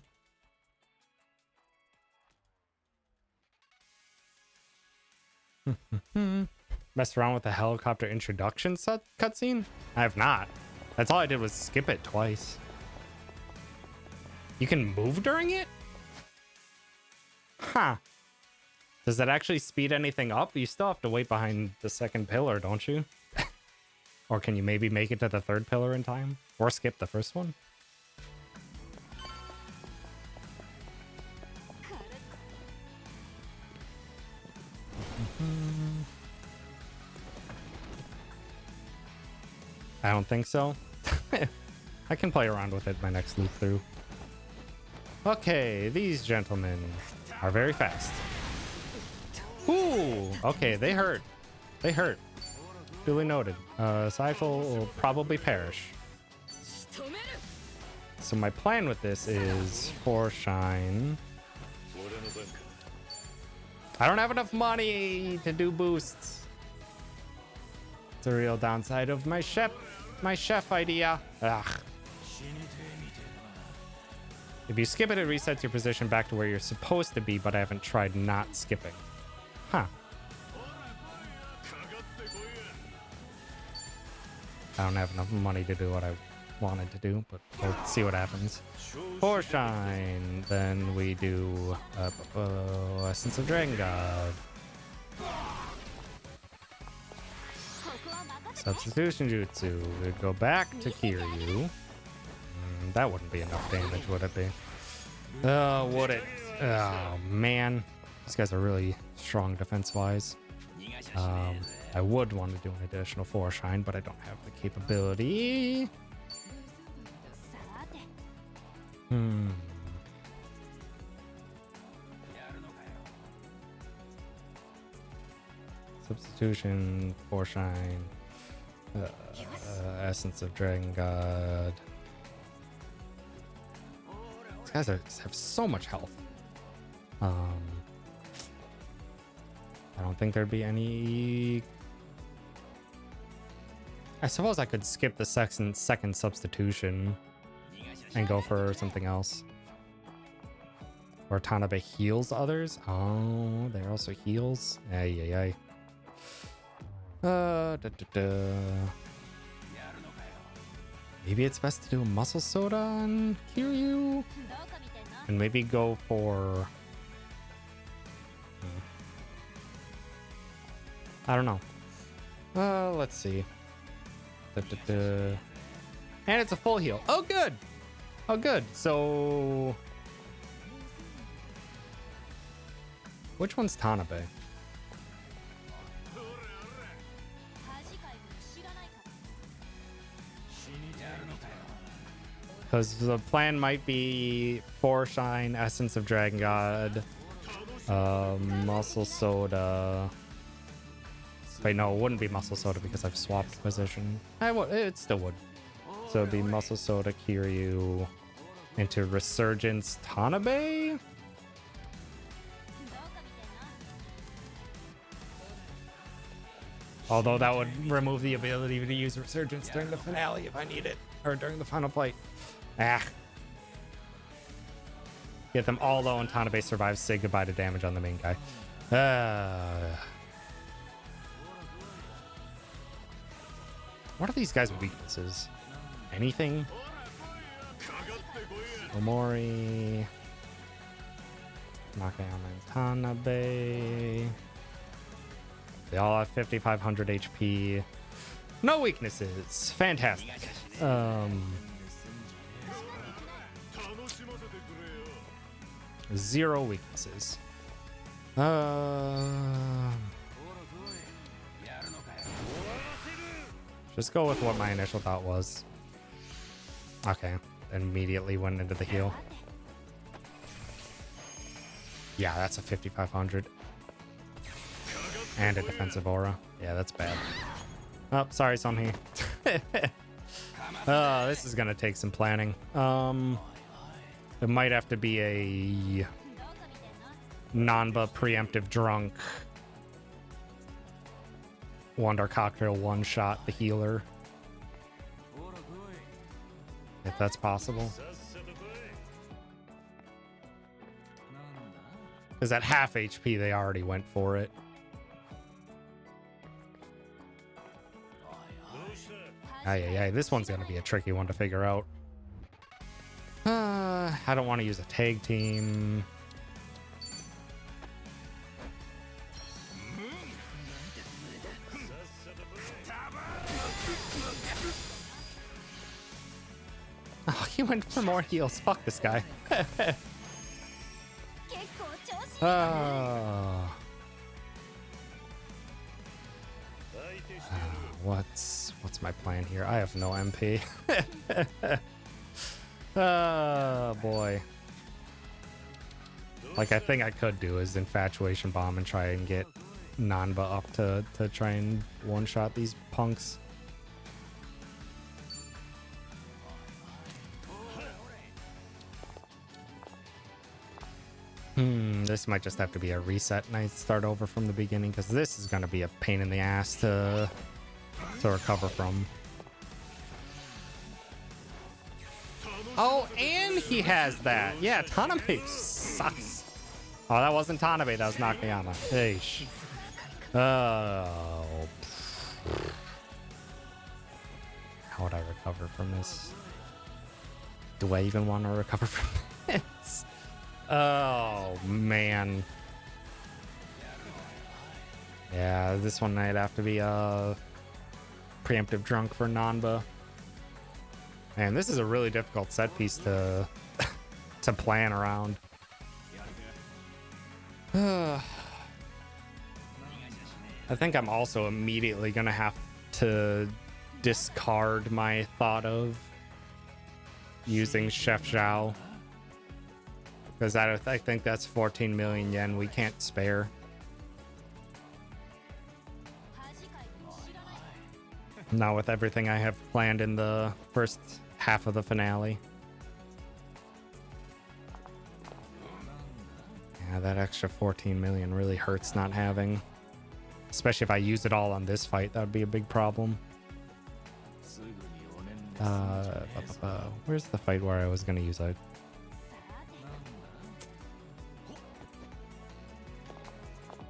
S1: Messed around with the helicopter introduction cutscene? I have not. That's all I did was skip it twice. You can move during it? Huh. Does that actually speed anything up? You still have to wait behind the second pillar, don't you? Or can you maybe make it to the third pillar in time? Or skip the first one? I don't think so. I can play around with it my next loop through. Okay, these gentlemen are very fast. Ooh, okay, they hurt. They hurt. Duly noted. Cycle will probably perish. So my plan with this is for shine. I don't have enough money to do boosts. It's a real downside of my chef idea. Ugh. If you skip it, it resets your position back to where you're supposed to be, but I haven't tried not skipping. Huh. I don't have enough money to do what I wanted to do, but we'll see what happens. For shine, then we do Essence of Dragon God. Substitution Jutsu. We go back to Kiryu. That wouldn't be enough damage, would it be? Oh, would it? Oh, man. These guys are really strong defense-wise. I would want to do an additional 4 shine, but I don't have the capability. Substitution, 4 shine. Essence of Dragon God. These guys have so much health. I don't think there'd be any... I suppose I could skip the second substitution and go for something else. Or Tanabe heals others. Oh, they're also heals. Ay. Maybe it's best to do a muscle soda on Kiryu. And maybe go for... I don't know. Let's see. And it's a full heal. Oh, good. Oh, good. So... which one's Tanabe? Because the plan might be 4 shine, Essence of Dragon God, Muscle Soda. Wait, no, it wouldn't be Muscle Soda because I've swapped position. It still would. So it'd be Muscle Soda, Kiryu, into Resurgence, Tanabe? Although that would remove the ability to use Resurgence during the finale if I need it. Or during the final fight. Ah. Get them all low and Tanabe survives. Say goodbye to damage on the main guy. What are these guys' weaknesses? Anything? Omori. Nakayama and Tanabe. They all have 5,500 HP. No weaknesses. Fantastic. Zero weaknesses. Just go with what my initial thought was. Okay. Immediately went into the heal. Yeah, that's a 5,500. And a defensive aura. Yeah, that's bad. Oh, sorry, Sunhee. This is gonna take some planning. It might have to be a Nanba preemptive drunk. Wonder Cocktail one-shot the healer. If that's possible. Because at half HP, they already went for it. Ay, this one's going to be a tricky one to figure out. I don't want to use a tag team. Oh, he went for more heals. Fuck this guy. Oh. What's my plan here? I have no MP. Oh boy. Like, I think I could do is Infatuation Bomb and try and get Nanba up to try and one-shot these punks. This might just have to be a reset and I start over from the beginning, because this is going to be a pain in the ass to recover from. Oh, and he has that. Yeah, Tanabe sucks. Oh, that wasn't Tanabe, that was Nakayama. Hey, oh. How would I recover from this? Do I even want to recover from this? Oh, man. Yeah, this one might have to be a preemptive drunk for Nanba. Man, this is a really difficult set piece to to plan around. I think I'm also immediately gonna have to discard my thought of using Chef Zhao, because I think that's 14 million yen we can't spare. Not with everything I have planned in the first half of the finale. Yeah, that extra 14 million really hurts not having. Especially if I use it all on this fight, that would be a big problem. Where's the fight where I was going to use it?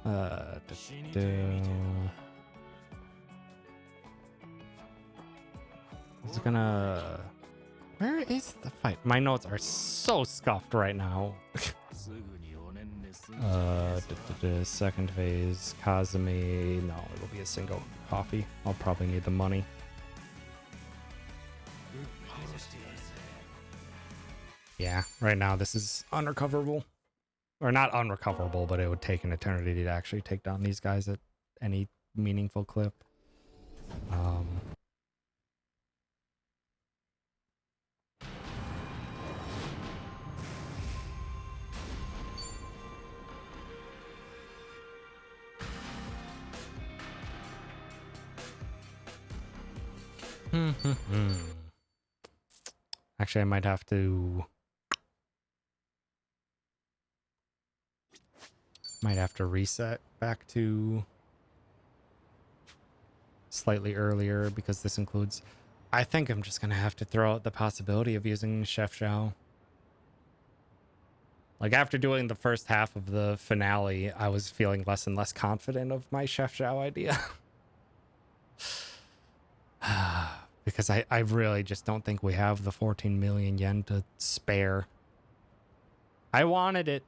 S1: I was gonna... Where is the fight? My notes are so scuffed right now. Second phase, Kazumi. No, it'll be a single coffee. I'll probably need the money. Yeah, right now this is unrecoverable. Or not unrecoverable, but it would take an eternity to actually take down these guys at any meaningful clip. Actually, I might have to reset back to slightly earlier, because this includes... I think I'm just gonna have to throw out the possibility of using Chef Zhao. Like, after doing the first half of the finale, I was feeling less and less confident of my Chef Zhao idea. Because I really just don't think we have the 14 million yen to spare. I wanted it.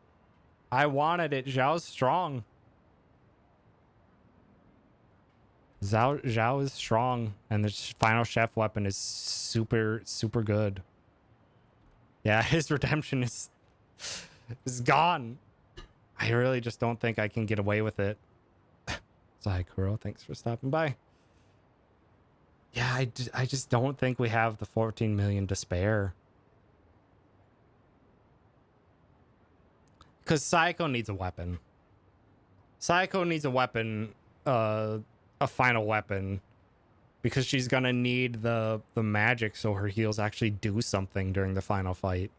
S1: Zhao's strong. Zhao is strong, and the final chef weapon is super, super good. Yeah, his redemption is gone. I really just don't think I can get away with it. Saikuro, thanks for stopping by. Yeah, I just don't think we have the 14 million to spare. Because Psycho needs a weapon. Psycho needs a weapon, a final weapon. Because she's gonna need the magic so her heals actually do something during the final fight.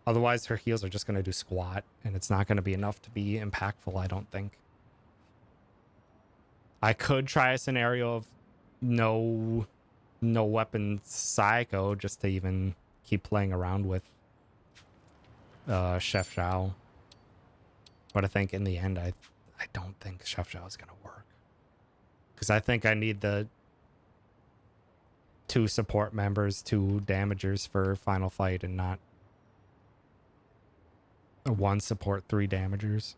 S1: Otherwise, her heals are just going to do squat, and it's not going to be enough to be impactful, I don't think. I could try a scenario of no weapon Psycho just to even keep playing around with Chef Zhao. But I think in the end, I don't think Chef Zhao is going to work. Because I think I need the 2 support members, 2 damagers for final fight, and not a 1 support, 3 damagers.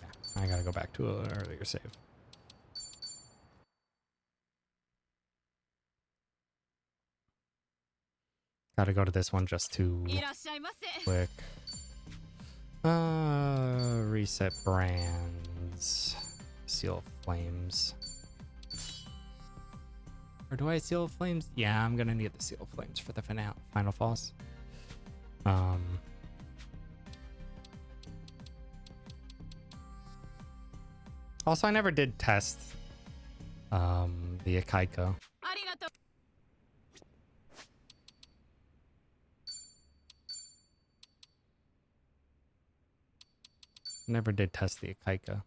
S1: Yeah, I gotta go back to an earlier save. Gotta go to this one just to quick. Reset brands. Seal flames. Or do I seal flames? Yeah, I'm gonna need the seal flames for the final boss. Also, I never did test the Akaika. Never did test the Akaika.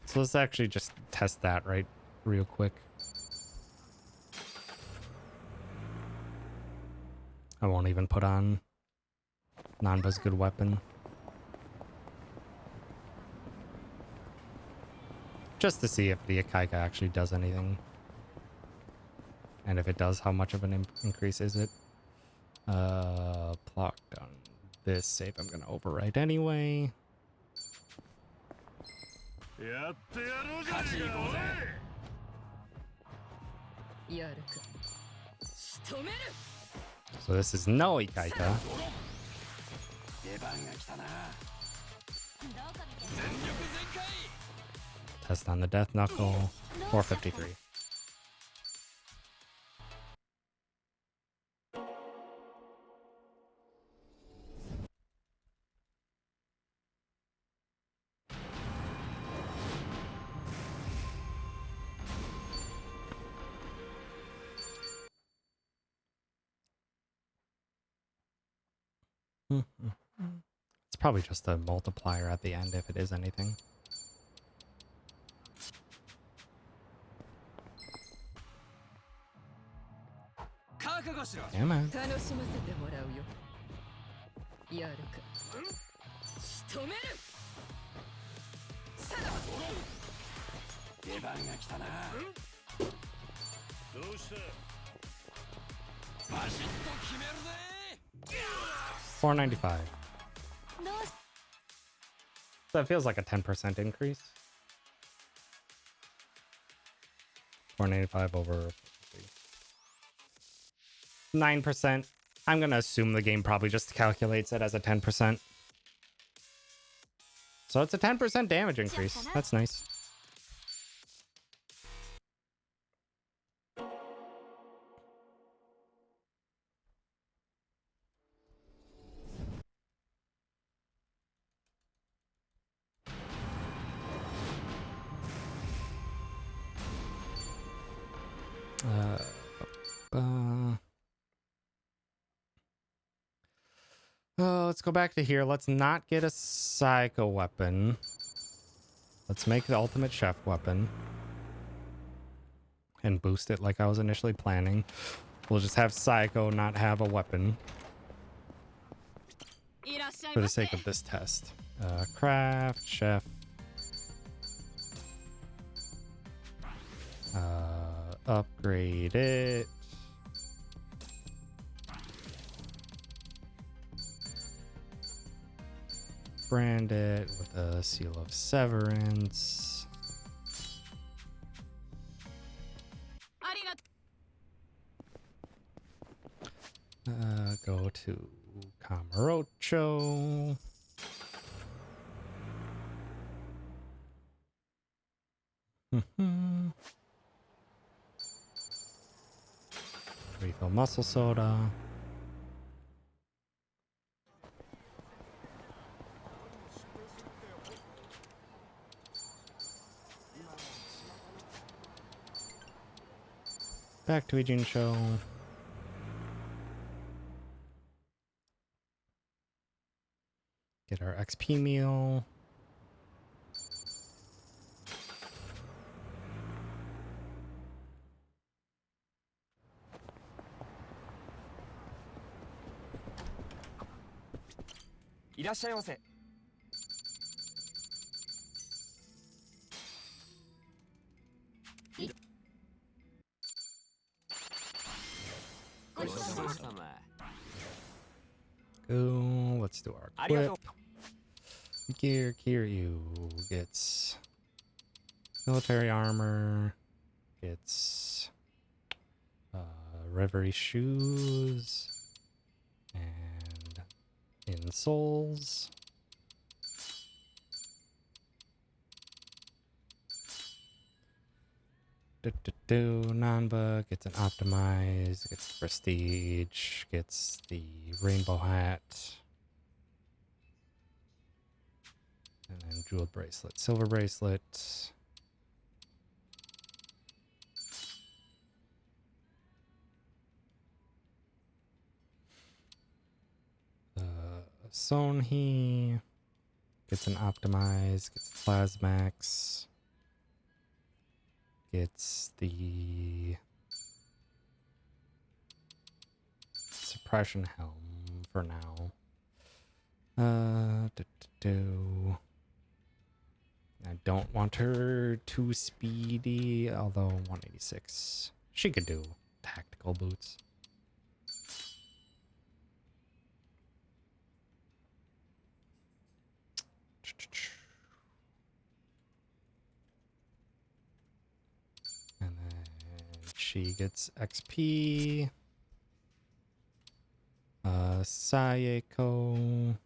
S1: So let's actually just test that right real quick. I won't even put on Nanba's good weapon. Just to see if the Akaika actually does anything. And if it does, how much of an increase is it? Blocked on this save. I'm gonna overwrite anyway. So this is no Ikaika. Test on the Death Knuckle. 453. It's probably just a multiplier at the end if it is anything. Damn it. $4.95. So that feels like a 10% increase. $4.95 over 9%. I'm gonna assume the game probably just calculates it as a 10%. So it's a 10% damage increase. That's nice. Let's go back to here. Let's not get a Psycho weapon. Let's make the ultimate chef weapon. And boost it like I was initially planning. We'll just have Psycho not have a weapon. For the sake of this test. Craft, chef. Upgrade it. Brand it with a seal of severance. Go to Camarocho. Refill muscle soda. Back to Ijin Show. Get our XP meal. Go. Let's do our equip. Gear Kiryu gets military armor. Gets Reverie shoes and insoles. Nanba gets an optimize, gets the prestige, gets the rainbow hat, and then jeweled bracelet, silver bracelet. Sonhi gets an optimize, gets plasmax, gets the suppression helm for now. I don't want her too speedy, although 186. She could do tactical boots. And then she gets XP. Sayeko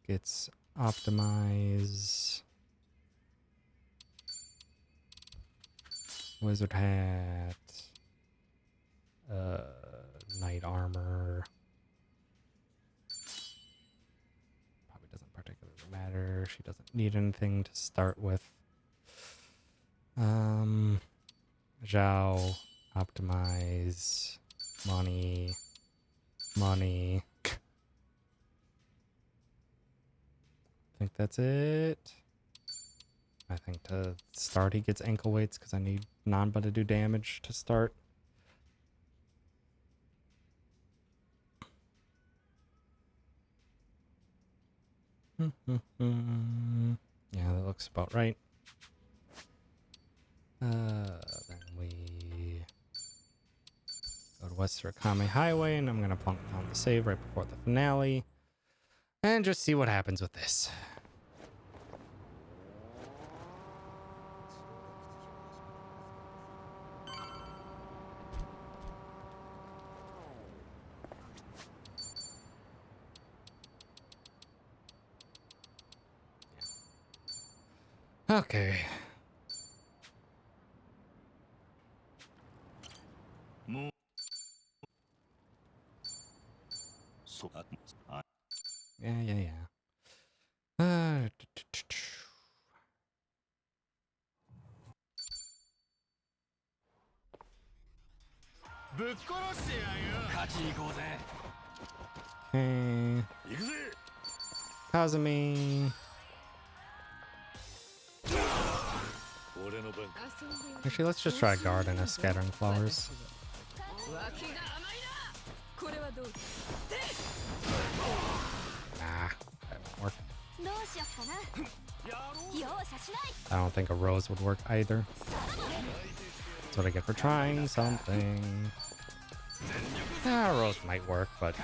S1: gets optimize. Wizard hat. Knight armor. Probably doesn't particularly matter. She doesn't need anything to start with. Zhao, optimize, money. I think that's it. I think to start he gets ankle weights because I need Nanba to do damage to start. Yeah, that looks about right. Then we go to West Rakame Highway, and I'm gonna plunk down the save right before the finale, and just see what happens with this. Okay. Yeah. Okay. Kazumi. Actually, let's just try Garden as Scattering Flowers. Nah, that won't work. I don't think a Rose would work either. That's what I get for trying something. Ah, Rose might work, but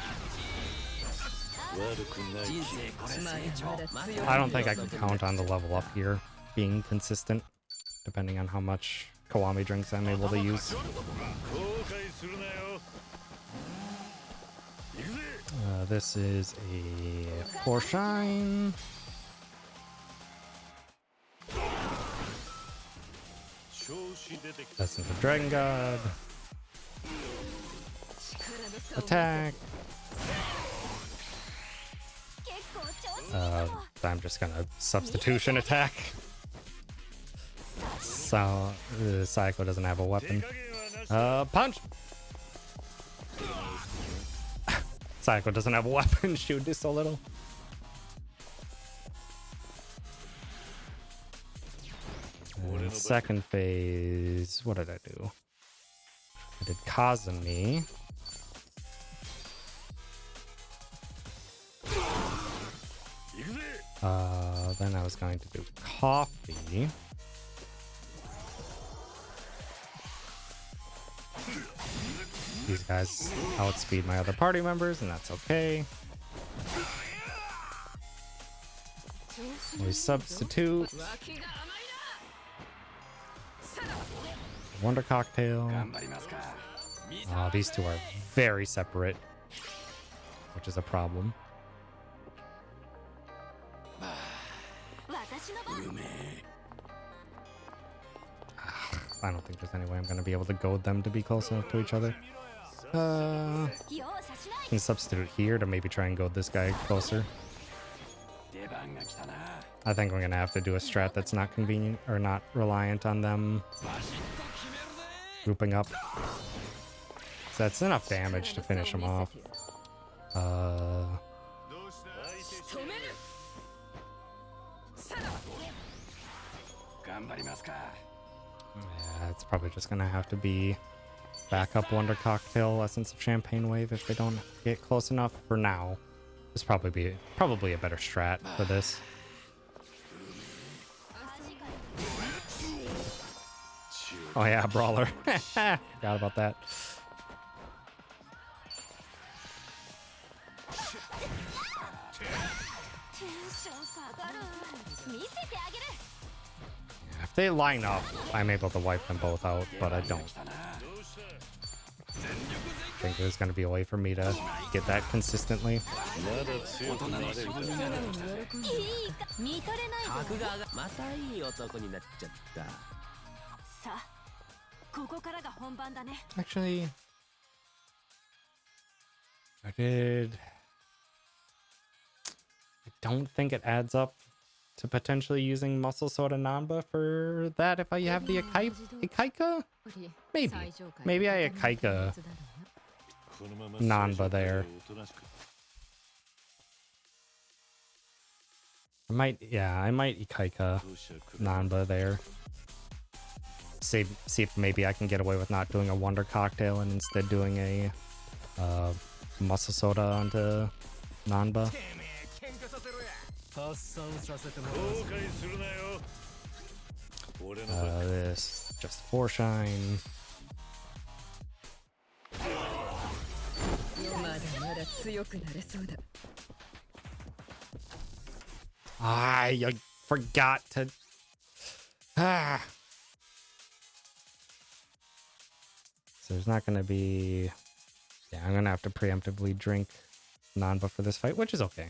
S1: I don't think I can count on the level up here being consistent, depending on how much Kiwami drinks I'm able to use. This is a 4 shine. That's into Dragon God. Attack. I'm just gonna substitution attack. So Saiko doesn't have a weapon. Punch! Psycho doesn't have a weapon. Shoot this a little. And second phase. What did I do? I did Kazumi. Then I was going to do Coffee. These guys outspeed my other party members, and that's okay. We substitute. Wonder Cocktail. These two are very separate, which is a problem. I don't think there's any way I'm going to be able to goad them to be close enough to each other. Can substitute here to maybe try and goad this guy closer. I think we're going to have to do a strat that's not convenient or not reliant on them grouping up. So that's enough damage to finish him off. Yeah, it's probably just gonna have to be backup Wonder Cocktail, Essence of Champagne Wave if they don't get close enough for now. This probably a better strat for this. Oh yeah, Brawler. Forgot about that. If they line up, I'm able to wipe them both out, but I don't. I think there's going to be a way for me to get that consistently. Actually, I don't think it adds up to potentially using Muscle Soda Nanba for that if I have the Ikaika? Maybe I Ikaika Nanba there. I might Ikaika Nanba there. See if maybe I can get away with not doing a Wonder Cocktail and instead doing a Muscle Soda onto Nanba. This just 4 shine. I forgot to. So there's not going to be. Yeah, I'm going to have to preemptively drink Nanba for this fight, which is okay.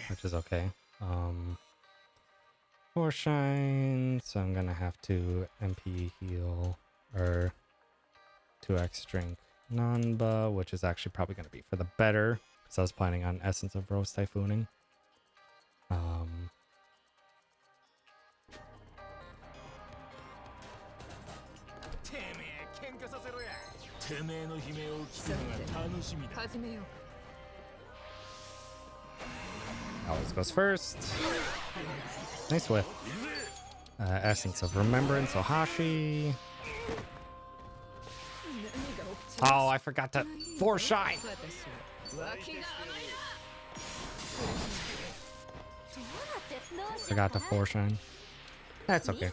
S1: Which is okay. 4 shine, so I'm gonna have to MP heal or 2x drink Nanba, which is actually probably gonna be for the better because I was planning on Essence of Rose Typhooning. Always goes first. Nice whiff. Essence of Remembrance, Ohashi. Oh, I forgot to 4 shine. Forgot to 4 shine. That's okay.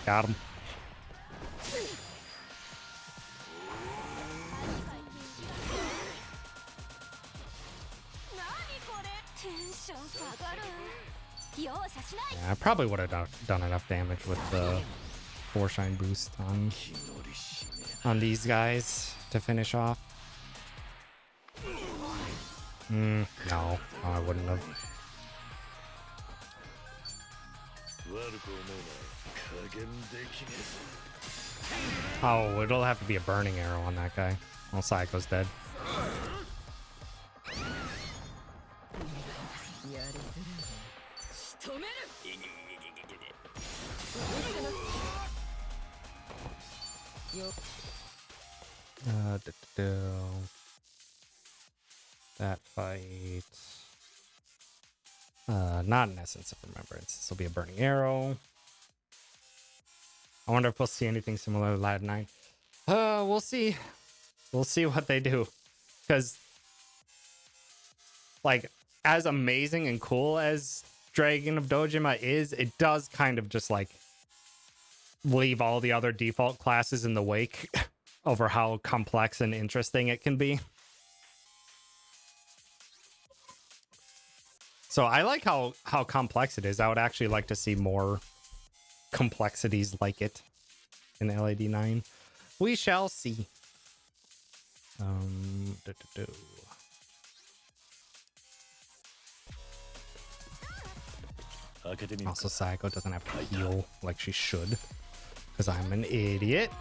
S1: Got him. Yeah, I probably would have done enough damage with the 4 shine boost on these guys to finish off. No, I wouldn't have.
S3: 悪く思うな加減できねえぞ
S1: Oh, it'll have to be a burning arrow on that guy. Well, Psycho's dead.
S4: やりづらい仕留める
S1: That fight. Not an Essence of Remembrance. This will be a burning arrow. I wonder if we'll see anything similar to Lad 9. We'll see. We'll see what they do. Because, like, as amazing and cool as Dragon of Dojima is, it does kind of just, like, leave all the other default classes in the wake over how complex and interesting it can be. So I like how complex it is. I would actually like to see more complexities like it in LAD 9. We shall see. Also, Psycho doesn't have to heal like she should, because I'm an idiot.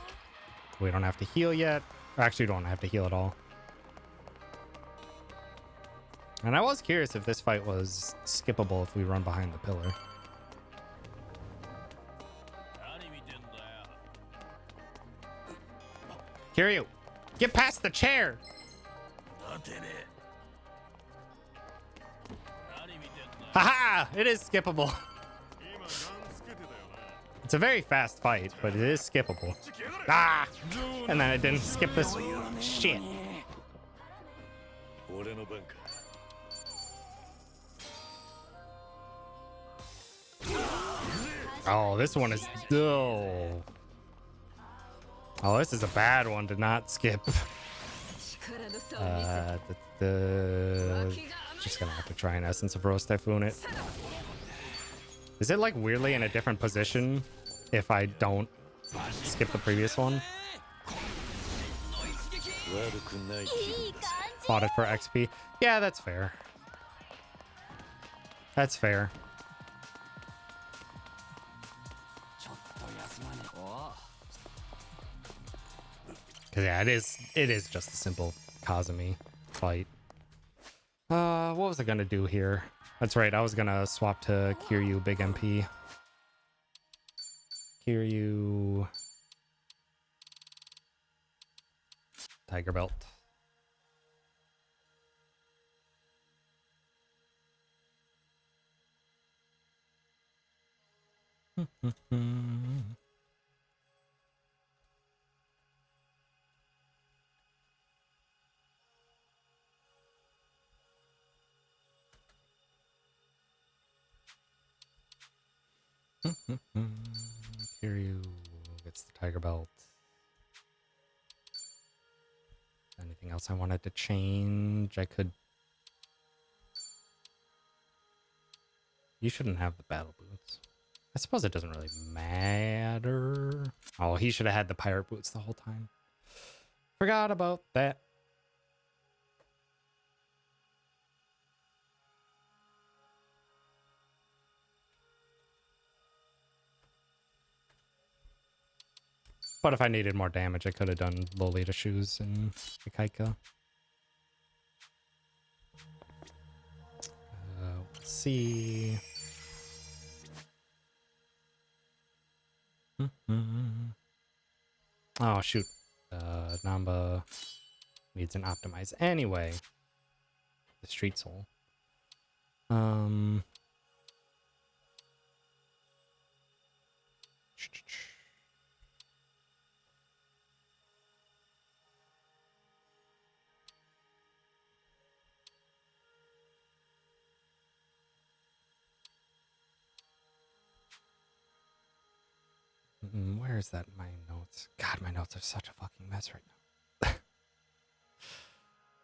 S1: We don't have to heal yet. Or actually, don't have to heal at all. And I was curious if this fight was skippable if we run behind the pillar. Kiryu, get past the chair! Haha! It is skippable. It's a very fast fight, but it is skippable. Ah! And then I didn't skip this shit. Oh, this one is dull. Oh, this is a bad one to not skip. Just gonna have to try an Essence of Rose Typhoon it. Is it like weirdly in a different position if I don't skip the previous one? Bought it for XP. Yeah, that's fair. That's fair. Cause yeah, it is just a simple Kazumi fight. What was I gonna do here? That's right, I was gonna swap to Kiryu Big MP. Kiryu Tiger Belt. Kiryu gets the Tiger Belt. Anything else I wanted to change? I could. You shouldn't have the battle boots. I suppose it doesn't really matter. Oh, he should have had the pirate boots the whole time. Forgot about that. But if I needed more damage, I could have done Lolita shoes and Ikaika. Let's see. Oh, shoot. Namba needs an optimize anyway. The Street Soul. Where is that in my notes? God, my notes are such a fucking mess right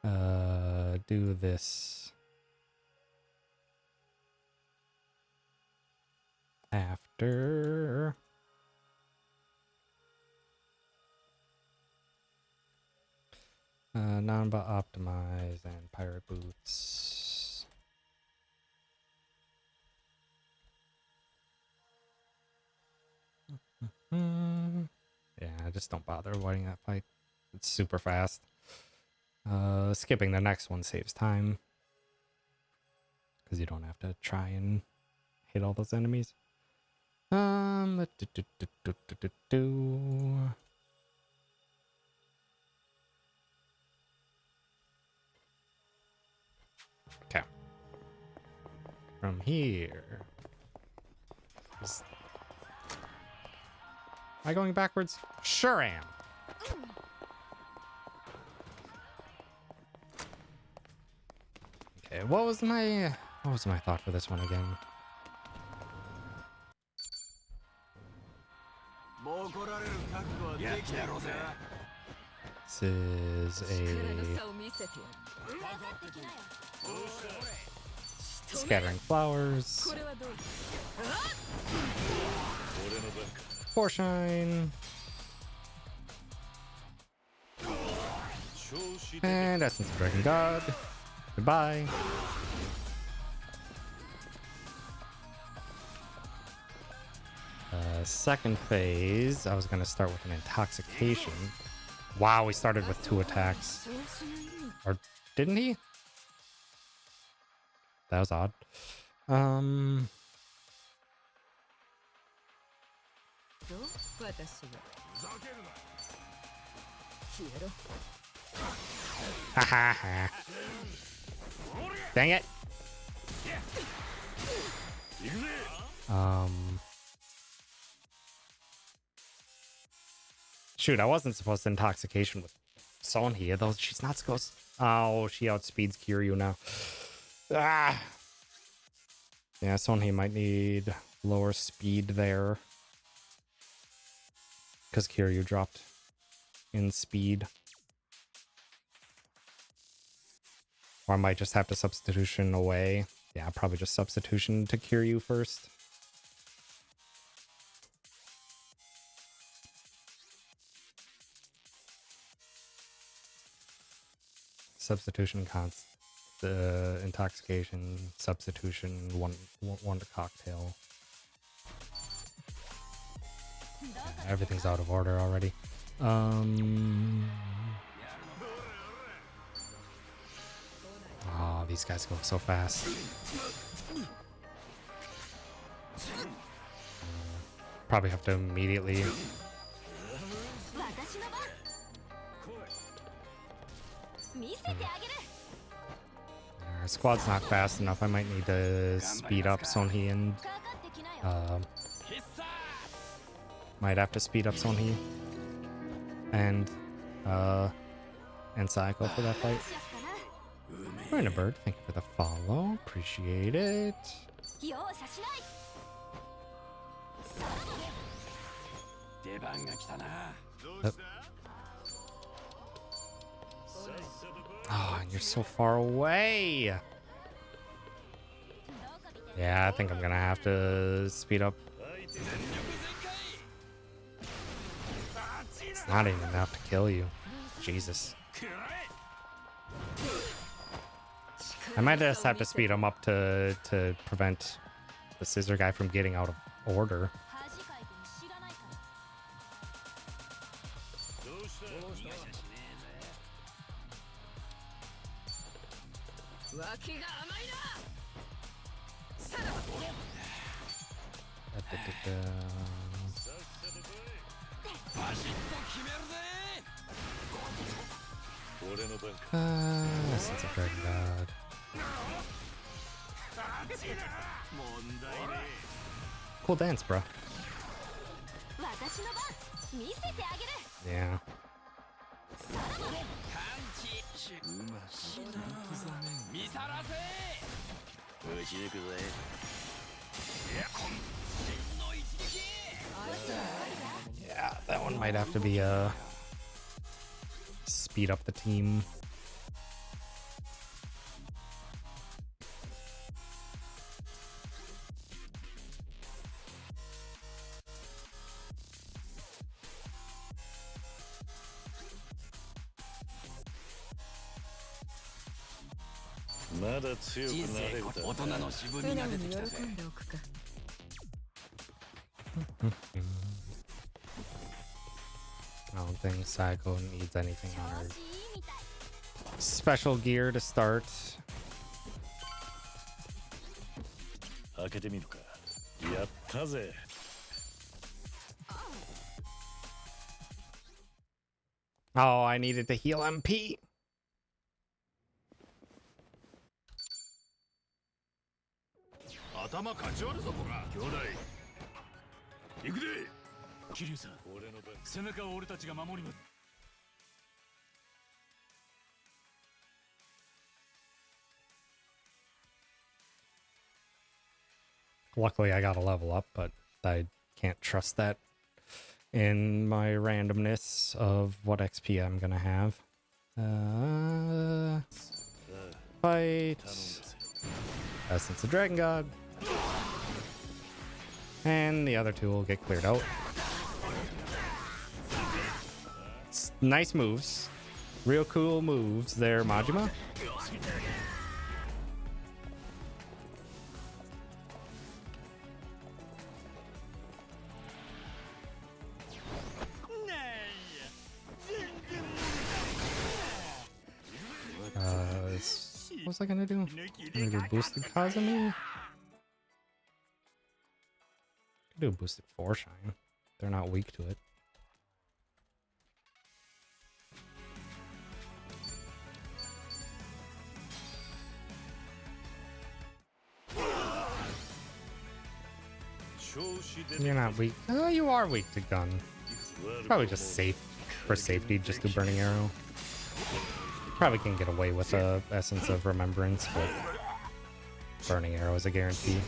S1: now. Do this after. Non-bot optimize and pirate boots. Yeah, just don't bother avoiding that fight. It's super fast. Skipping the next one saves time because you don't have to try and hit all those enemies. Okay. From here. Am I going backwards? Sure am. Okay, what was my thought for this one again? This is a scattering flowers. 4 shine. And Essence of Dragon God. Goodbye. Second phase, I was going to start with an intoxication. Wow, we started with 2 attacks. Or didn't he? That was odd. Haha. Dang it. Shoot, I wasn't supposed to intoxication with Son here, though. She's not supposed. Oh, she outspeeds Kiryu now. Ah. Yeah, Son he might need lower speed there. Because Kiryu dropped in speed. Or I might just have to substitution away. Yeah, probably just substitution to Kiryu first. Substitution const the intoxication, substitution, one to cocktail. Yeah, everything's out of order already. Oh, these guys go so fast. Probably have to immediately. Our squad's not fast enough. I might need to speed up Sonhee and might have to speed up Sonhee and Psycho for that fight. Rhino Bird, thank you for the follow. Appreciate it. Oh, and you're so far away. Yeah, I think I'm gonna have to speed up. It's not even enough to kill you. Jesus. I might just have to speed him up to prevent the scissor guy from getting out of order. Essence of Dragon God. Cool dance, bro. Yeah. Yeah, that one might have to be speed up the team.
S3: まだ強くなれるだろう。
S4: 素直に喜んでおくか。
S1: I don't think Psycho needs anything on her special gear to start.
S3: 開けてみるか。やったぜ。
S1: Oh, I needed to heal MP.
S2: 頭かち割るぞこら兄弟行くで桐生さん
S3: 俺の番。
S2: 背中を俺たちが守ります
S1: Luckily, I got a level up, but I can't trust that in my randomness of what XP I'm gonna have. Fight. Essence of Dragon God. And the other two will get cleared out. Nice moves. Real cool moves there, Majima. What was I gonna do? I'm gonna do boosted Kazumi? Do boosted Foreshine. They're not weak to it. You're not weak. Oh, you are weak to gun. Probably just safe for safety, just do Burning Arrow. Probably can get away with a Essence of Remembrance, but Burning Arrow is a guarantee.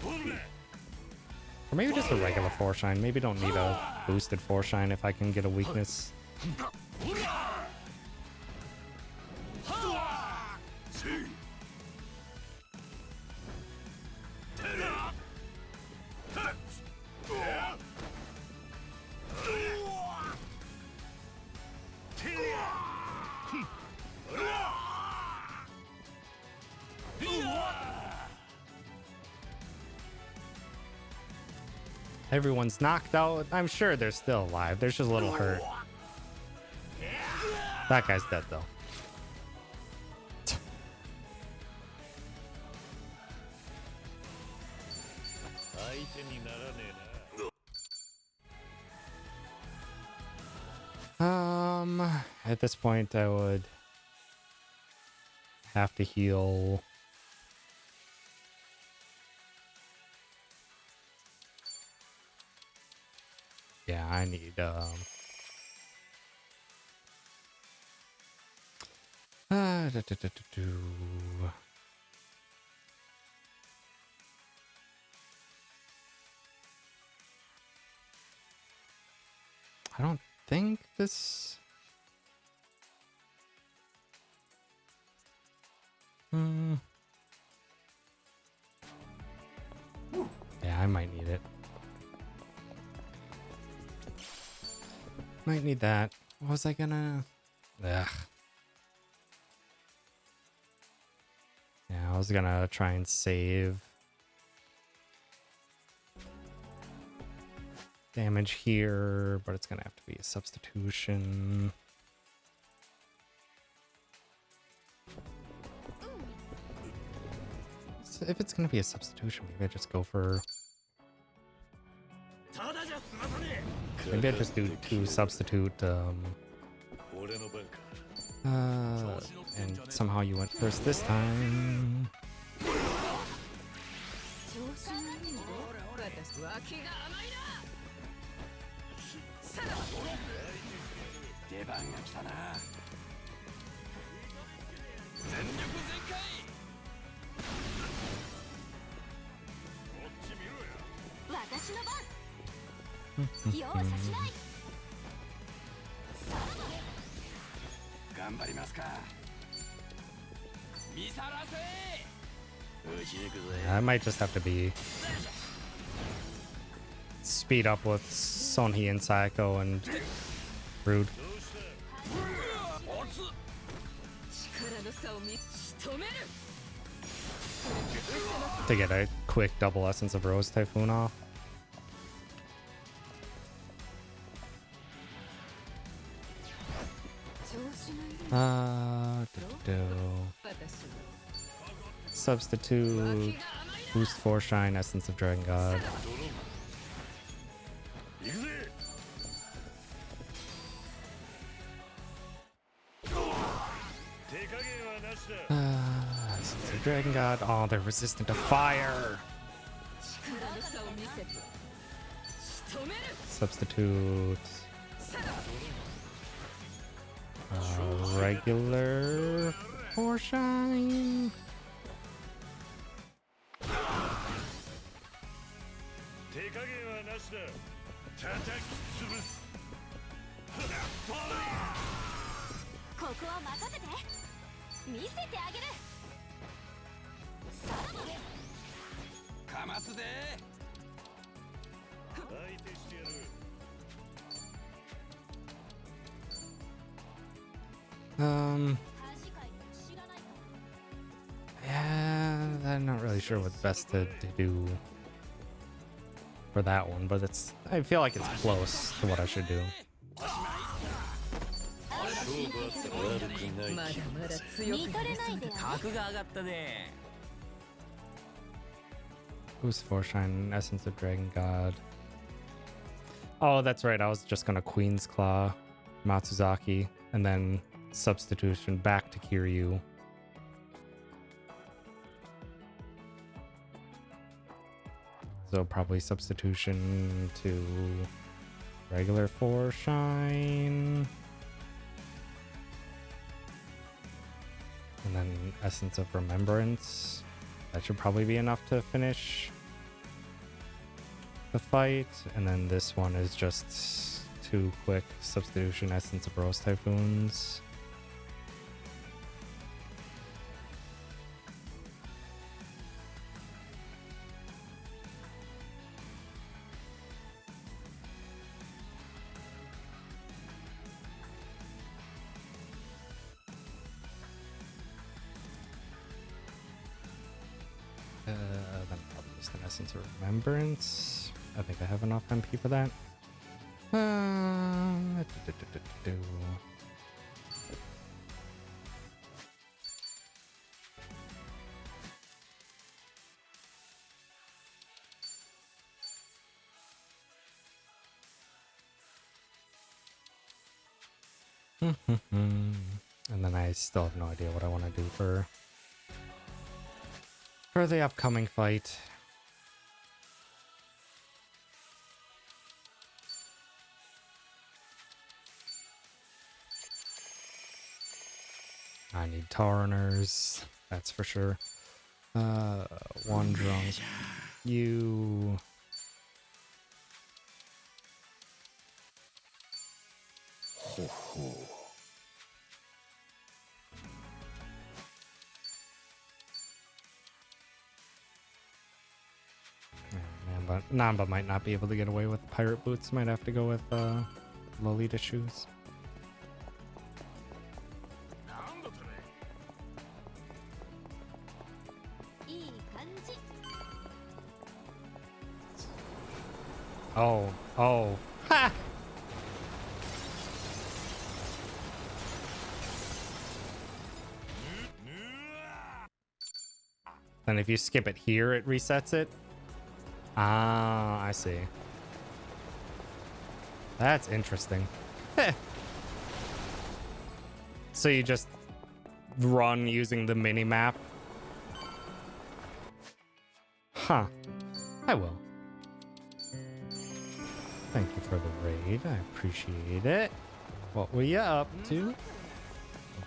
S1: Or maybe just a regular Foreshine. Maybe don't need a boosted Foreshine if I can get a weakness. Everyone's knocked out. I'm sure they're still alive. They're just a little hurt. That guy's dead, though. At this point, I would have to heal. Yeah, I need I don't think this yeah, I might need it. Might need that. What was I gonna... Ugh. Yeah, I was gonna try and save damage here, but it's gonna have to be a substitution. So if it's gonna be a substitution, maybe I just go for... Maybe I just do 2 substitute, and somehow you went first this time. I might just have to be speed up with Sonhee and Saeko and Rude. To get a quick double Essence of Rose Typhoon off. Substitute. Boost 4 Shine, Essence of Dragon God. Essence of Dragon God. Oh, they're resistant to fire. Substitute. Regular 4 Shine. Yeah, I'm not really sure what's best to do for that one, but I feel like it's close to what I should do. Who's 4 Shine, Essence of Dragon God? Oh, that's right. I was just gonna Queen's Claw, Matsuzaki, and then substitution back to Kiryu. So probably substitution to regular 4 Shine. And then Essence of Remembrance. That should probably be enough to finish the fight. And then this one is just 2 quick substitution Essence of Rose Typhoons. Then probably just an Essence of Remembrance. I think I have enough MP for that. And then I still have no idea what I want to do for the upcoming fight. I need Tauriners, that's for sure. One drunk. You. Man, but Namba might not be able to get away with pirate boots. Might have to go with Lolita shoes. Oh, ha! Then if you skip it here, it resets it. Ah, I see. That's interesting. So you just run using the mini map? Huh. I will. Thank you for the raid. I appreciate it. What were you up to? Hope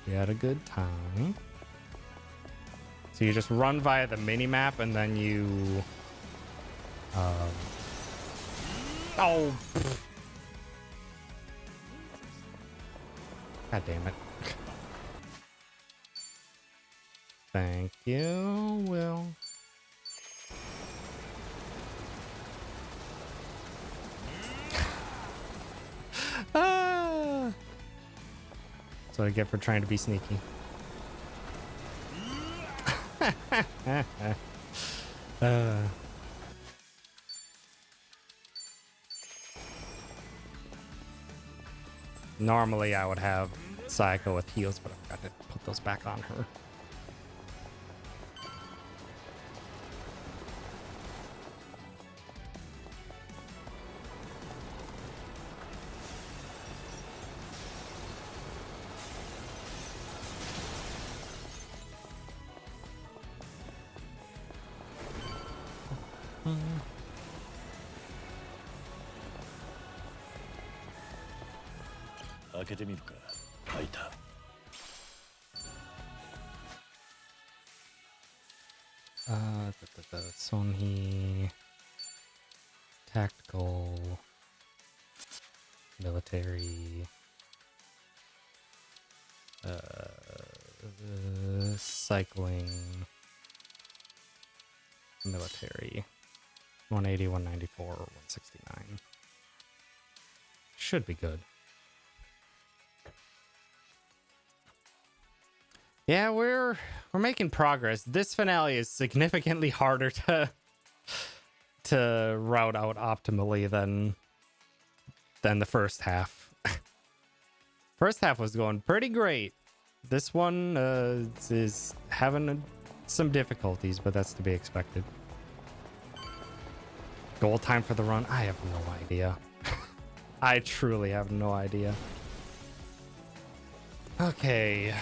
S1: you had a good time. So you just run via the mini map and then you oh, god damn it. Thank you, Will. That's what I get for trying to be sneaky. Normally I would have Sayako with heals, but I forgot to put those back on her. Sonhi, tactical, military, cycling, military, 180, 194, 169. Should be good. Yeah, we're making progress. This finale is significantly harder to route out optimally than the first half. First half was going pretty great. This one is having some difficulties, but that's to be expected. Goal time for the run? I have no idea. I truly have no idea. Okay.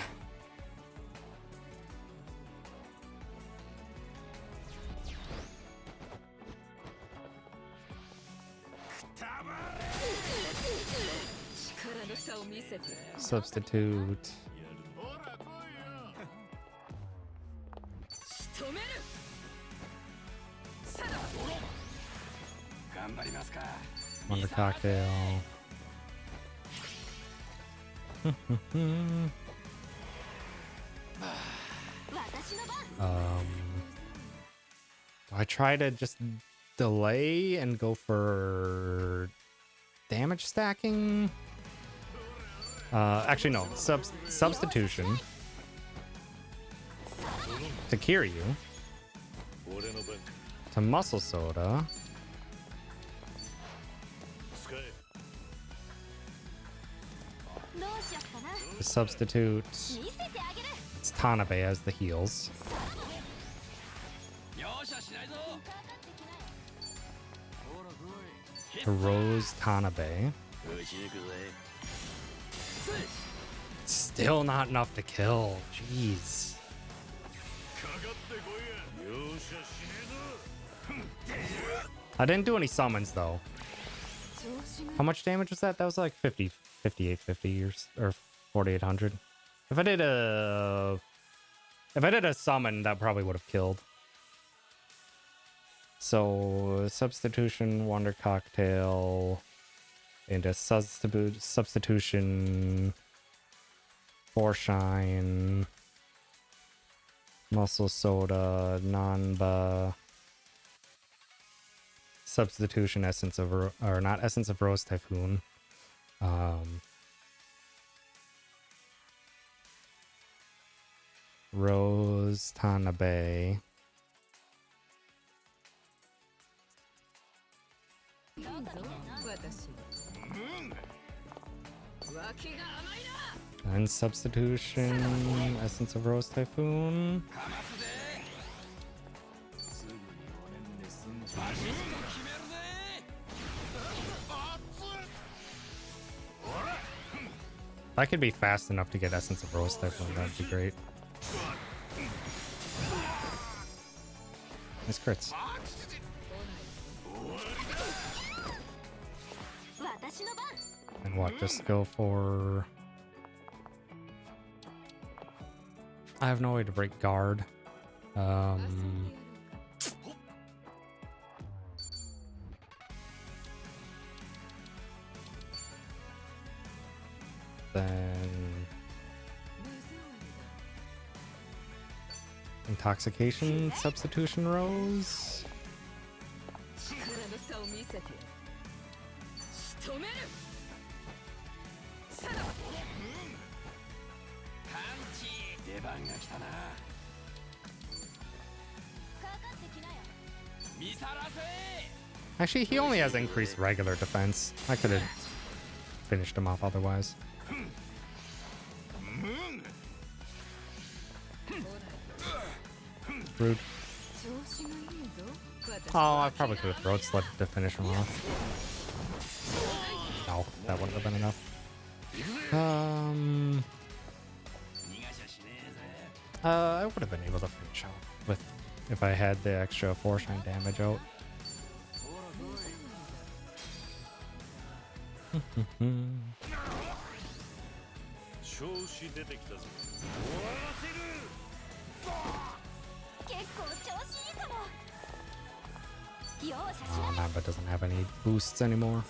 S1: Substitute. Wonder cocktail. Do I try to just delay and go for damage stacking? Actually, no. Substitution to Kiryu, to Muscle Soda, to substitute it's Tanabe as the heals, to Rose Tanabe. Still not enough to kill. Jeez. I didn't do any summons though. How much damage was that? That was like 5850 or 4800. If I did a summon, that probably would have killed. So substitution, wonder cocktail, into substitution, Foreshine, Muscle Soda, Nanba, substitution, Essence of, or not Essence of Rose Typhoon, Rose Tanabe, and substitution, Essence of Rose Typhoon. If I could be fast enough to get Essence of Rose Typhoon, that'd be great. Nice crits. And what, just go for... I have no way to break guard. Then... Intoxication, substitution rose. Actually, he only has increased regular defense. I could have finished him off otherwise. Rude. Oh, I probably could have throat slipped to finish him off. No, that wouldn't have been enough. I would have been able to finish off with if I had the extra 4-shine damage out. Oh, Namba doesn't have any boosts anymore.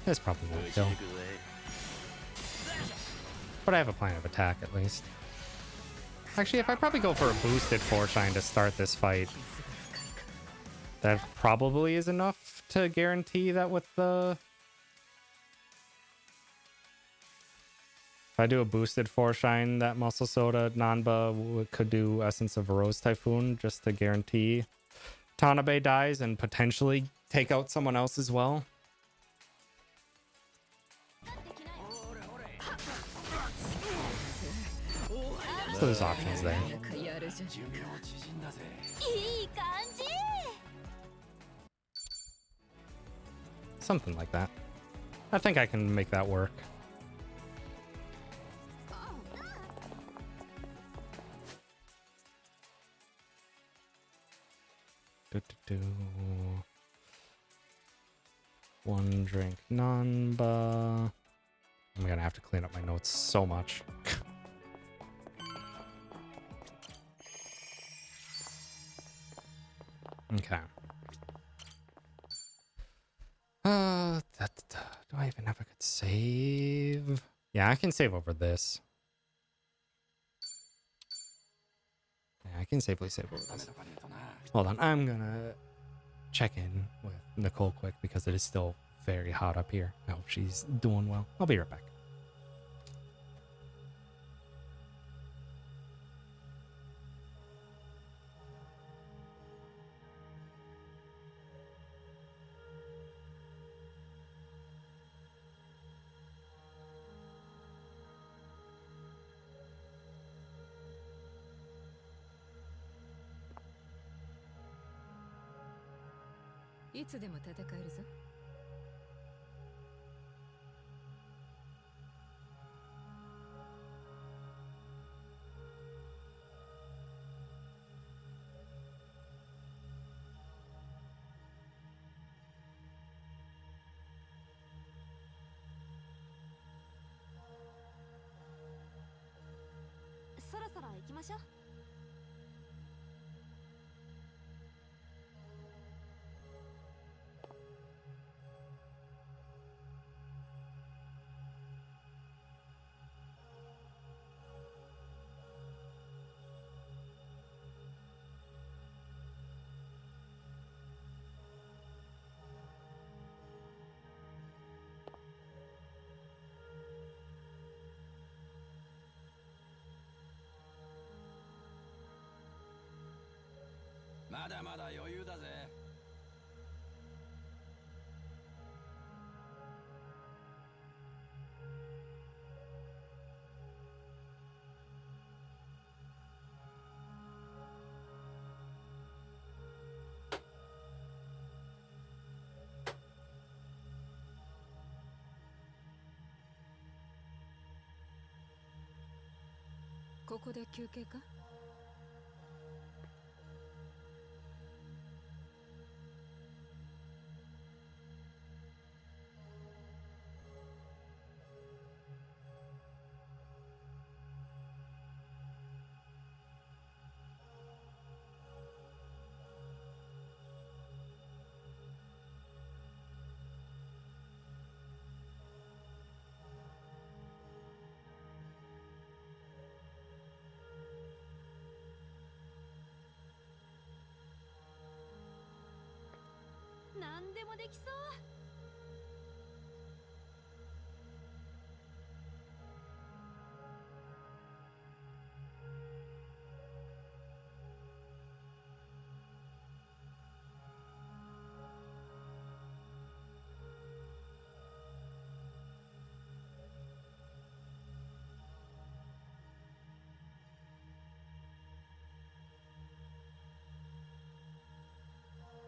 S1: This probably won't kill. But I have a plan of attack at least. Actually, if I probably go for a boosted 4-shine to start this fight, that probably is enough to guarantee that with the... If I do a boosted 4-shine, that Muscle Soda Nanba could do Essence of a Rose Typhoon just to guarantee Tanabe dies and potentially take out someone else as well. So there's options there. Something like that. I think I can make that work. One drink Nanba. I'm gonna have to clean up my notes so much. Okay. Do I even have a good save? Yeah, I can save over this. Yeah, I can safely save over this. Hold on, I'm gonna check in with Nicole quick because it is still very hot up here. I hope she's doing well. I'll be right back.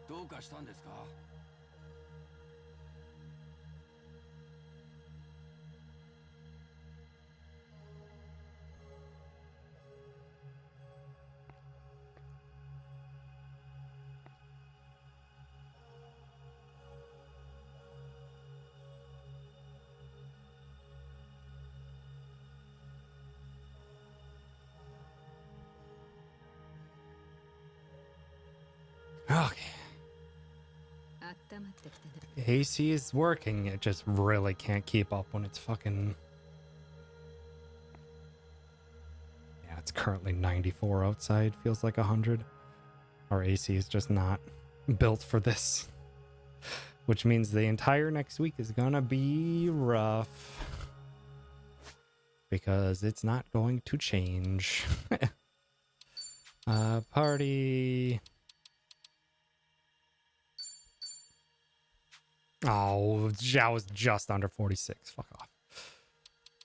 S2: どうかしたんですか?
S1: Okay.
S4: 温まってきたね。
S1: AC is working. It just really can't keep up when it's fucking... Yeah, it's currently 94 outside. Feels like 100. Our AC is just not built for this. Which means the entire next week is gonna be rough. Because it's not going to change. Party... Oh, Zhao was just under 46. Fuck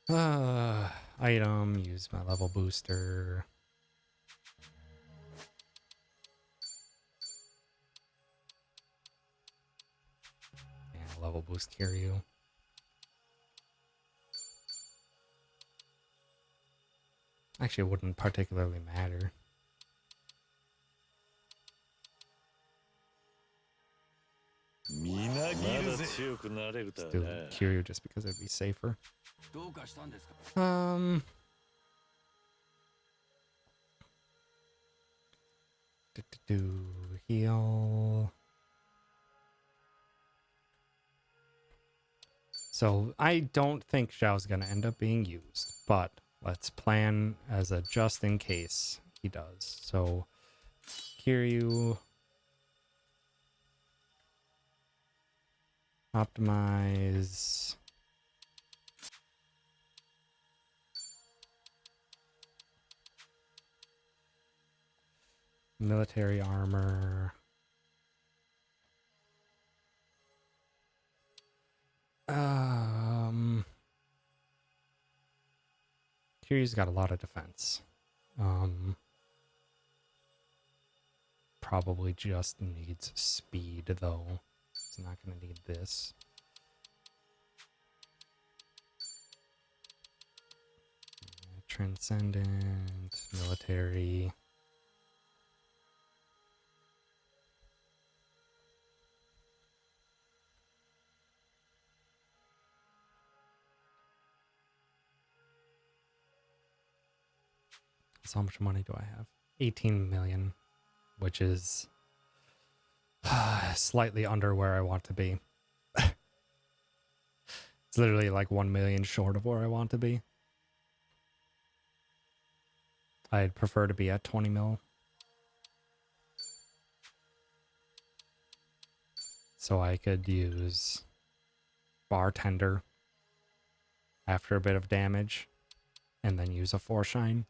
S1: off. Item, use my level booster. Yeah, level boost Kiryu. Actually, it wouldn't particularly matter. Let's do Kiryu just because it'd be safer.
S2: どうかしたんですか?
S1: Heal. So I don't think Zhao's gonna end up being used, but let's plan as a just in case he does. So Kiryu, optimize. Military armor. Kiryu's got a lot of defense. Probably just needs speed though. He's not gonna need this. Transcendent, military. So how much money do I have? 18 million, which is slightly under where I want to be. It's literally like 1 million short of where I want to be. I'd prefer to be at 20 mil. So I could use bartender after a bit of damage and then use a 4 shine.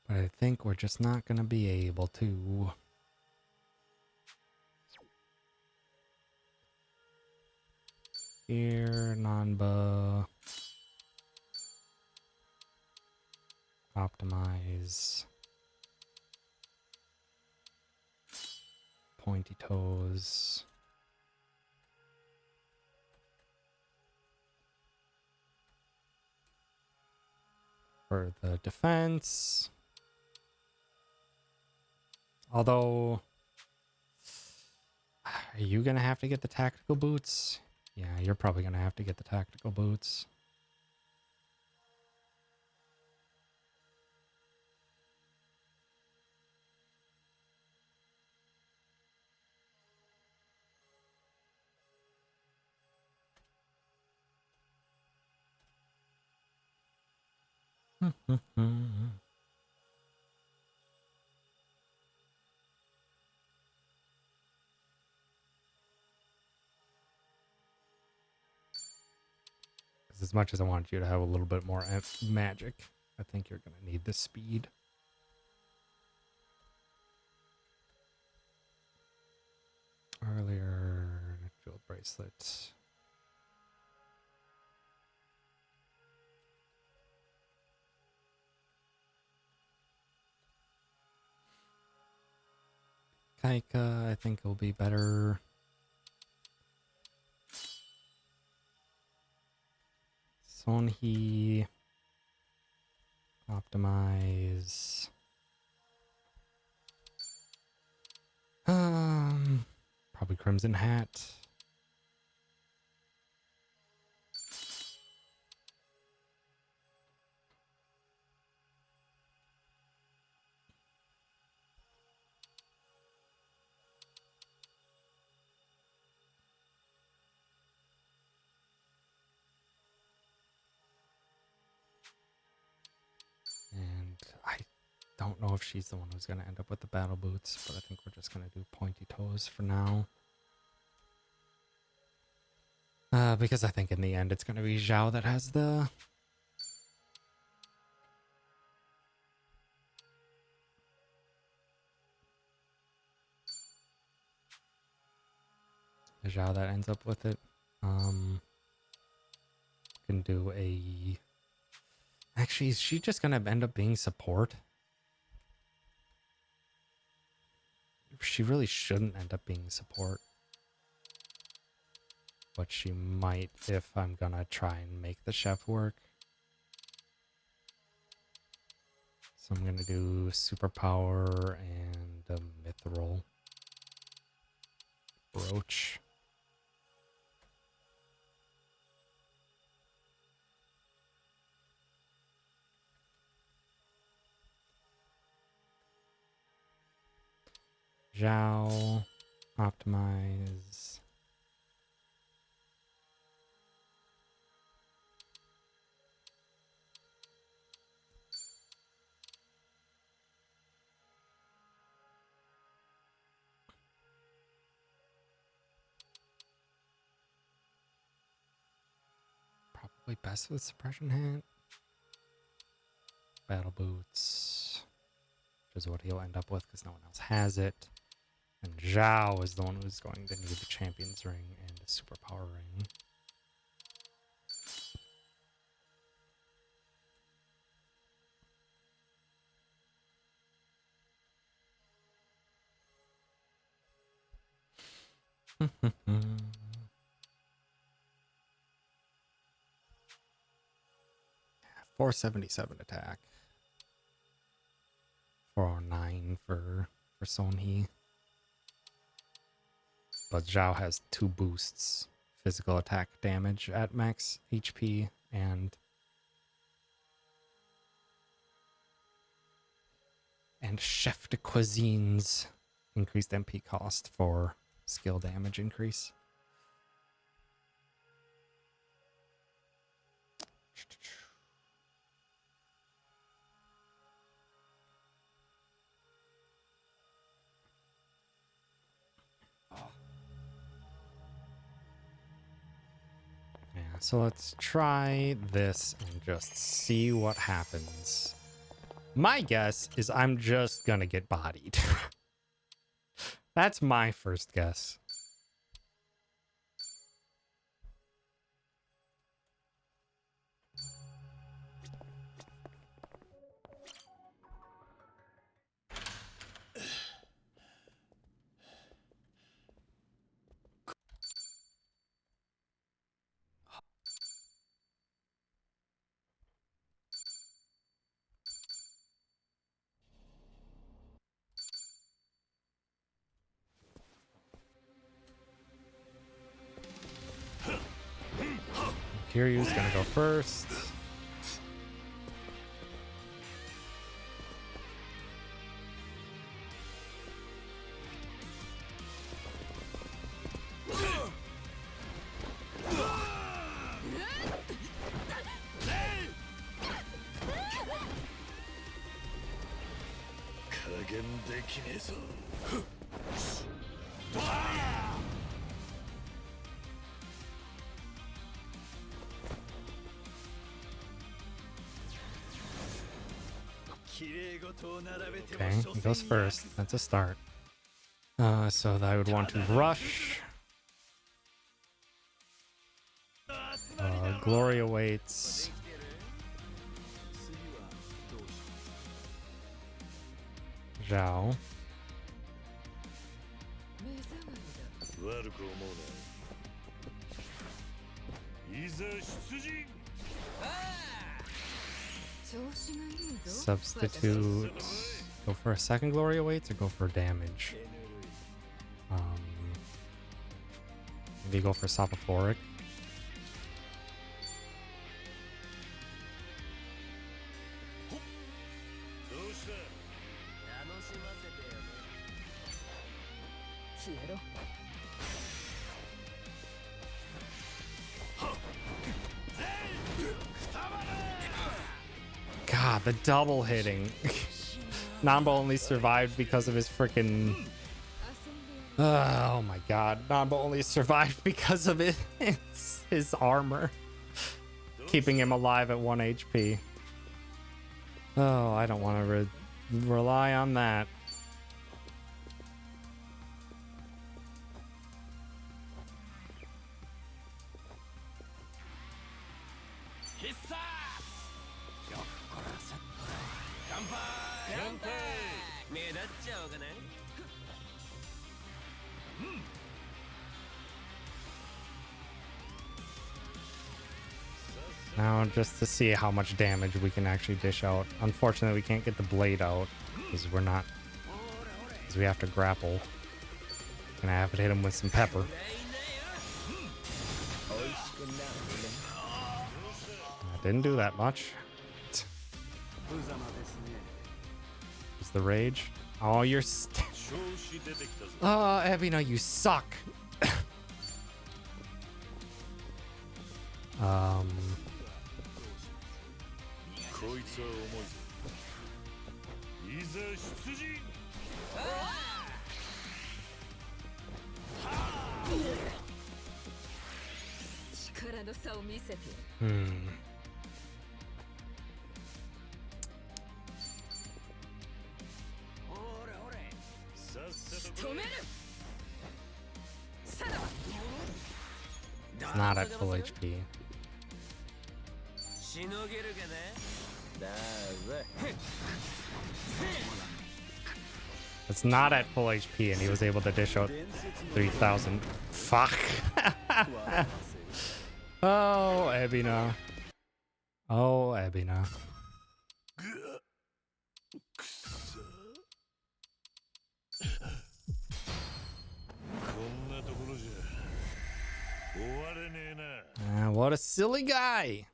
S1: But I think we're just not going to be able to. Here, Nanba. Optimize. Pointy toes. For the defense. Although, are you going to have to get the tactical boots? Yeah, you're probably going to have to get the tactical boots. As much as I want you to have a little bit more magic, I think you're going to need the speed. Earlier, jewel bracelet. Taika, I think will be better. Sonhee. Optimize. Probably Crimson Hat. And I don't know if she's the one who's going to end up with the battle boots, but I think we're just going to do pointy toes for now. Because I think in the end it's going to be Zhao that has the... Zhao that ends up with it. Can do a... Actually, is she just going to end up being support? She really shouldn't end up being support. But she might if I'm gonna try and make the chef work. So I'm gonna do superpower and a mithril brooch. Zhao, optimize. Probably best with suppression hat. Battle boots, which is what he'll end up with because no one else has it. And Zhao is the one who's going to need the champion's ring and a superpower ring. $477 attack. 409 for Sonhee. But Zhao has 2 boosts. Physical attack damage at max HP and Chef de Cuisine's increased MP cost for skill damage increase. Yeah, so let's try this and just see what happens. My guess is I'm just gonna get bodied. That's my first guess. Kiryu's gonna go first. Okay, he goes first. That's a start. So I would want to rush. Glory awaits. Zhao.
S3: 悪く思うな。いざ出陣。
S4: 調子がいいぞ。
S1: Substitute. Go for a second glory awaits or go for damage? Maybe go for Sopophoric.
S3: どうした？
S5: 楽しませてよね。
S4: 消えろ。
S1: God, the double hitting. Namba only survived because of his freaking. Oh my God, Namba only survived because of his armor, keeping him alive at 1 HP. Oh, I don't want to rely on that. Now, just to see how much damage we can actually dish out. Unfortunately, we can't get the blade out because we're not. Because we have to grapple. And I have to hit him with some pepper. That didn't do that much. Is the rage? Oh, you're. Oh, Ebina, you suck. It's not at full HP. It's not at full HP, and he was able to dish out 3,000. Fuck. Oh, Ebina. Oh, Ebina. What a silly guy.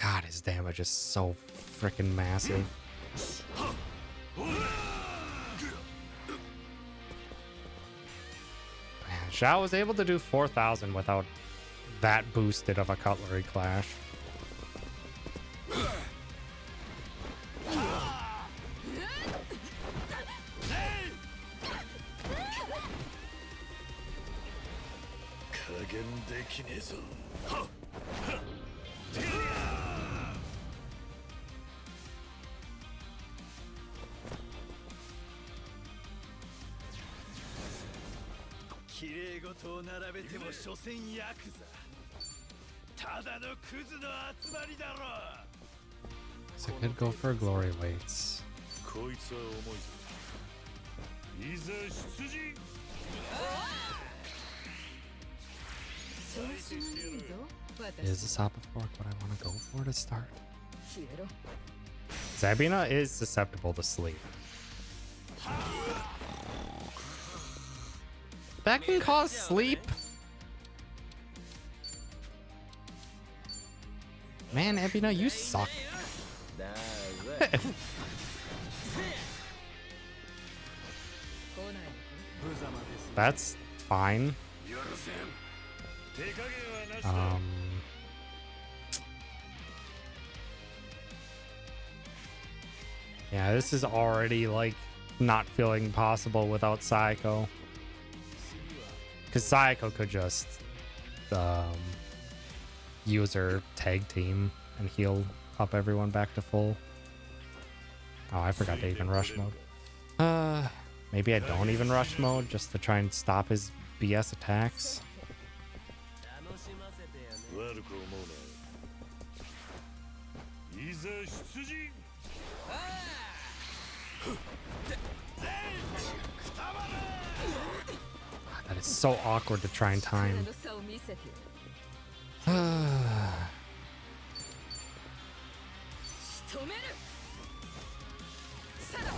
S1: God, his damage is so freaking massive. Man, Xiao was able to do 4,000 without that boosted of a cutlery clash. So I could go for glory weights. Is the Sopophoric what I want to go for to start? Zabina is susceptible to sleep. That can cause sleep. Man, Ebina, you suck. That's fine. Yeah, this is already like not feeling possible without Sayako. Because Sayako could just use her tag team and heal up everyone back to full. Oh, I forgot to even rush mode. Maybe I don't even rush mode just to try and stop his BS attacks. That is so awkward to try and
S4: 力
S1: time.
S4: の差を見せてやる
S1: Ah,
S4: 仕留めるさらば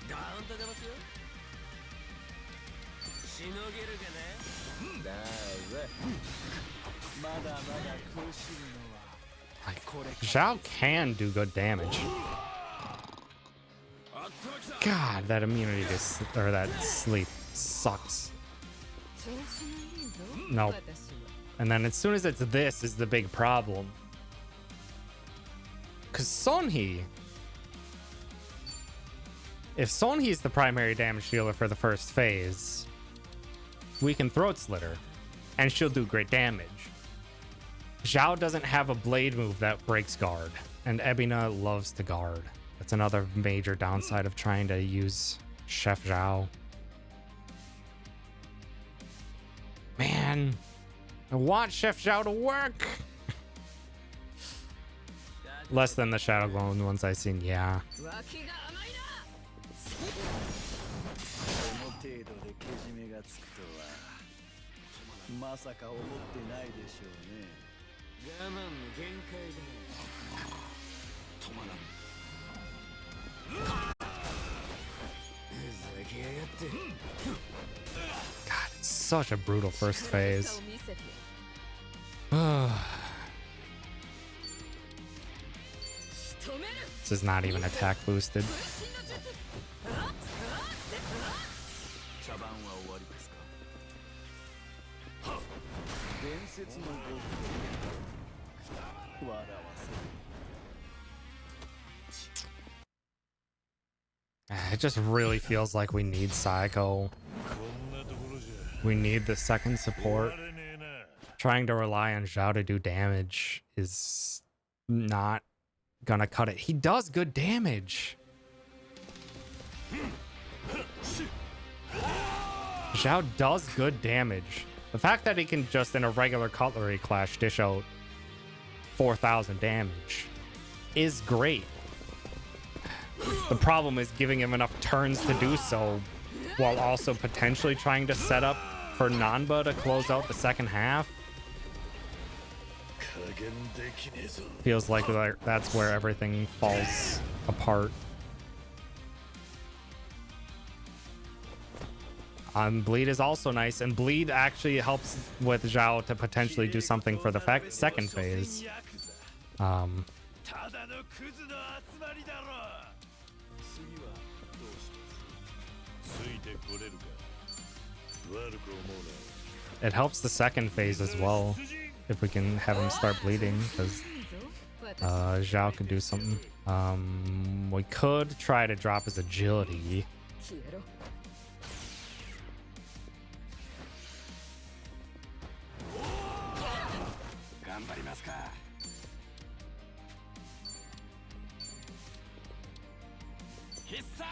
S5: ガーンと出ますよ。しのげるかね。だぜ。まだまだ苦しむのは
S1: like, Zhao can do good damage. God, that immunity to or that sleep sucks.
S4: 調子がいいぞ
S1: No.
S4: 私は
S1: And then as soon as it's this is the big problem. Cause Sonhee, if Sonhee's the primary damage dealer for the first phase, we can throat slit her, and she'll do great damage. Zhao doesn't have a blade move that breaks guard, and Ebina loves to guard. That's another major downside of trying to use Chef Zhao. Man, I want Chef Zhao to work. Less than the Shadow Clone ones I've seen, yeah.
S4: 脇が甘いな
S5: この程度でけじめがつくとはまさか思ってないでしょうね。我慢の限界だ。止まらん。ふざけやがって。
S1: God, it's such a brutal first
S4: 差
S1: phase.
S4: を見せてやる仕留める
S1: This is not even attack boosted.
S4: 分身の術
S5: 茶番は終わりですか。伝説の極意笑わせる。
S1: It just really feels like we need Psycho.
S3: こんなところじゃ
S1: We need the second
S3: 終
S1: support.
S3: われねえな。
S1: Trying to rely on Zhao to do damage is not gonna cut it. He does good damage. Zhao does good damage. The fact that he can just in a regular cutlery clash dish out 4,000 damage is great. The problem is giving him enough turns to do so while also potentially trying to set up for Nanba to close out the second half.
S3: 加減できねえぞ。
S1: Feels like that's where everything falls apart. Bleed is also nice, and Bleed actually helps with Zhao to potentially do something for the second phase.
S3: ただのクズの集まりだろ。
S5: 次はどうします？
S3: ついてこれるか。悪く思うな。
S1: It helps the second phase as well if we can have him start bleeding, because
S4: いいぞ私
S1: Zhao could do something. We could try to drop his agility.
S4: 消えろ
S5: 頑張りますか。必殺。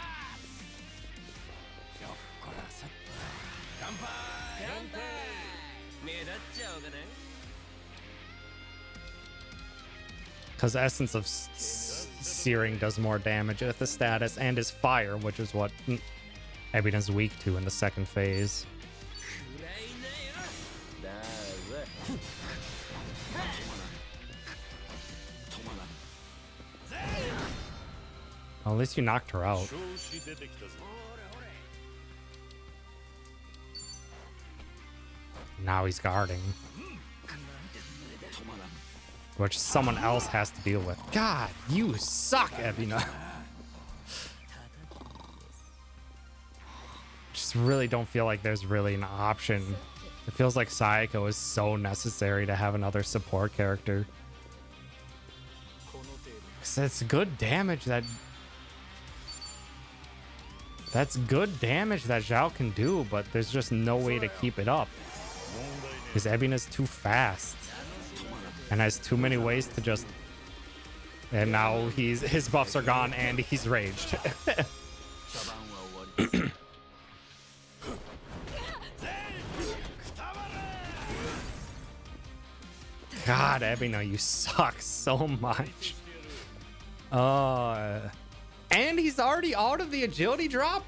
S5: よっこらせ。乾杯。乾杯。目立っちゃおうかね。
S1: Because Essence of Searing does more damage at the status, and is fire, which is what Ebina's weak to in the second phase.
S5: 暗いなよ。だぜ。止まらん。
S1: Well, at least you knocked her out.
S3: 調子出てきたぞ。
S1: Now he's guarding,
S5: 止まらん。
S1: which someone else has to deal with. God, you suck, Ebina. Just really don't feel like there's really an option. It feels like Sayako is so necessary to have another support character.
S5: この程度。
S1: 'Cause it's good damage that's good damage that Zhao can do, but there's just no way to keep it up. Because Ebina's too fast and has too many ways to just. And now his buffs are gone and he's raged.
S5: 茶番は終わりです。
S1: God, Ebina, you suck so much. And he's already out of the agility drop?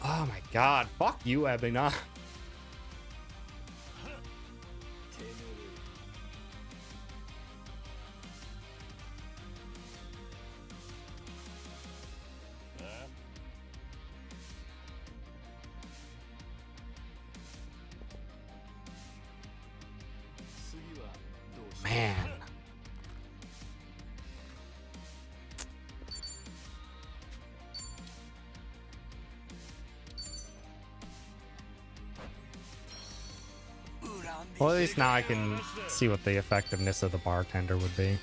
S1: Oh my god. Fuck you, Ebina. Man. Well, at least now I can see what the effectiveness of the bartender would be.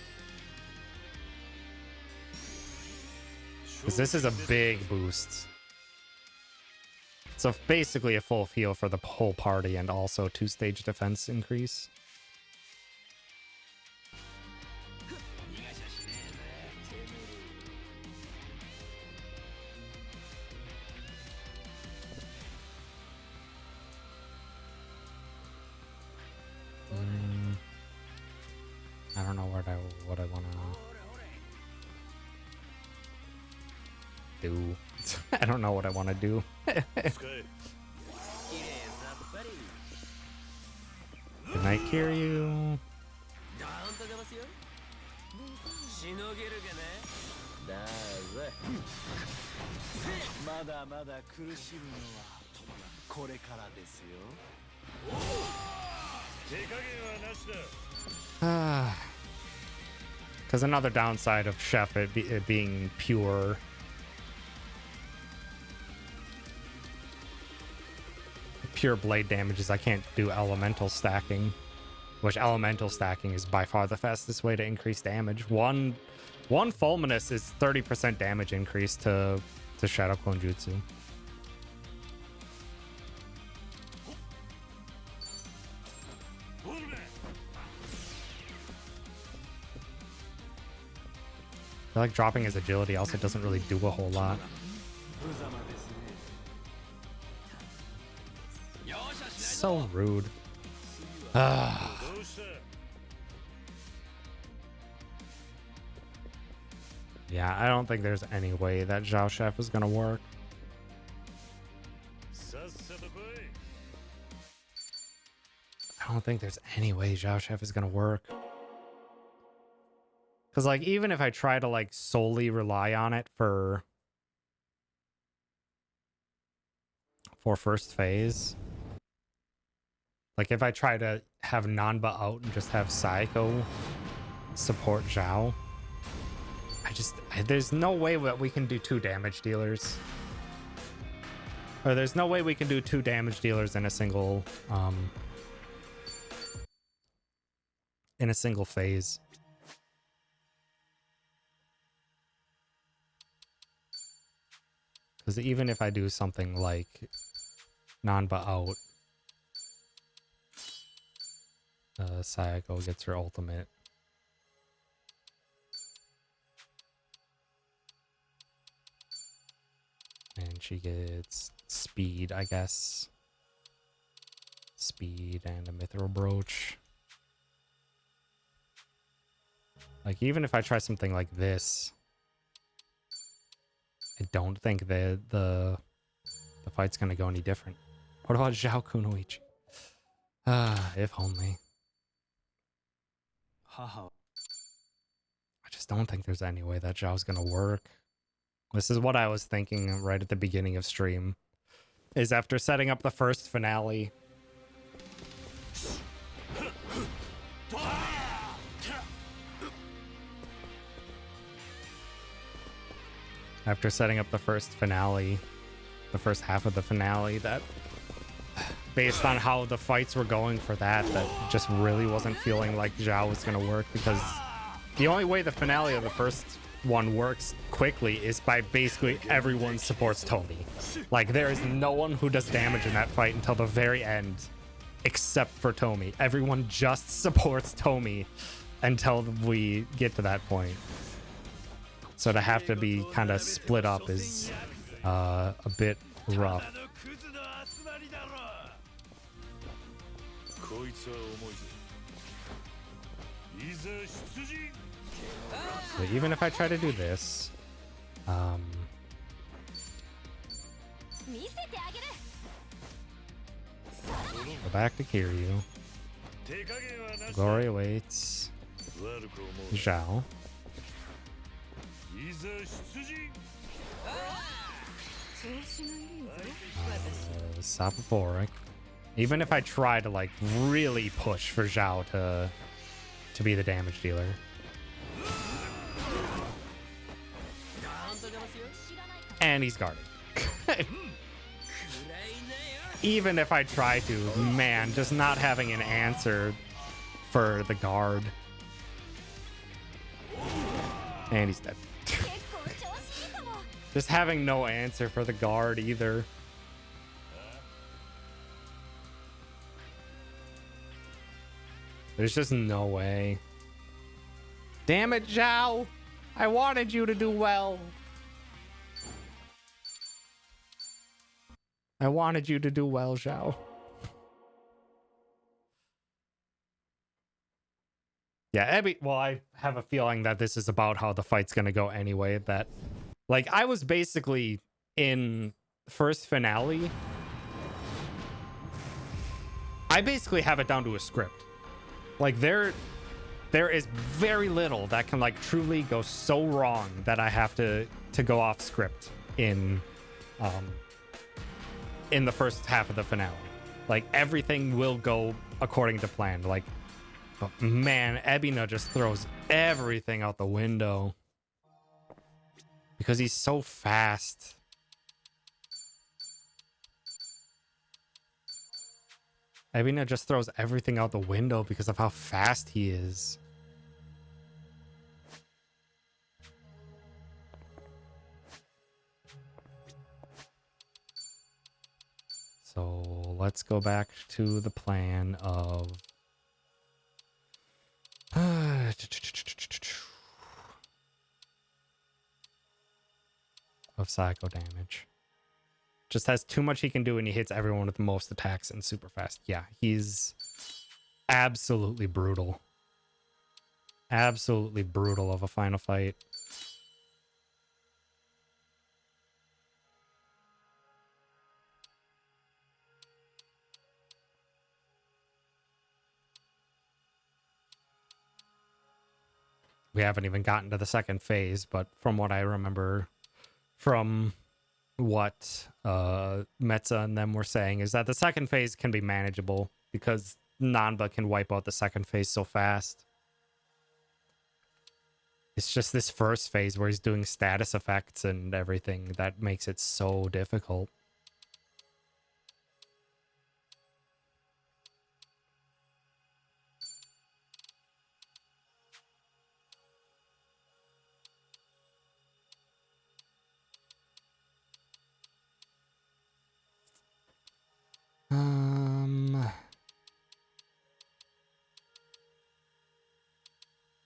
S1: Because this is a big boost. So basically a full heal for the whole party and also 2-stage defense increase. I don't know what I want to do. I don't know what I want to do. Good night, Kiryu.
S5: まだまだ苦しむのはこれからですよ。手加減はなしだ。
S1: Because another downside of Chef it being pure blade damage is I can't do elemental stacking, which elemental stacking is by far the fastest way to increase damage. One Fulminous is 30% damage increase to Shadow Clone Jutsu. I feel like dropping his agility also doesn't really do a whole lot. So rude. Yeah, I don't think there's any way that Zhao Chef is gonna work. I don't think there's any way Zhao Chef is gonna work. Because, like, even if I try to, like, solely rely on it for first phase, like, if I try to have Nanba out and just have Saiko support Zhao, there's no way that we can do 2 damage dealers. Or there's no way we can do 2 damage dealers in a single, phase. Because even if I do something like Nanba out, Sayako gets her ultimate. And she gets speed, I guess. Speed and a mithril brooch. Like, even if I try something like this, I don't think the fight's gonna go any different. What about Zhao Kunoichi? If only. I just don't think there's any way that Zhao's gonna work. This is what I was thinking right at the beginning of stream. Is after setting up the first finale. After setting up the first finale, the first half of the finale, that based on how the fights were going for that just really wasn't feeling like Zhao was going to work, because the only way the finale of the first one works quickly is by basically everyone supports Tomi. Like, there is no one who does damage in that fight until the very end, except for Tomi. Everyone just supports Tomi until we get to that point. So to have to be kind of split up is a bit rough. But even if I try to do this, Um,
S4: 見せてあげる
S1: go back to Kiryu.
S3: 手加減はなしだ
S1: Glory awaits
S3: 悪く思う
S1: Zhao.
S3: いざ出陣
S4: 調子がいいぞ
S1: Sophophoric. Even if I try to like really push for Zhao to be the damage dealer. And he's guarding. Even if I try to, man, just not having an answer for the guard. And he's dead.
S4: 結構調子いいかも
S1: Just having no answer for the guard either. There's just no way. Damn it, Zhao! I wanted you to do well. I wanted you to do well, Zhao. Yeah, well, I have a feeling that this is about how the fight's gonna go anyway. That, like, I was basically in first finale. I basically have it down to a script. Like, there is very little that can, like, truly go so wrong that I have to go off script in the first half of the finale. Like, everything will go according to plan. Like, but man, Ebina just throws everything out the window because he's so fast. Ebina just throws everything out the window because of how fast he is. So let's go back to the plan of psycho damage. Just has too much he can do and he hits everyone with the most attacks and super fast. Yeah, he's absolutely brutal. Absolutely brutal of a final fight. We haven't even gotten to the second phase, but from what I remember from what Metza and them were saying is that the second phase can be manageable because Nanba can wipe out the second phase so fast. It's just this first phase where he's doing status effects and everything that makes it so difficult.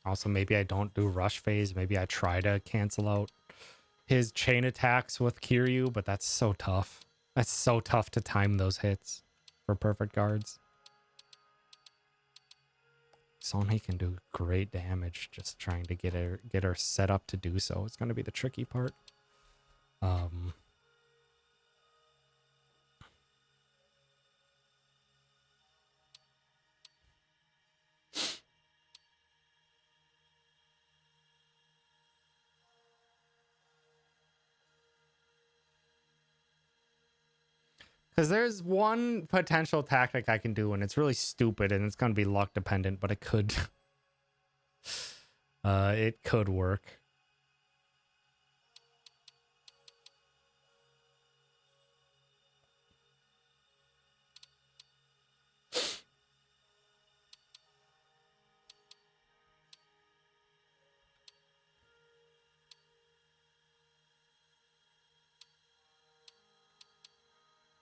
S1: Also, maybe I don't do rush phase. Maybe I try to cancel out his chain attacks with Kiryu, but that's so tough. That's so tough to time those hits for perfect guards. Sonhei can do great damage just trying to get her set up to do so. It's going to be the tricky part. Because there's one potential tactic I can do, and it's really stupid, and it's going to be luck dependent, but it could... it could work.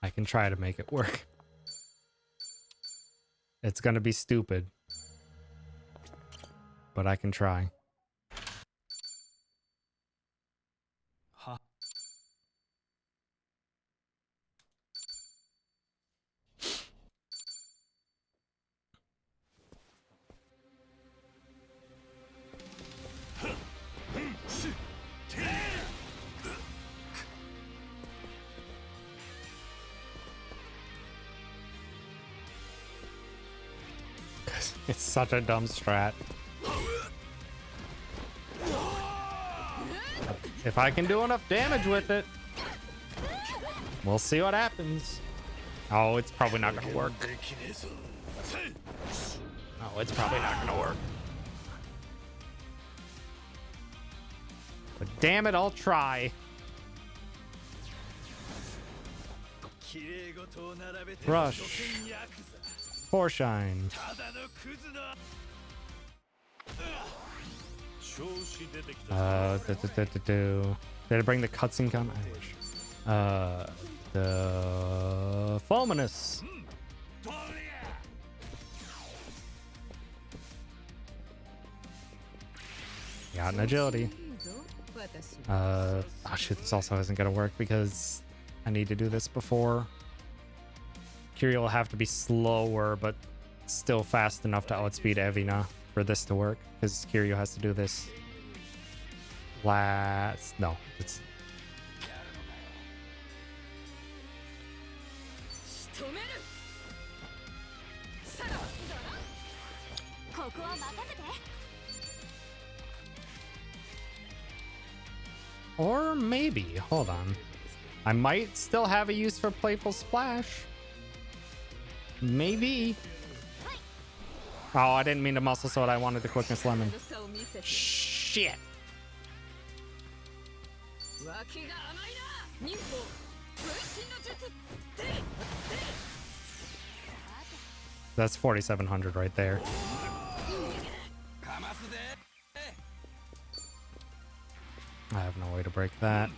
S1: I can try to make it work. It's gonna be stupid, but I can try.
S5: Huh.
S1: It's such a dumb strat. If I can do enough damage with it, we'll see what happens. Oh, it's probably not gonna work. Oh, it's probably not gonna work. But damn it, I'll try. Rush. Foreshine. Did I bring the cutscene gun? I wish. The Fulminous. Got an agility. Oh shit, this also isn't gonna work because I need to do this before. Kiryu will have to be slower, but still fast enough to outspeed Evina for this to work, because Kiryu has to do this last. No, it's. Or maybe, hold on. I might still have a use for Playful Splash. Maybe. Oh, I didn't mean to Muscle Sword. I wanted the Quickness Lemon. Shit. That's 4,700 right there. I have no way to break that.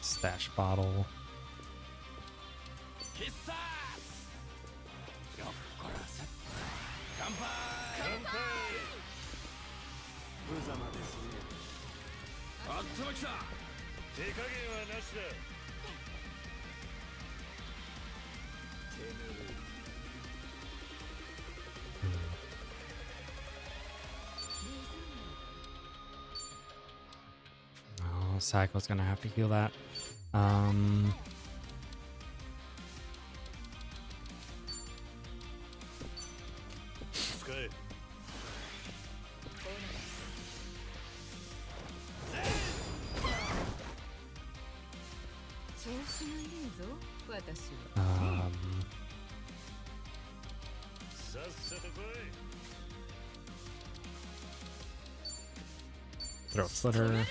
S1: Stash bottle. Oh, Psycho's gonna have to heal that. Throat Slitter.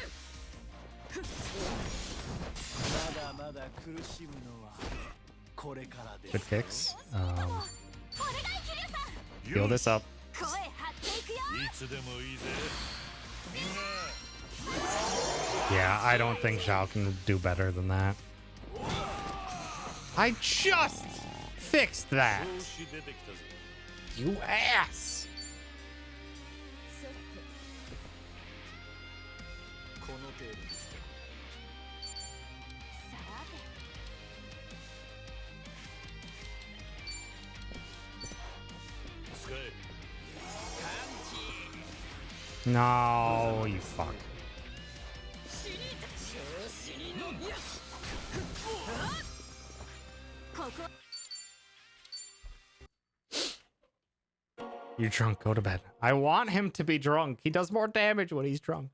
S1: Good kicks. Heal this up. Yeah, I don't think Zhao can do better than that. I just fixed that. You ass. No, you fuck. You're drunk, go to bed. I want him to be drunk. He does more damage when he's drunk.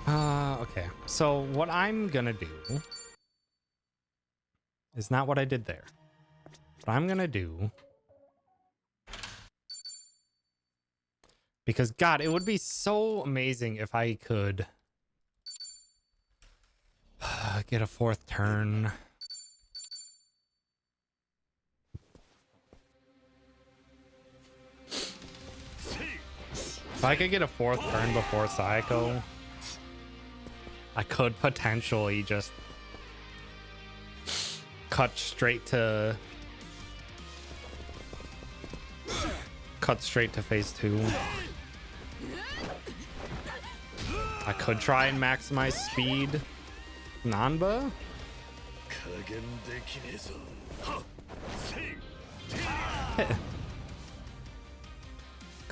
S1: Okay. So what I'm gonna do is not what I did there. What I'm gonna do, because God, it would be so amazing if I could get a fourth turn. If I could get a fourth turn before Psycho, I could potentially just cut straight to phase 2. I could try and maximize speed Nanba.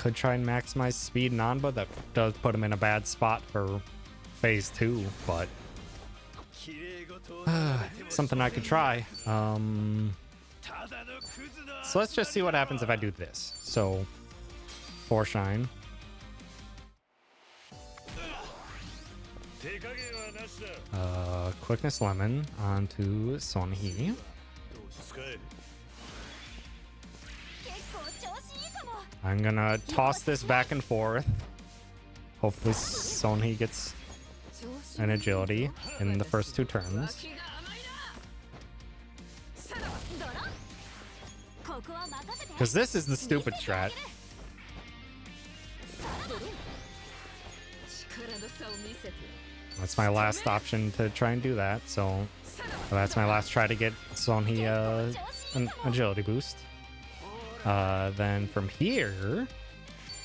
S1: could try and maximize speed Nanba. That does put him in a bad spot for phase 2, but something I could try. So let's just see what happens if I do this. So 4 shine. Quickness lemon onto Sonhee.
S3: 使え
S4: 結構調子いいかも
S1: I'm gonna toss this back and forth. Hopefully Sonhee gets
S4: 調子
S1: an agility in the first 2 turns.
S4: 気が甘いなさらドロンここは任せて
S1: Because this is the stupid strat.
S4: ドロン力の差を見せて
S1: That's my last option to try and do that. So that's my last try to get Sonhee an agility boost. Then from here,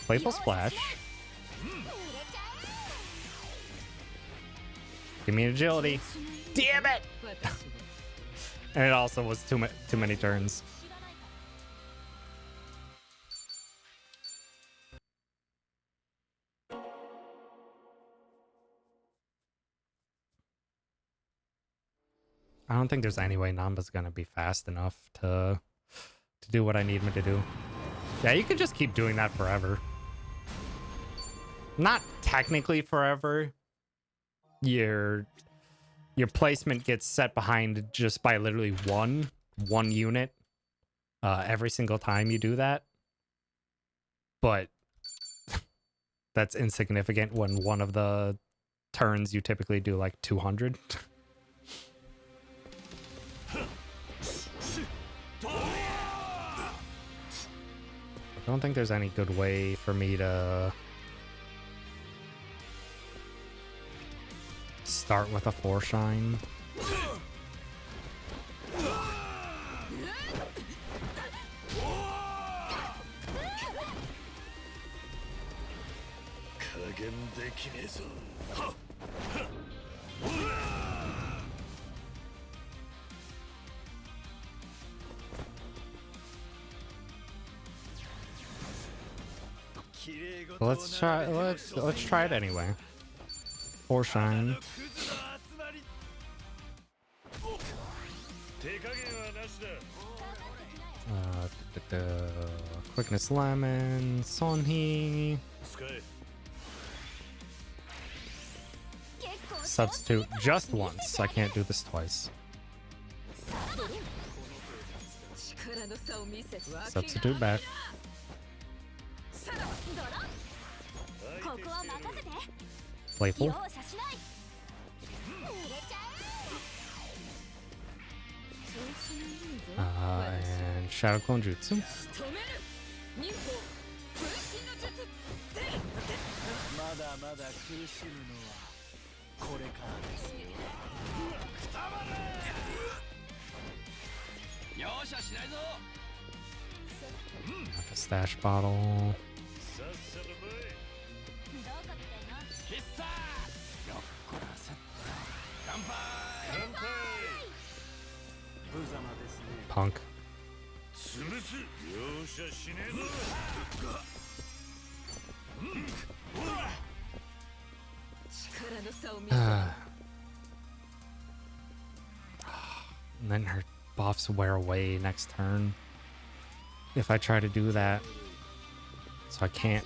S1: Playful Splash.
S4: 売れちゃ
S1: Give me an agility. Damn it!
S4: え私が
S1: And it also was too many turns.
S4: 知らないか
S1: I don't think there's any way Namba's gonna be fast enough to do what I need him to do. Yeah, you could just keep doing that forever. Not technically forever. Your placement gets set behind just by literally one unit every single time you do that. But that's insignificant when one of the turns you typically do like 200. I don't think there's any good way for me to start with a 4 shine. Let's try it anyway. 4 shine.
S3: 手加減はなしだ
S1: Quickness lemon, Sonhee.
S3: 使え
S1: Substitute just once. I can't do this twice.
S4: 力の差を見せて
S1: Substitute back.
S4: さらドロンここは任せて
S1: Playful.
S4: 容赦しない売れちゃえ調子のいいぞ
S1: And Shadow Clone Jutsu.
S4: 止める忍法分身の術出る
S5: まだまだ苦しむのはこれからですよ容赦しないぞ
S1: Like a stash bottle.
S3: さっさと来い
S4: どこ来てんの
S5: 必殺よっこらせ乾杯
S3: 乾杯
S5: 無様ですね
S1: Punk.
S3: 潰す容赦しねえぞ
S4: 力の差を見せて
S1: And then her buffs wear away next turn. If I try to do that. So I can't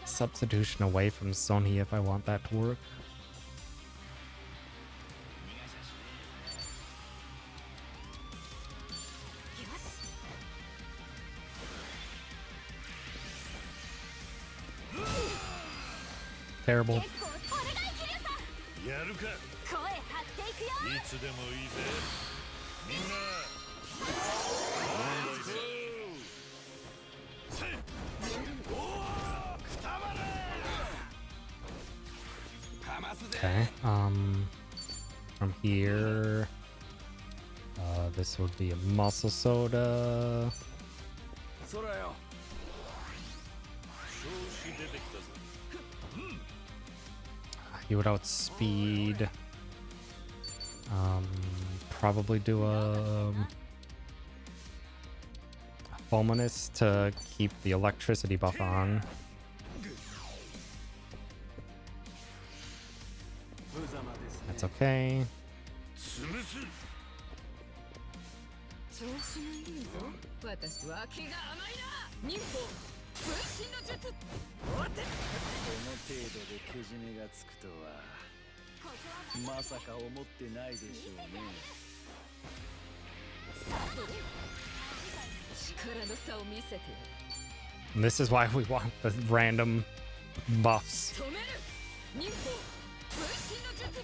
S1: substitution away from Sonhee if I want that to work. Terrible.
S4: 結構お願いキリュウさん
S3: やるか
S4: 声張っていくよ
S3: いつでもいいぜみんな問題だ
S1: Okay. From here, this would be a muscle soda.
S5: そらよ
S3: 調子出てきたぞ
S1: He would outspeed. Probably do a Mechanalyst to keep the electricity buff on. That's okay.
S2: 潰す
S4: 調子のいいぞ私は気が甘いな忍法分身の術おて
S5: この程度でけじめがつくとはまさか思ってないでしょうね。
S4: 力の差を見せてやる
S1: And this is why we want the random buffs.
S4: 止める忍法分身の術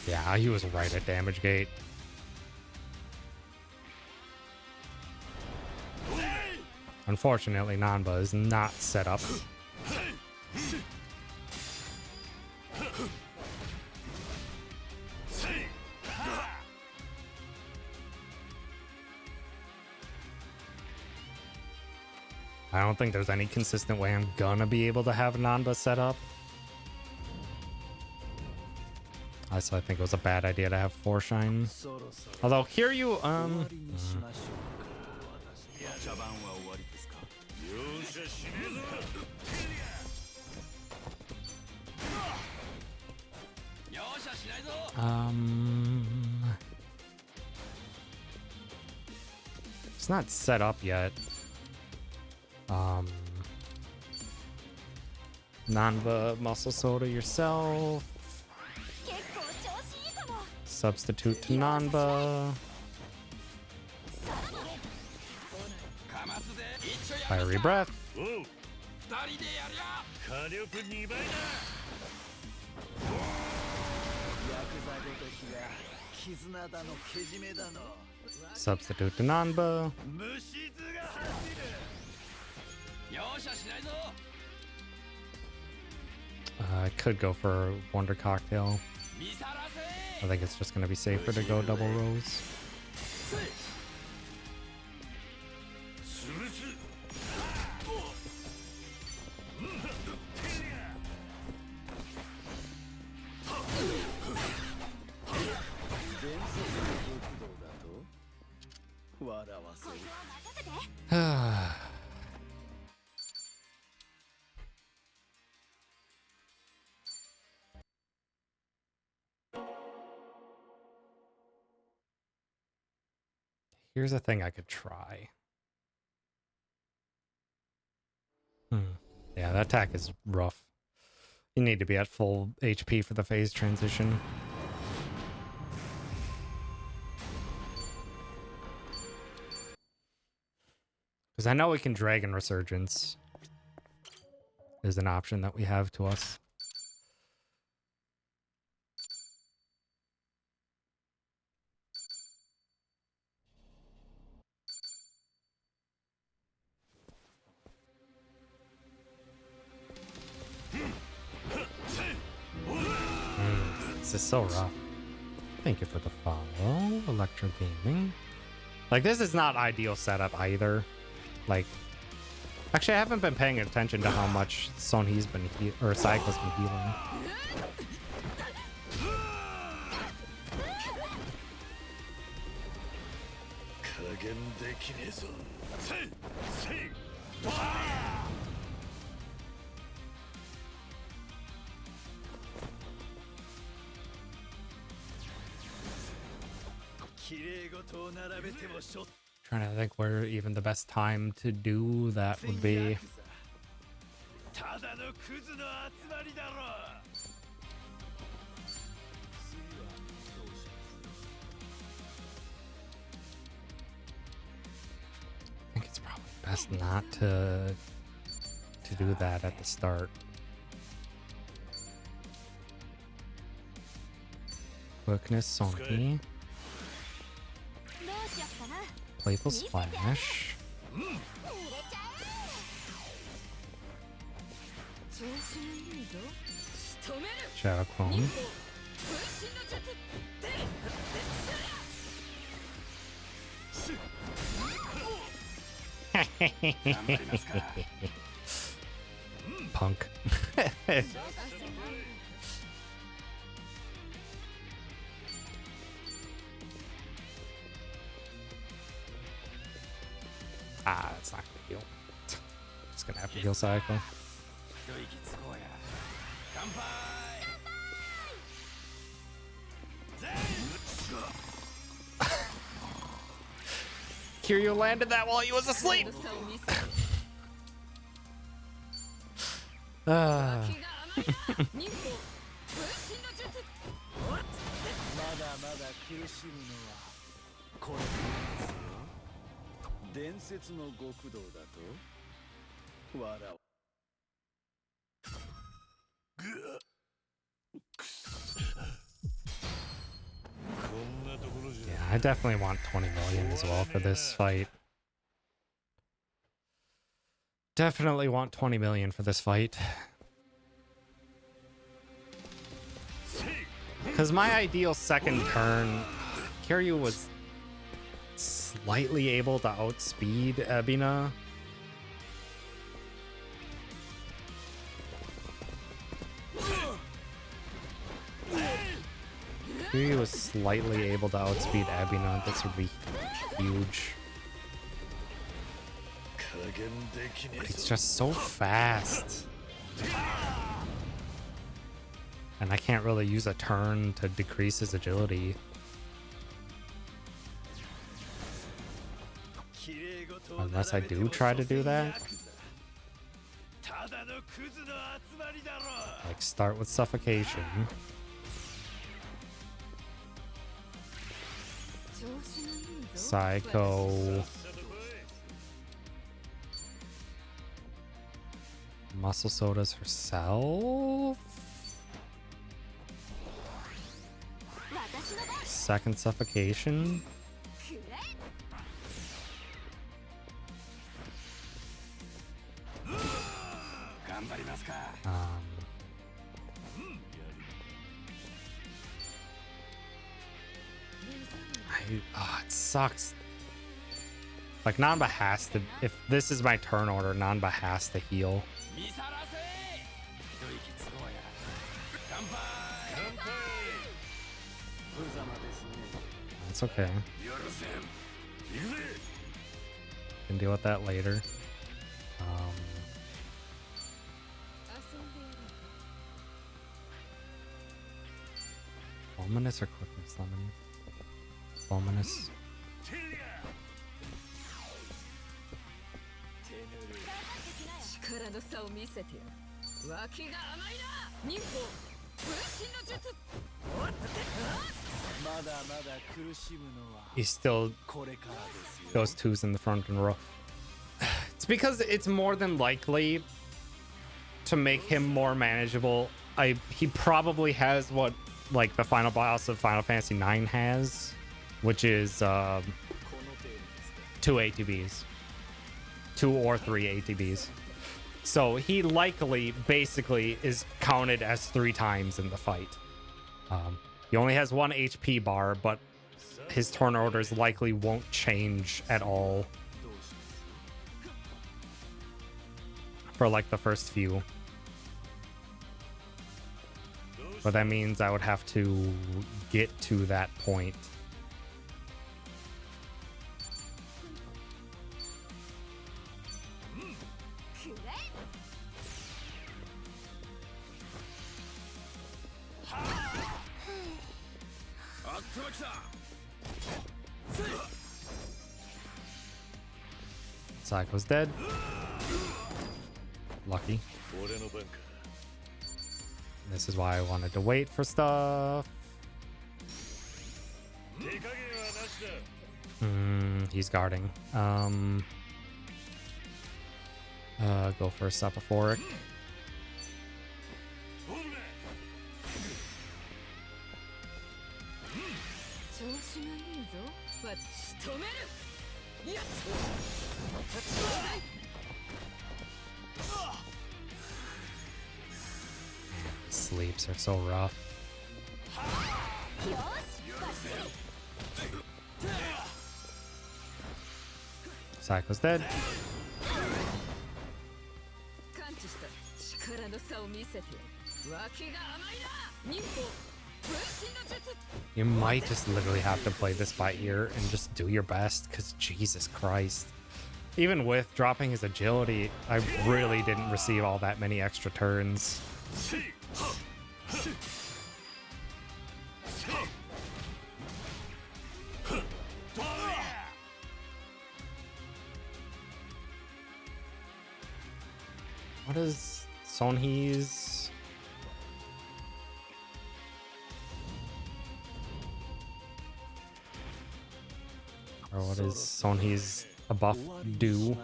S1: Yeah, he was right at damage gate. Unfortunately, Nanba is not set up. I don't think there's any consistent way I'm gonna be able to have Nanba set up. So I think it was a bad idea to have 4 shine.
S5: そろそろ
S1: Although here you
S5: 終わりにしましょうか。私茶番は終わりですか。
S3: 容赦しねえぞ。容赦しないぞ。
S1: It's not set up yet. Nanba muscle soda yourself.
S4: 結構調子いいかも
S1: Substitute to Nanba.
S3: かますぜ。一丁や
S1: Fiery breath.
S3: おう。
S2: 二人でやりゃ
S3: 火力2倍だ。
S5: ヤクザごときが絆だのけじめだの。
S1: Substitute to Nanba.
S3: 虫図が走る。容赦しないぞ。
S1: I could go for Wonder Cocktail.
S3: 見さらせ。
S1: I think it's just going to be safer to go double rose.
S2: 潰す
S5: 伝説の極道だと笑わせる。
S1: Here's a thing I could try. Yeah, that attack is rough. You need to be at full HP for the phase transition. Because I know we can Dragon Resurgence. Is an option that we have to us. This is so rough. Thank you for the follow, Electro Gaming. Like, this is not ideal setup either. Like, actually, I haven't been paying attention to how much Sonhe's been or Cycle's been healing.
S3: 加減できねえぞ。せいせい。
S1: Trying to think where even the best time to do that would be.
S3: ただのクズの集まりだろ。
S1: I think it's probably best not to do that at the start. Quickness, Sonky.
S4: どうしよっかな
S1: Playful Splash.
S4: 入れちゃえ調子のいいぞ仕留める
S1: Shadow Clone.
S4: 分身の術で
S1: Punk. just gonna have to heal Psycho.
S5: 一息つこうや乾杯
S1: Kiryu landed that while he was asleep.
S4: 差を見せて
S1: Ah.
S4: 気が甘いな忍法分身の術
S5: まだまだ苦しむのはこれからですよ伝説の極道だと笑う
S1: Yeah, I definitely want 20 million as well for this fight. Definitely want 20 million for this fight. Because my ideal second turn, Kiryu was slightly able to outspeed Ebina. Kiryu was slightly able to outspeed Ebina. This would be huge. But it's just so fast. And I can't really use a turn to decrease his agility. Unless I do try to do that. Like start with suffocation.
S4: 調子がいいぞ
S1: Psycho. Muscle sodas herself. Second suffocation. It sucks. Like Nanba has to, if this is my turn order, Nanba has to heal. It's okay. Can deal with that later. Ominous or quickness lemon? Ominous.
S4: 力の差を見せてよ脇が甘いな忍法分身の術
S1: He still goes twos in the front in a row. It's because it's more than likely to make him more manageable. He probably has what like the final boss of Final Fantasy IX has, which is 2 ATBs. 2 or 3 ATBs. So he likely basically is counted as 3 times in the fight. He only has 1 HP bar, but his turn orders likely won't change at all for like the first few. But that means I would have to get to that point. Psycho's dead. Lucky. This is why I wanted to wait for stuff. He's guarding. Go for a Supaphoric. Sleeps are so rough. Psycho's dead. You might just literally have to play this by ear and just do your best, because Jesus Christ. Even with dropping his agility, I really didn't receive all that many extra turns. What is Sonhee's? Or what is Sonhee's a buff do?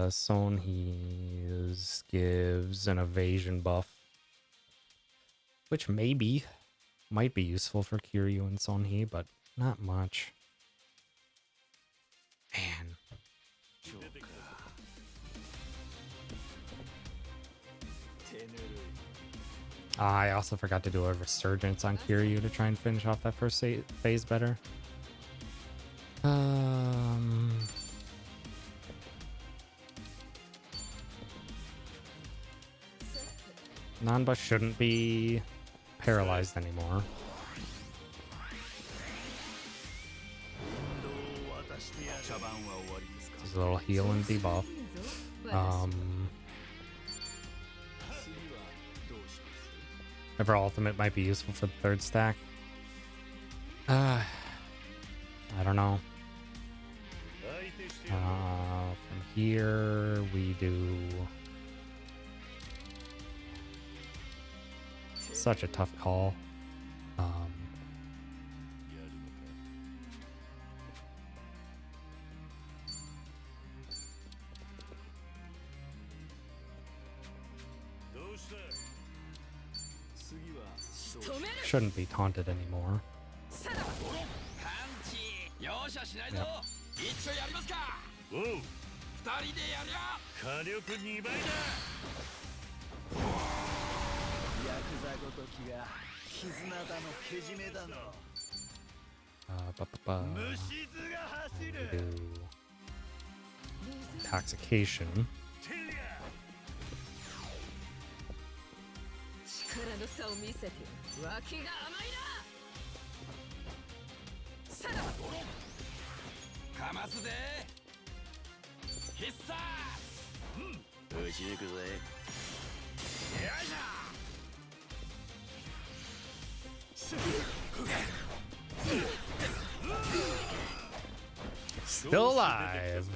S1: Sonhee's gives an evasion buff, which might be useful for Kiryu and Sonhee, but not much. Man. I also forgot to do a resurgence on Kiryu to try and finish off that first phase better. Nanba shouldn't be paralyzed anymore. There's a little heal and debuff. Ever ultimate might be useful for the third stack. I don't know. From here we do such a tough call. Shouldn't be taunted anymore. Yep.
S3: おう2人でやりゃ火力2倍だ
S5: ヤクザごときが絆だのけじめだの虫図が走る
S1: Intoxication.
S4: 力の差を見せて脇が甘いなさらばかますぜ必殺
S5: 打ち抜くぜ
S1: Still alive.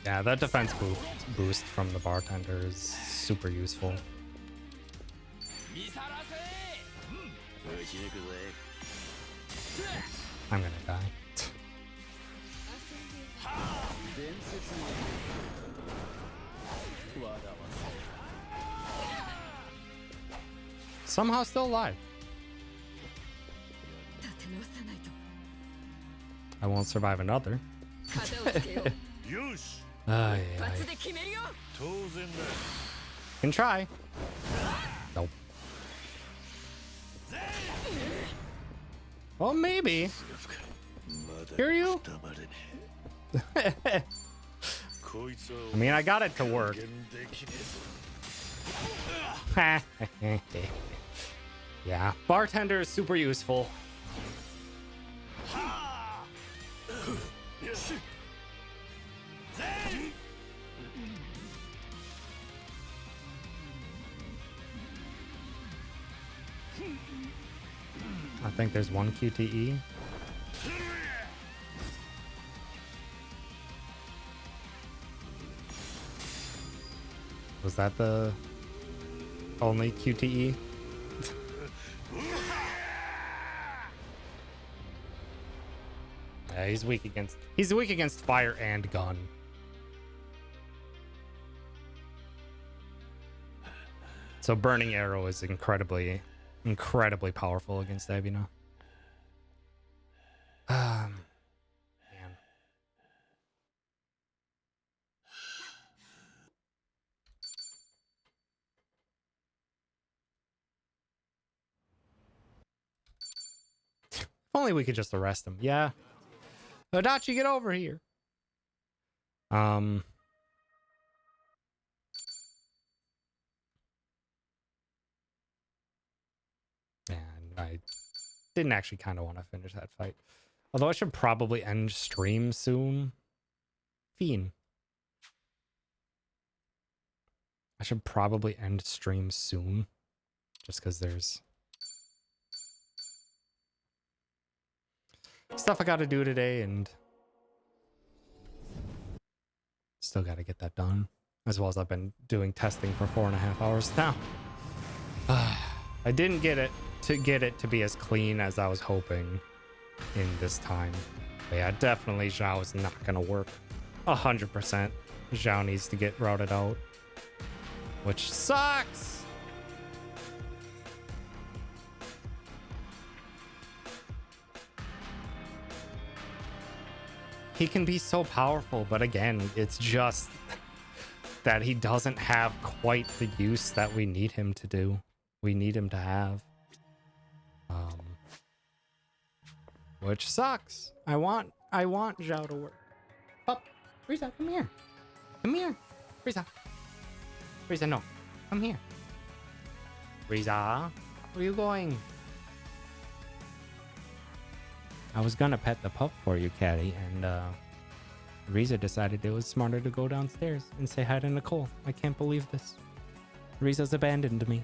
S1: Yeah, that defense boost from the bartender is super useful. I'm gonna die. Somehow still alive. I won't survive another.
S3: よし
S1: Ay,
S4: 一
S1: ay.
S4: 発で決めるよ
S3: 当然だ
S1: Can try. Nope. Well, maybe. Hear you?
S3: こいつは
S1: I mean, I got it to work.
S3: できねえぞ
S1: Yeah, bartender is super useful. I think there's one QTE. Was that the only QTE? Yeah, he's weak against fire and gun. So burning arrow is incredibly powerful against Abina. Man. only we could just arrest him. Yeah. Adachi, get over here. And I didn't actually kind of want to finish that fight. Although I should probably end stream soon. Fiend. I should probably end stream soon. Just because there's stuff I got to do today and still got to get that done. As well as I've been doing testing for 4.5 hours now. I didn't get it to be as clean as I was hoping in this time. But yeah, definitely Zhao is not going to work 100%. Zhao needs to get routed out, which sucks. He can be so powerful, but again, it's just that he doesn't have quite the use that we need him to do. We need him to have. Which sucks. I want Zhao to work. Pup, Frieza, come here. Come here. Frieza. Frieza, no. Come here. Frieza, where are you going? I was gonna pet the pup for you, Caddy, and Riza decided it was smarter to go downstairs and say hi to Nicole. I can't believe this. Riza's abandoned me.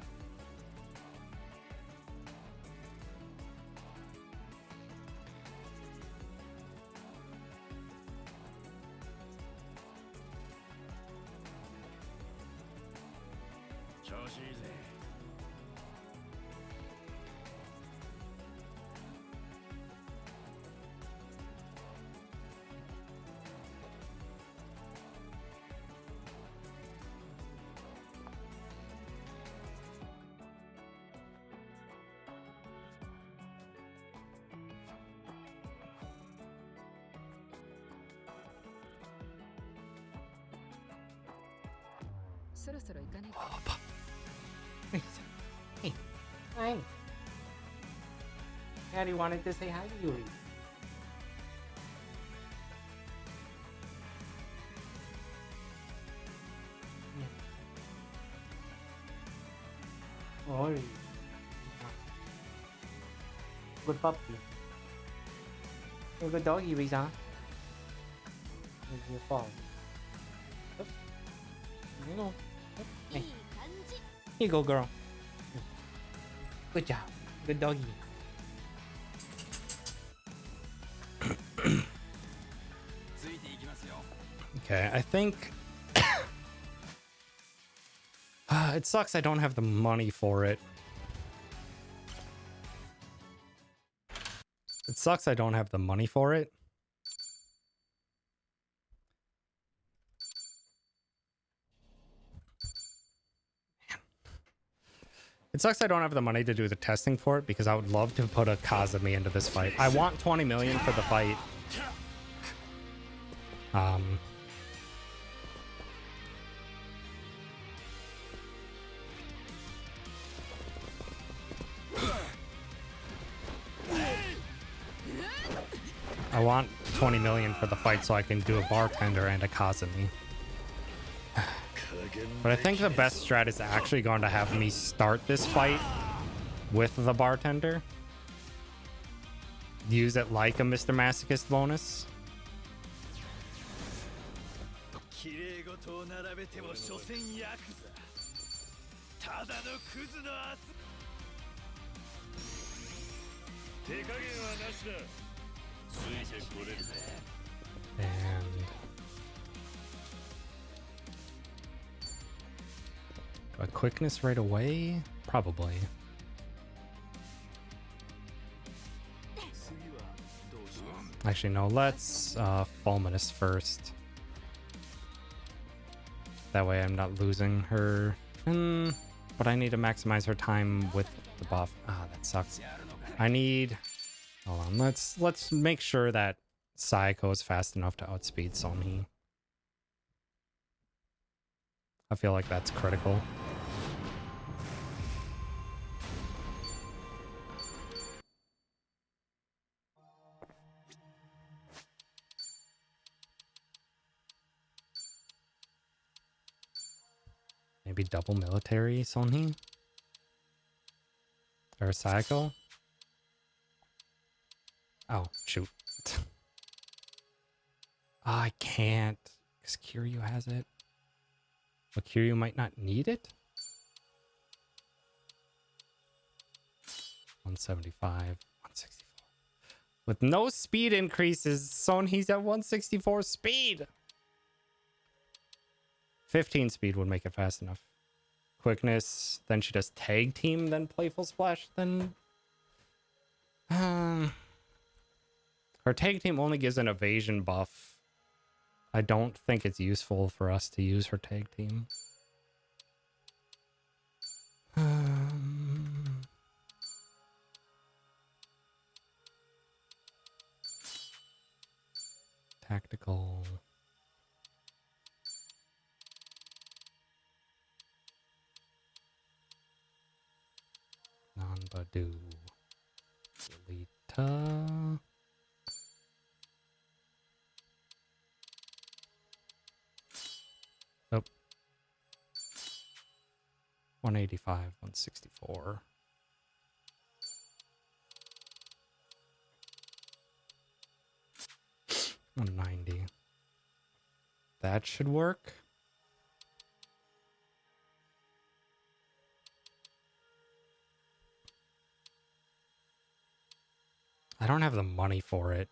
S1: Hey, hi. Caddy wanted to say hi to you. Oh, good puppy. You're a good doggy, Riza. Here's your fault. Oops. You know. Hey. Here you go, girl. Good job. Good doggy. Okay, I think it sucks I don't have the money for it. It sucks I don't have the money for it. It sucks I don't have the money to do the testing for it because I would love to put a Kazumi into this fight. I want 20 million for the fight. I want 20 million for the fight so I can do a bartender and a Kazumi. But I think the best strat is actually going to have me start this fight with the bartender. Use it like a Mr. Masochist bonus. And a quickness right away? Probably. Actually, no, let's Fulminous first. That way I'm not losing her. But I need to maximize her time with the buff. Ah, that sucks. I need... Hold on, let's make sure that Sayako is fast enough to outspeed Sonhi. I feel like that's critical. Maybe double military Sonhi? Or Sayako? Oh, shoot. I can't. Because Kiryu has it. But Kiryu might not need it? 175, 164. With no speed increases, Sonhi's at 164 speed. 15 speed would make it fast enough. Quickness, then she does tag team, then playful splash, then her tag team only gives an evasion buff. I don't think it's useful for us to use her tag team. Tactical. Non-Badu. Lolita. Nope. 185, 164. 190. That should work. I don't have the money for it.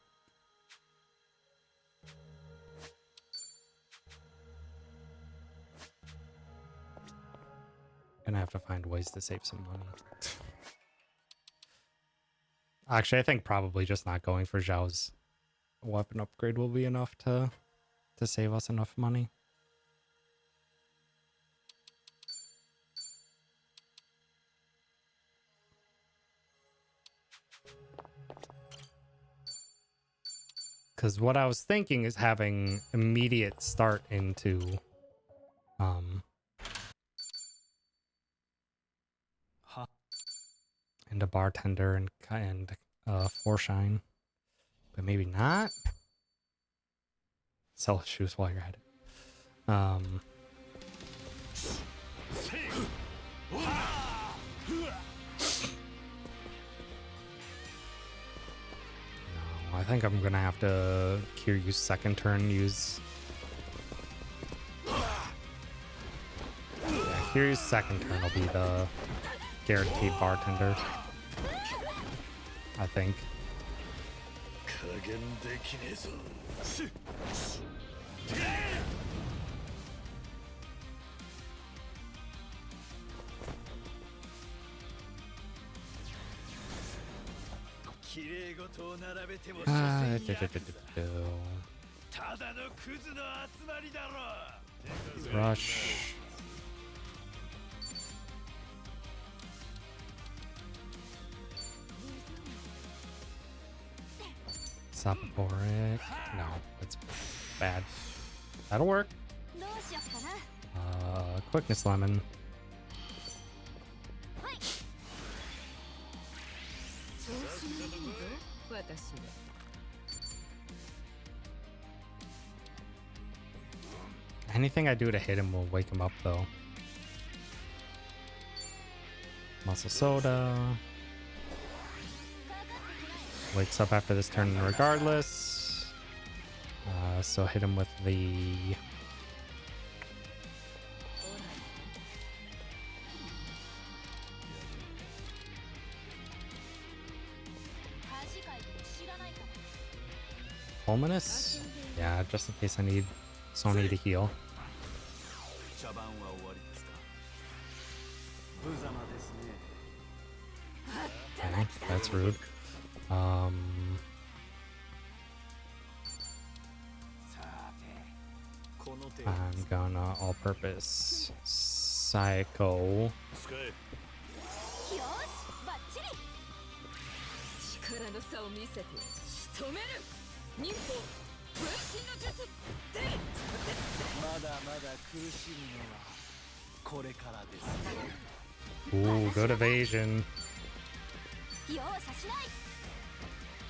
S1: Gonna have to find ways to save some money. Actually, I think probably just not going for Zhao's weapon upgrade will be enough to save us enough money. Because what I was thinking is having immediate start into into bartender and Forshine, but maybe not. Sell shoes while you're at it. No, I think I'm gonna have to Kiryu's second turn use. Yeah, Kiryu's second turn will be the guaranteed bartender, I think. Rush. Saporic. No, it's bad. That'll work. Quickness lemon. Anything I do to hit him will wake him up, though. Muscle soda. Wakes up after this turn regardless. So hit him with the... Fulminous? Yeah, just in case I need Sony to heal. Okay, that's rude. I'm gonna all-purpose Psycho. Ooh, good evasion.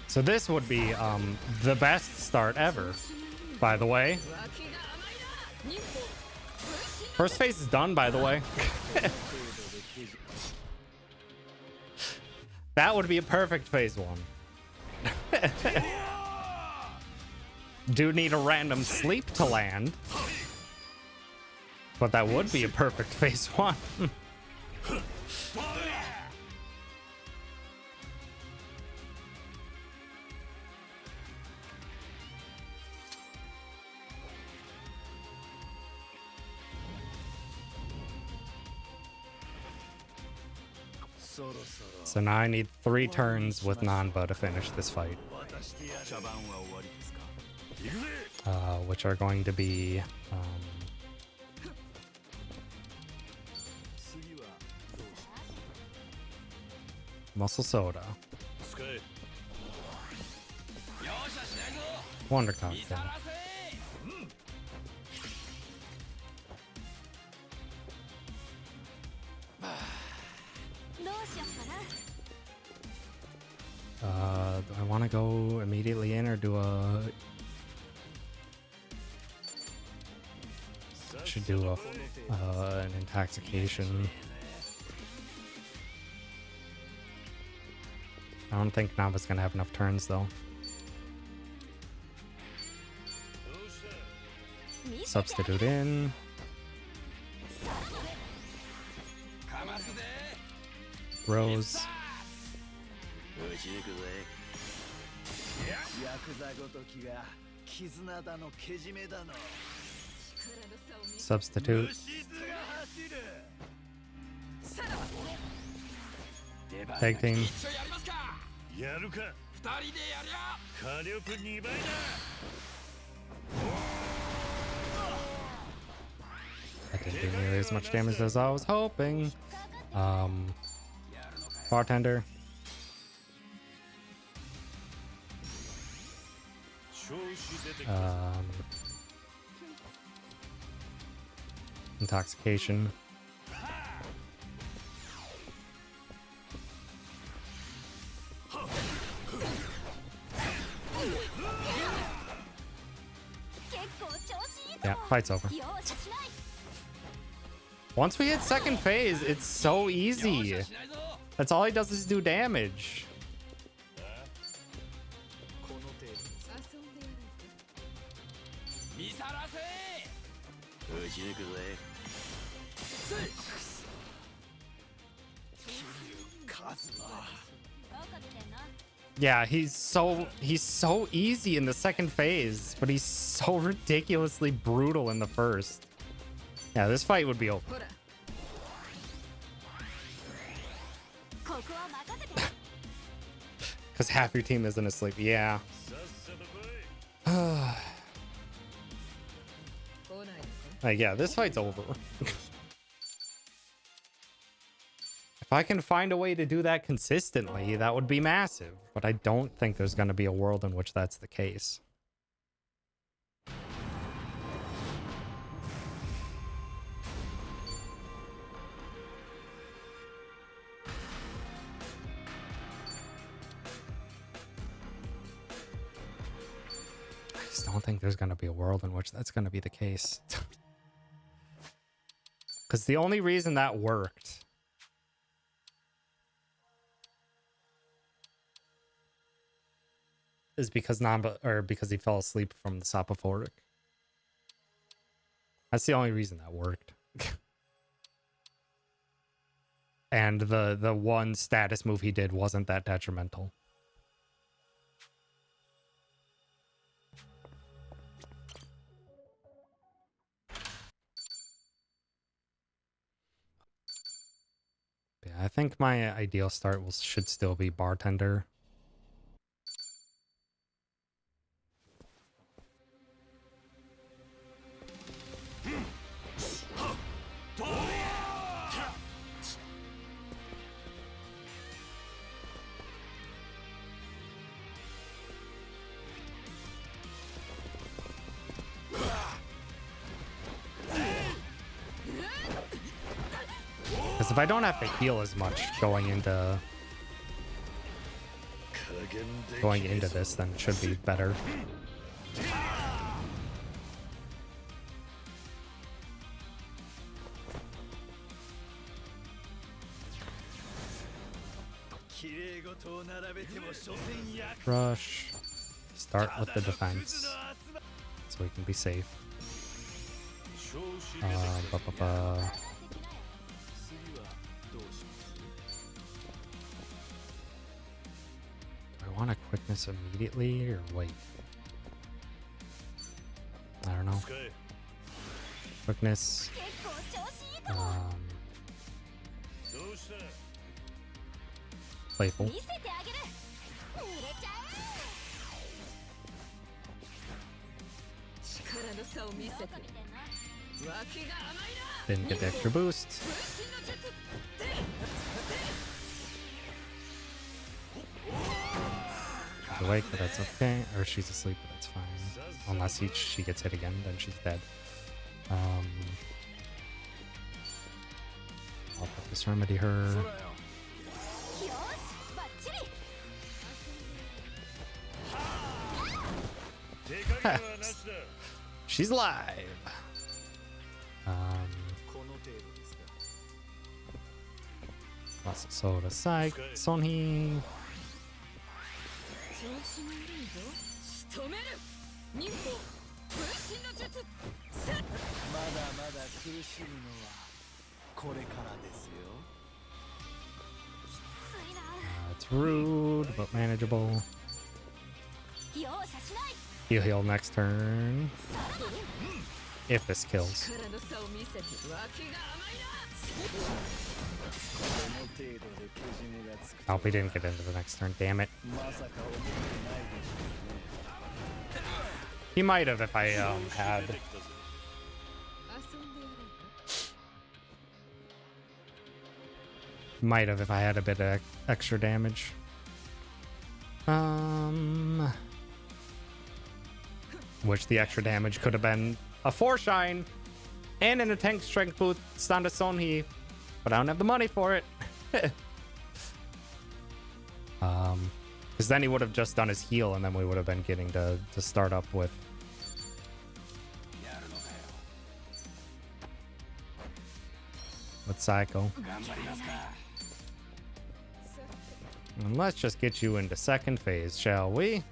S1: So this would be the best start ever, by the way. First phase is done, by the way. That would be a perfect phase 1. Do need a random sleep to land. But that would be a perfect phase 1. So now I need 3 turns with Nanba to finish this fight. Which are going to be Muscle Soda, Wonder Cocktail, do I want to go immediately in or do a... Should do a an intoxication. I don't think Nava's gonna have enough turns though. Substitute in. Rose. Substitute. Tag team. That didn't do nearly as much damage as I was hoping. Bartender. Intoxication. Yeah, fight's over. Once we hit second phase, it's so easy. That's all he does is do damage. Yeah, he's so easy in the second phase, but he's so ridiculously brutal in the first. Yeah, this fight would be over. Because half your team isn't asleep. Yeah. Like, yeah, this fight's over. If I can find a way to do that consistently, that would be massive. But I don't think there's going to be a world in which that's the case. I just don't think there's going to be a world in which that's going to be the case. Because the only reason that worked is because because he fell asleep from the Soporific. That's the only reason that worked. And the one status move he did wasn't that detrimental. Yeah, I think my ideal start should still be Bartender. Because if I don't have to heal as much going into this, then it should be better.
S3: 「
S5: 綺麗事を並べても所詮役
S1: Rush. Start with the defense so we can be safe.
S3: 調子出てきた
S1: Ba, ba, ba.
S5: 次はどうします
S1: Do I want a quickness immediately or wait? I don't know.
S3: 使え
S1: Quickness.
S4: 結構調子いいか
S1: Um,
S4: も
S3: どうした
S1: playful.
S4: 見せてあげる濡れちゃえ力の差を見せて脇が甘いな
S1: Didn't get the extra boost.
S4: 分身の術出る
S1: Awake, but that's okay. Or she's asleep, but that's fine. Unless she gets hit again, then she's dead. I'll put this remedy her.
S5: よ
S4: よしバッチリ
S3: 手加減はなしだ
S1: She's alive.
S5: この程度ですか
S1: Muscle Soda Psych. Sonhi.
S4: 調子のいいぞ仕留める忍法分身の術せっ
S5: まだまだ苦しむのはこれからですよ
S4: ついな
S1: It's rude, but manageable.
S4: 容赦しない
S1: Heal heal next turn. If this kills.
S4: 力の差を見せて脇が甘いな
S5: この程度でけじめがつくと
S1: Oh, we didn't get into the next turn. Damn it.
S5: まさか思ってないでしょうね
S1: He might have if I had.
S3: 出てきたぜ
S4: 遊んでやろうか
S1: Might have if I had a bit of extra damage. Which the extra damage could have been a 4-shine and an attack strength boost on the Sonhi, but I don't have the money for it. Because then he would have just done his heal and then we would have been getting to start up with. With Psycho. And let's just get you into second phase, shall we?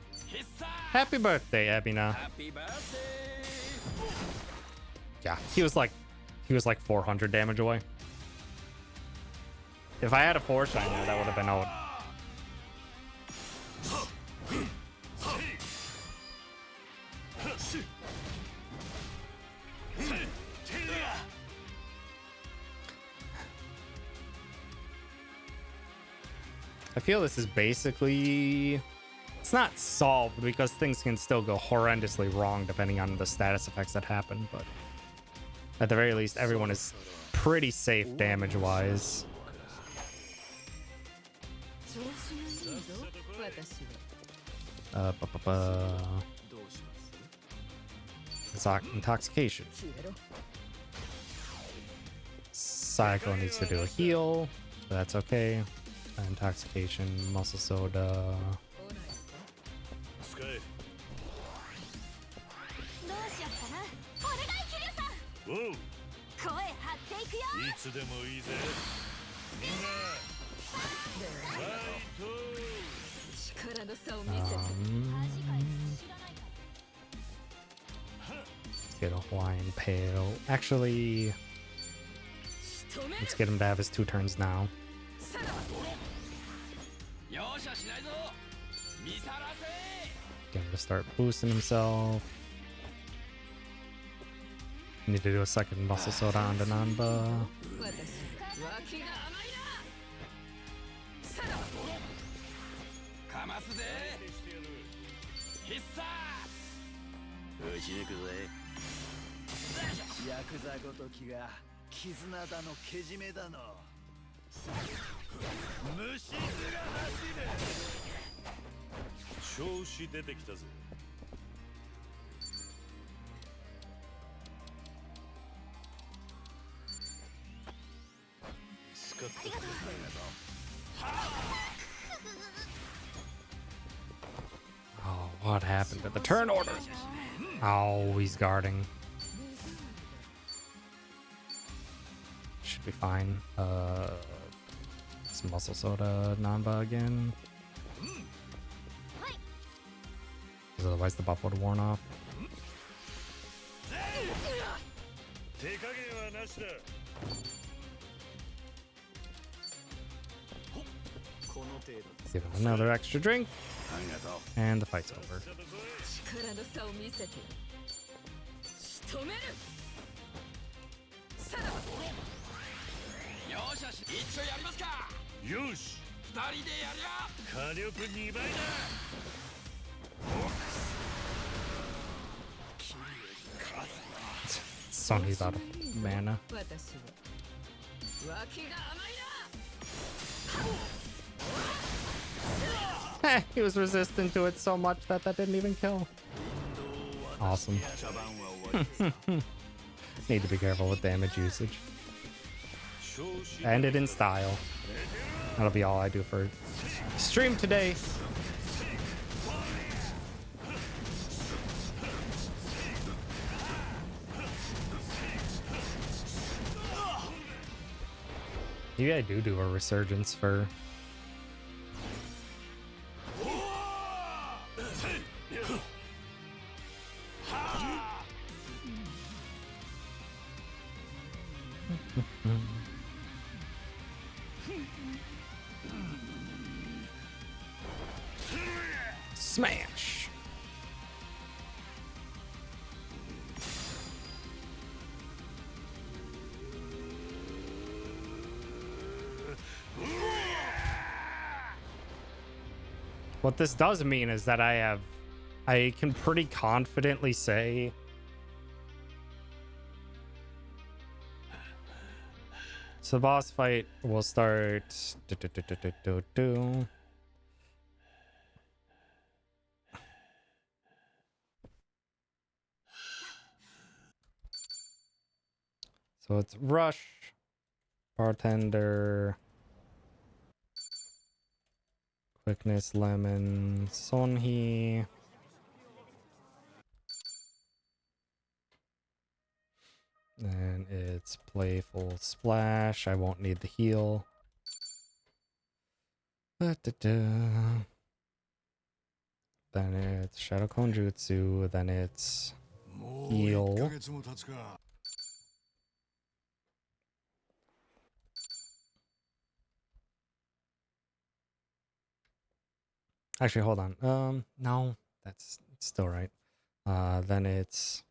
S1: Happy birthday, Abina.
S5: Happy birthday!
S1: Yeah, he was like 400 damage away. If I had a 4-shine there, that would have been out. I feel this is basically... It's not solved because things can still go horrendously wrong depending on the status effects that happen, but at the very least, everyone is pretty safe damage-wise.
S4: 調子がいいぞ私は
S5: どうします
S1: Intoxication.
S4: 消えろ
S1: Psycho needs to do a heal, but that's okay. Intoxication, muscle soda.
S3: 使え
S4: どうしよっかなお願いキリュウさん
S3: おう
S4: 声張っていくよ
S3: いつでもいいぜみんなファイト
S4: 力の差を見せて
S1: Let's get a Hawaiian Pale. Actually,
S4: 仕留める
S1: let's get him to have his 2 turns now.
S4: さら
S5: 容赦しないぞ見さらせ
S1: Get him to start boosting himself. Need to do a second muscle soda on the Nanba.
S4: 私脇が甘いなさら
S5: かますぜ必殺打ち抜くぜヤクザごときが絆だのけじめだの虫図がなしで
S3: 調子出てきたぜ使ってくれ
S1: Oh, what happened to the turn order? Oh, he's guarding. Should be fine. It's muscle soda Nanba again. Because otherwise the buff would have worn off.
S3: 手加減はなしだ。
S1: Give him another extra drink.
S5: ありがとう。
S1: And the fight's over.
S4: 力の差を見せて仕留めるさらば
S5: よしよし、一緒やりますか。
S3: よし、
S5: 二人でやりゃ。
S3: 火力2倍だ。
S1: Sonny's out of mana.
S4: 私は脇が甘いな
S1: He was resistant to it so much that didn't even kill. Awesome. Need to be careful with damage usage. End it in style. That'll be all I do for stream today. Maybe I do a resurgence for... Smash! What this does mean is that I can pretty confidently say so the boss fight will start so it's rush, bartender, quickness, lemon, Sonhi. And it's playful splash. I won't need the heal. Then it's Shadow Clone Jutsu. Then it's heal. Actually, hold on. No, that's still right. Then it's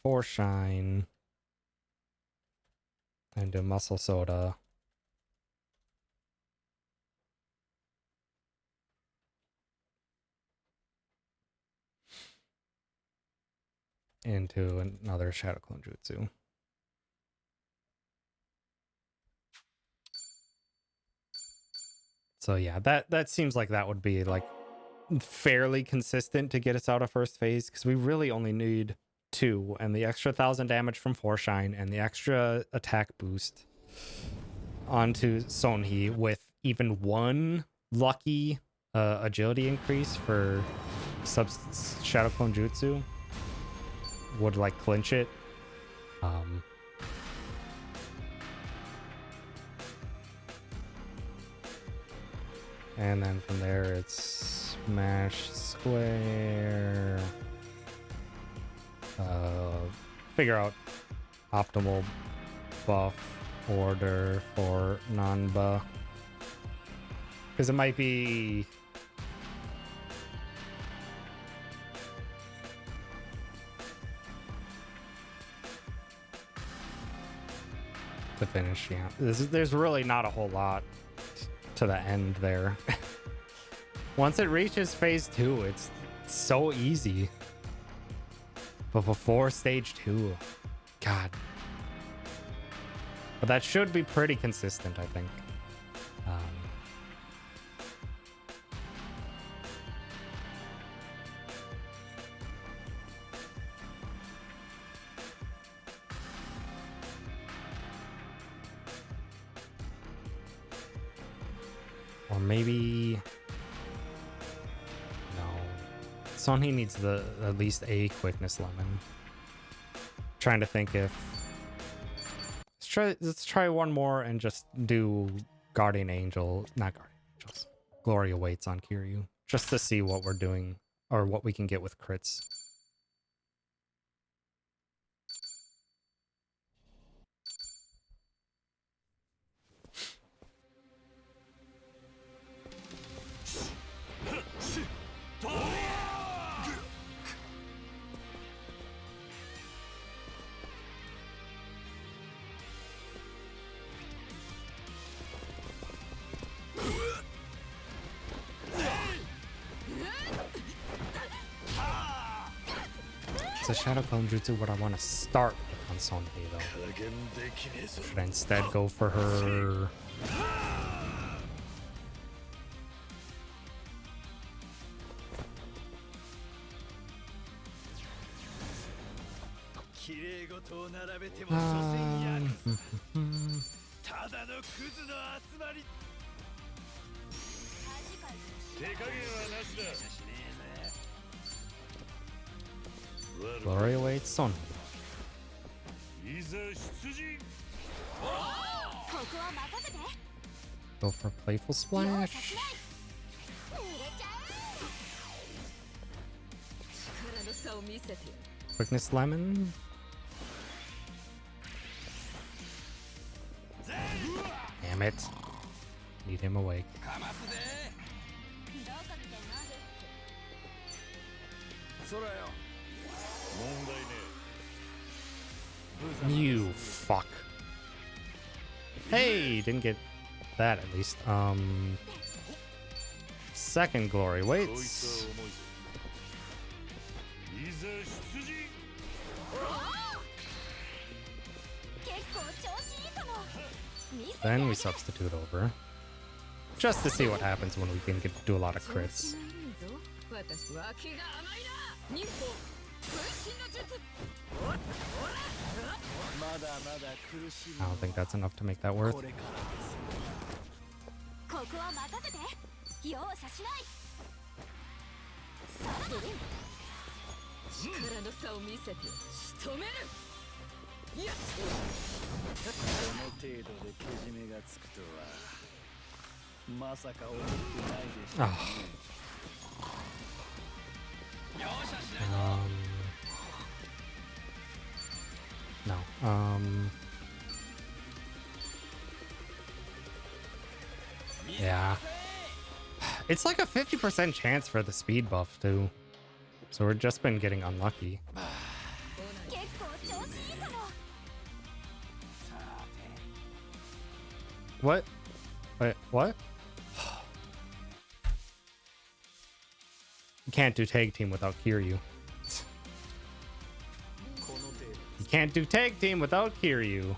S1: 4 shine and a muscle soda. Into another Shadow Clone Jutsu. So yeah, that seems like that would be like fairly consistent to get us out of first phase, because we really only need 2, and the extra 1000 damage from 4 shine and the extra attack boost onto Sonhi with even 1 lucky agility increase for Shadow Clone Jutsu would like clinch it. And then from there it's smash square. Figure out optimal buff order for Nanba, because it might be to finish. Yeah, there's really not a whole lot to the end there. Once it reaches phase 2, it's so easy. But before stage 2, God. But that should be pretty consistent, I think. Or maybe... Sonhi needs at least a quickness lemon. Trying to think if Let's try one more and just do Guardian Angel, not Guardian Angels. Glory Awaits on Kiryu, just to see what we're doing or what we can get with crits. It's a Shadow Clone Jutsu what I want to start with on Sonhei though. Should I instead go for her? Glory Awaits Son. Go for Playful Splash. Quickness Lemon. Damn it. Need him awake. You fuck. Hey, didn't get that at least. Second Glory Waits. Then we substitute over. Just to see what happens when we can do a lot of crits. I don't think that's enough to make that worth. Oh. No. Yeah. It's like a 50% chance for the speed buff too. So we've just been getting unlucky. What? Wait, what? You can't do tag team without Kiryu. You can't do tag team without Kiryu.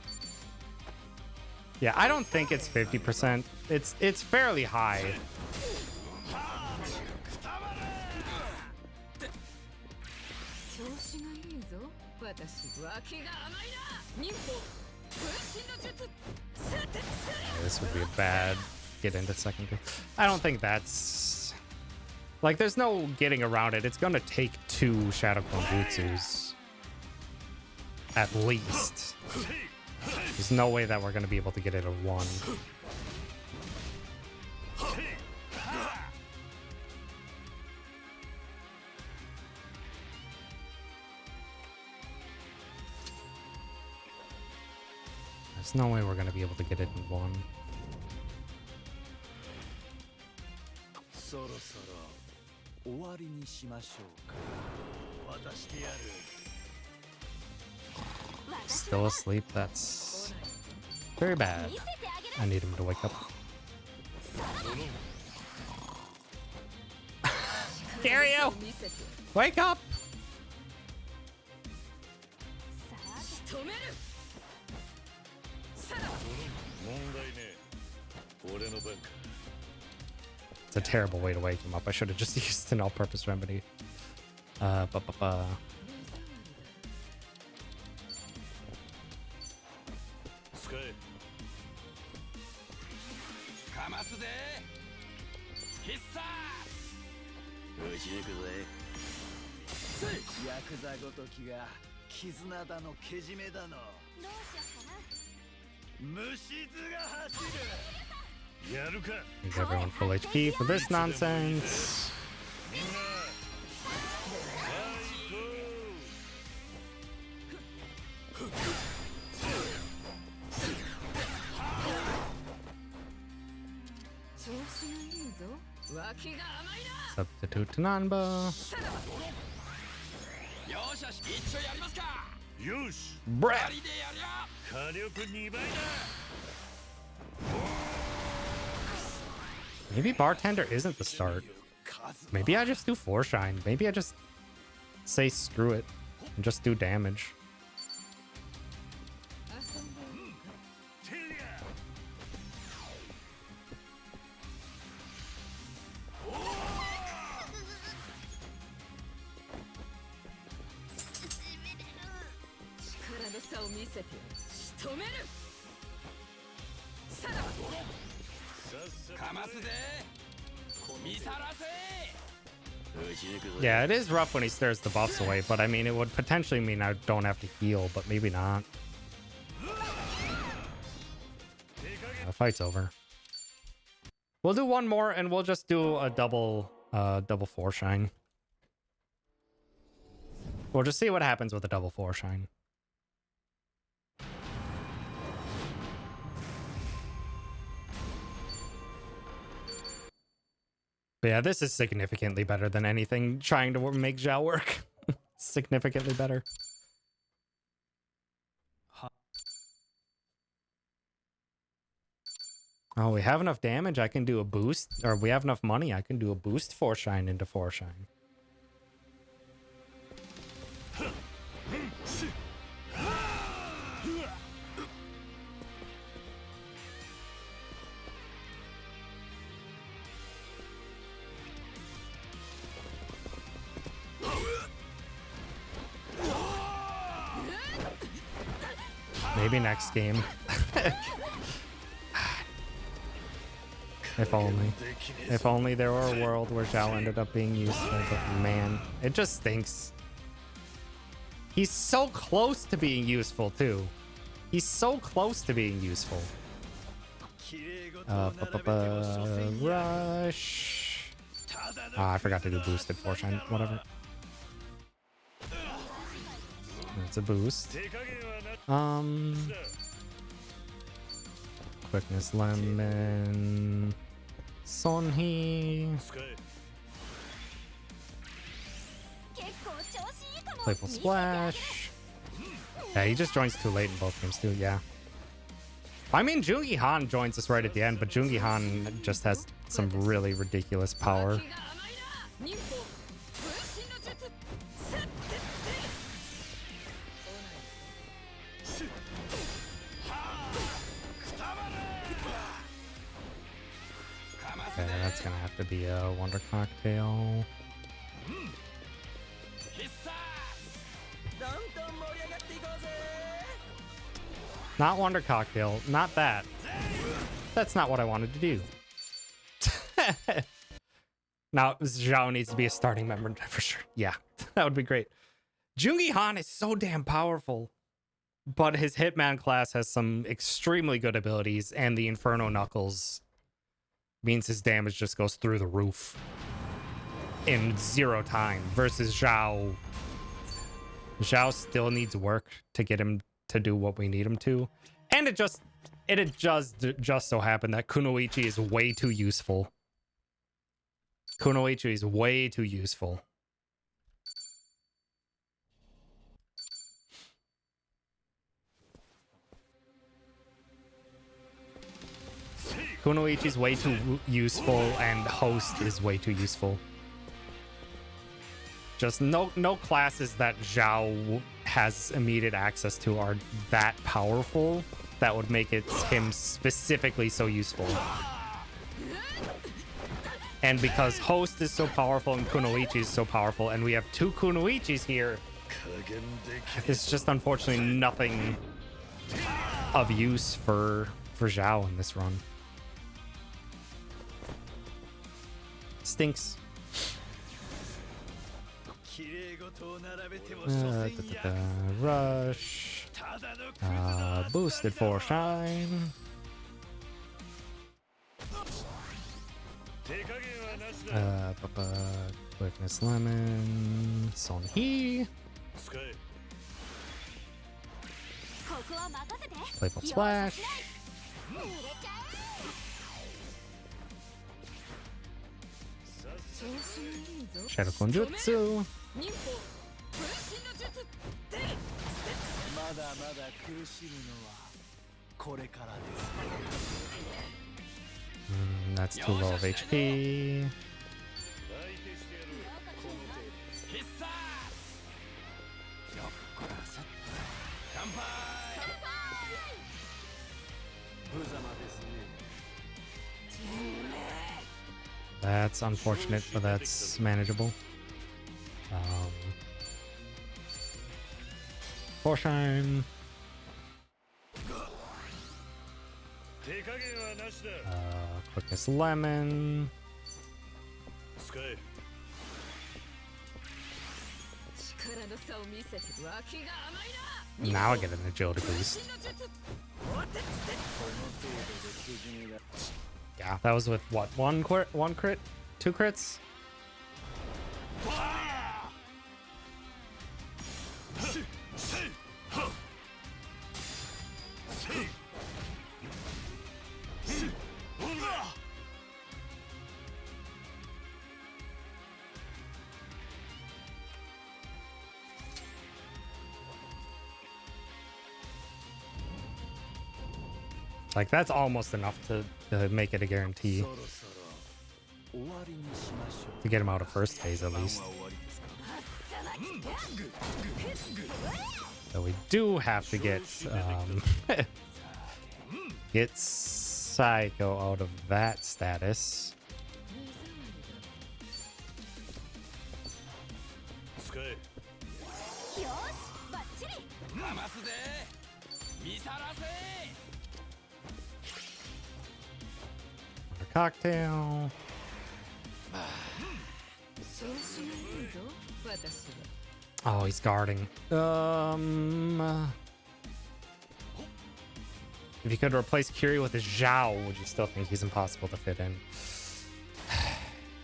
S1: Yeah, I don't think it's 50%. It's fairly high. This would be a bad get into second. I don't think that's like there's no getting around it. It's gonna take 2 Shadow Clone Jutsus at least. There's no way that we're gonna be able to get it a 1. There's no way we're gonna be able to get it in 1. Still asleep? That's very bad. I need him to wake up. Kiryu! Wake up! It's a terrible way to wake him up. I should have just used an all-purpose remedy.
S3: やるか
S1: Give everyone full HP for this nonsense.
S3: みんなさあ行こ
S4: 調子がいいぞ脇が甘いな
S1: Substitute to Nanba.
S5: よしよし一緒やりますか
S3: うよし
S1: Breath.
S5: 二人でやりゃ
S3: 火力2倍だ
S1: Maybe Bartender isn't the start. Maybe I just do Four Shine. Maybe I just say screw it and just do damage.
S4: 遊んでいいか
S3: てりゃ
S4: 力の差を見せて仕留めるさらば
S3: さっさ
S5: かますぜ見さらせ打ち抜くぞ
S1: Yeah, it is rough when he stares the buffs away, but I mean, it would potentially mean I don't have to heal, but maybe not. The fight's over. We'll do one more, and we'll just do a double Four Shine. We'll just see what happens with a double Four Shine. But yeah, this is significantly better than anything trying to make Zhao work. Significantly better. Oh, we have enough damage. I can do a boost. Or we have enough money. I can do a boost Four Shine into Four Shine. Maybe next game. If only. If only there were a world where Zhao ended up being useful, but man, it just stinks. He's so close to being useful, too. He's so close to being useful. Rush. Ah, I forgot to do boosted Four Shine. Whatever. It's a boost.
S3: 手加減はな
S1: Quickness Lemon. Sonhee.
S3: 使え
S1: Playful Splash. Yeah, he just joins too late in both games too, yeah. I mean, Jungi Han joins us right at the end, but Jungi Han just has some really ridiculous power.
S4: 脇が甘いな忍法分身の術さって
S1: Okay, that's gonna have to be a Wonder Cocktail.
S5: 必殺どんどん盛り上がっていこうぜ
S1: Not Wonder Cocktail, not that. That's not what I wanted to do. Now, Zhao needs to be a starting member for sure. Yeah, that would be great. Jungi Han is so damn powerful, but his Hitman class has some extremely good abilities, and the Inferno Knuckles means his damage just goes through the roof in 0 time versus Zhao. Zhao still needs work to get him to do what we need him to. And it had just so happened that Kunoichi is way too useful. Kunoichi is way too useful. Kunoichi's way too useful, and Host is way too useful. Just no classes that Zhao has immediate access to are that powerful that would make it him specifically so useful. And because Host is so powerful and Kunoichi is so powerful, and we have 2 Kunoichis here, it's just unfortunately nothing of use for Zhao in this run. Stinks. Rush. Boosted for shine.
S3: 手加減はなしだ
S1: Quickness lemon. Son he.
S3: 使え
S1: Playful splash. Shadow Konjutsu.
S4: 忍法分身の術出る
S5: まだまだ苦しむのはこれからです
S1: That's too low of HP.
S3: 相手してやるこの程度
S5: 必殺よっこらせ乾杯無様ですね
S1: That's unfortunate, but that's manageable. Forshine.
S3: 手加減はなしだ
S1: Quickness lemon.
S3: 使え
S4: 力の差を見せて脇が甘いな
S1: Now I get an agility
S4: 分
S1: boost.
S4: 身の術
S1: Yeah, that was with what? One crit? Two crits? Like, that's almost enough to make it a guarantee.
S5: そろそろ終わりにしましょう
S1: To get him out of first phase, at least.
S5: 終わりですか
S1: So we do have to get, get Psycho out of that status.
S3: 使え
S5: かますぜ見さらせ
S1: Cocktail.
S4: そうしないぞ私は
S1: Oh, he's guarding. If you could replace Kiri with a Zhao, would you still think he's impossible to fit in?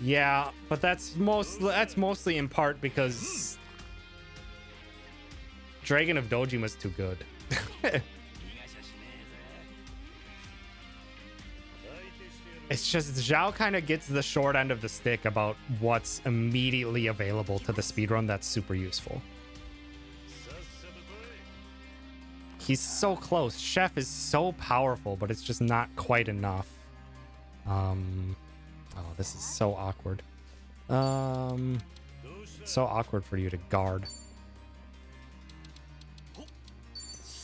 S1: Yeah, but that's mostly in part because Dragon of Dojima's too good. It's just Zhao kind of gets the short end of the stick about what's immediately available to the speedrun that's super useful. He's so close. Chef is so powerful, but it's just not quite enough. Oh, this is so awkward. So awkward for you to guard.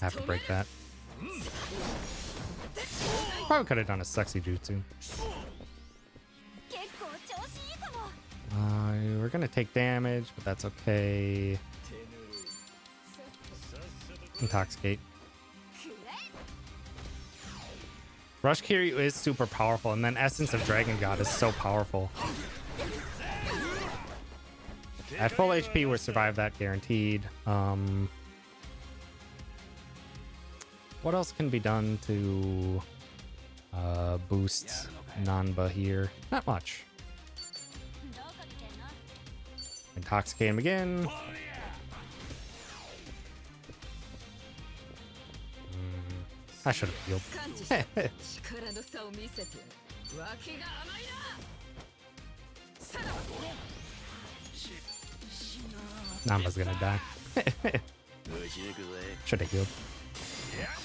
S1: I have to break that. Probably could have done a sexy jutsu. We're gonna take damage, but that's okay. Intoxicate. Rush Kiryu is super powerful, and then Essence of Dragon God is so powerful. At full HP, we survive that guaranteed. What else can be done to boost Nanba here? Not much. Intoxicate him again. I should have healed.
S4: 力の差を見せて脇が甘いなさらば
S1: Nanba's gonna die. Should have healed.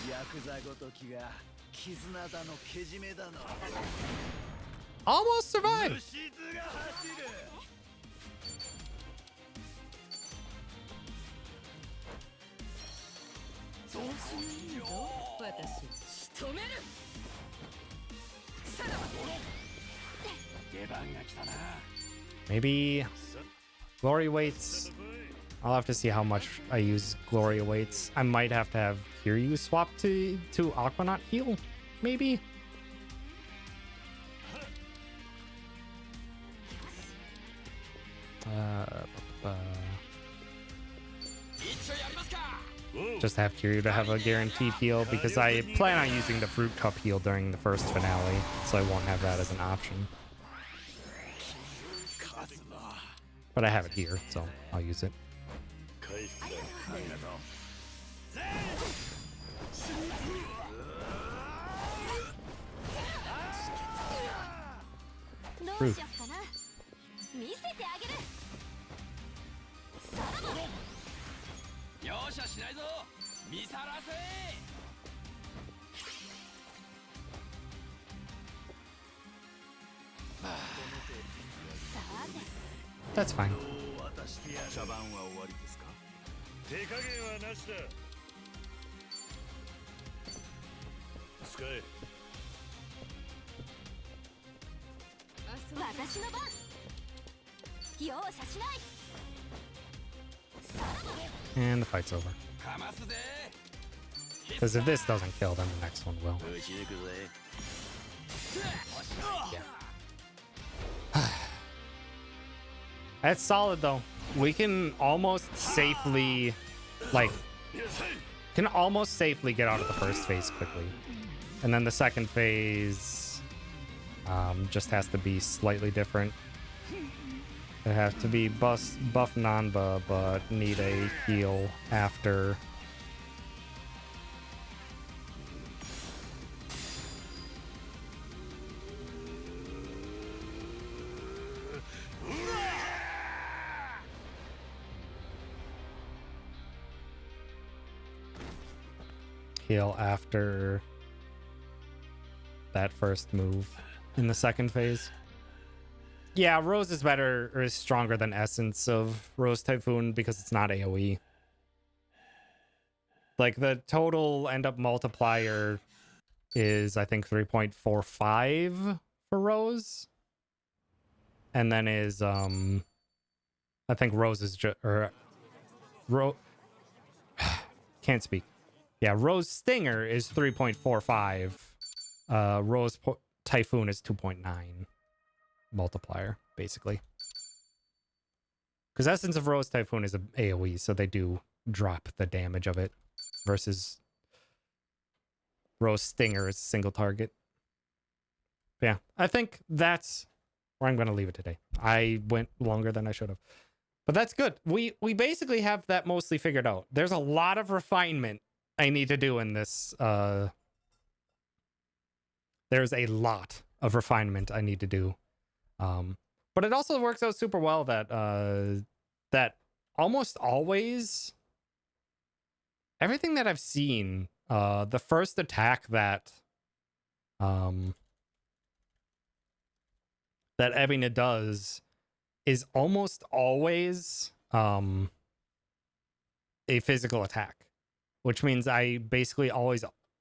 S5: ヤクザごときが絆だのけじめだの
S1: Almost survived.
S5: 虫図が走る
S4: 調子がいいぞ私止めるさらば
S5: 出番が来たな
S1: Maybe glory weights. I'll have to see how much I use glory weights. I might have to have Kiryu swap to Aquanaut heal. Maybe. just have Kiryu to have a guaranteed heal because I plan on using the Fruit Cup heal during the first finale, so I won't have that as an option. But I have it here, so I'll use it.
S3: 回復だ。
S5: ありがとう。
S4: どうしよっかな。見せてあげる。
S5: 容赦しないぞ。見さらせ。
S1: That's fine.
S2: 茶番は終わりですか？
S3: 手加減はなしだ。使え。
S4: 私の番。容赦しない。
S1: And the fight's over.
S5: かますぜ。
S1: Because if this doesn't kill, then the next one will.
S5: 打ち抜くぜ。
S1: That's solid though. We can almost safely, like, can almost safely get out of the first phase quickly. And then the second phase just has to be slightly different. It has to be buff Nanba, but need a heal after. Heal after that first move in the second phase. Yeah, Rose is better or is stronger than Essence of Rose Typhoon because it's not AoE. Like the total end up multiplier is I think 3.45 for Rose. And then is I think Rose is just can't speak. Yeah, Rose Stinger is 3.45. Rose Typhoon is 2.9 multiplier, basically. Because Essence of Rose Typhoon is a AoE, so they do drop the damage of it. Versus Rose Stinger is a single target. But yeah, I think that's where I'm going to leave it today. I went longer than I should have. But that's good. We basically have that mostly figured out. There's a lot of refinement I need to do in this. There's a lot of refinement I need to do. But it also works out super well that that almost always everything that I've seen, the first attack that that Ebina does is almost always a physical attack. Which means I basically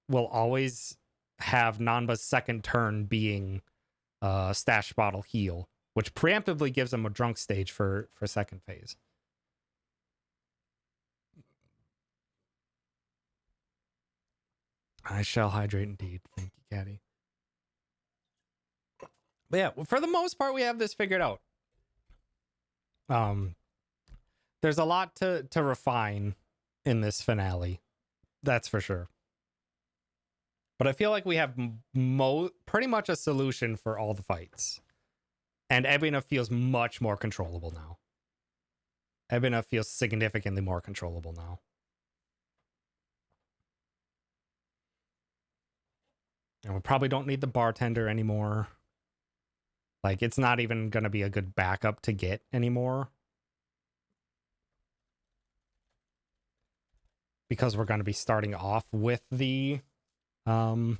S1: will always have Nanba's second turn being Stash Bottle heal, which preemptively gives him a drunk stage for second phase. I shall hydrate indeed. Thank you, Caddy. But yeah, for the most part, we have this figured out. There's a lot to refine in this finale. That's for sure. But I feel like we have pretty much a solution for all the fights. And Ebina feels much more controllable now. Ebina feels significantly more controllable now. And we probably don't need the bartender anymore. Like, it's not even going to be a good backup to get anymore. Because we're going to be starting off with the 4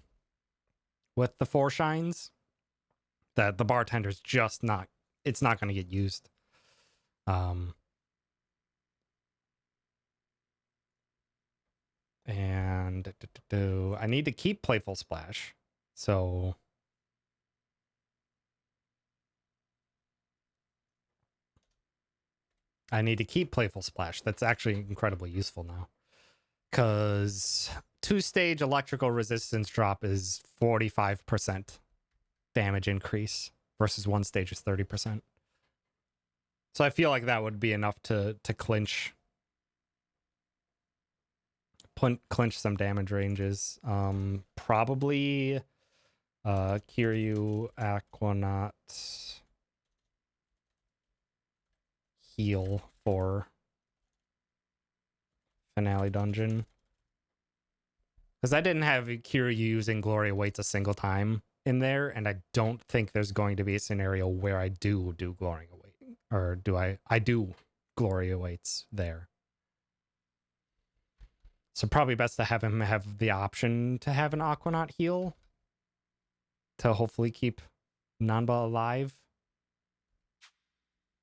S1: shines. That the bartender's just not, it's not going to get used. And I need to keep Playful Splash. So I need to keep Playful Splash. That's actually incredibly useful now. Because 2-stage electrical resistance drop is 45% damage increase versus 1 stage is 30%. So I feel like that would be enough to clinch clinch some damage ranges. Probably Kiryu, Aquanaut, heal for finale dungeon. Because I didn't have Kiryu using Glory Awaits a single time in there, and I don't think there's going to be a scenario where I do Glory Await, or do I do Glory Awaits there. So probably best to have him have the option to have an Aquanaut heal to hopefully keep Nanba alive.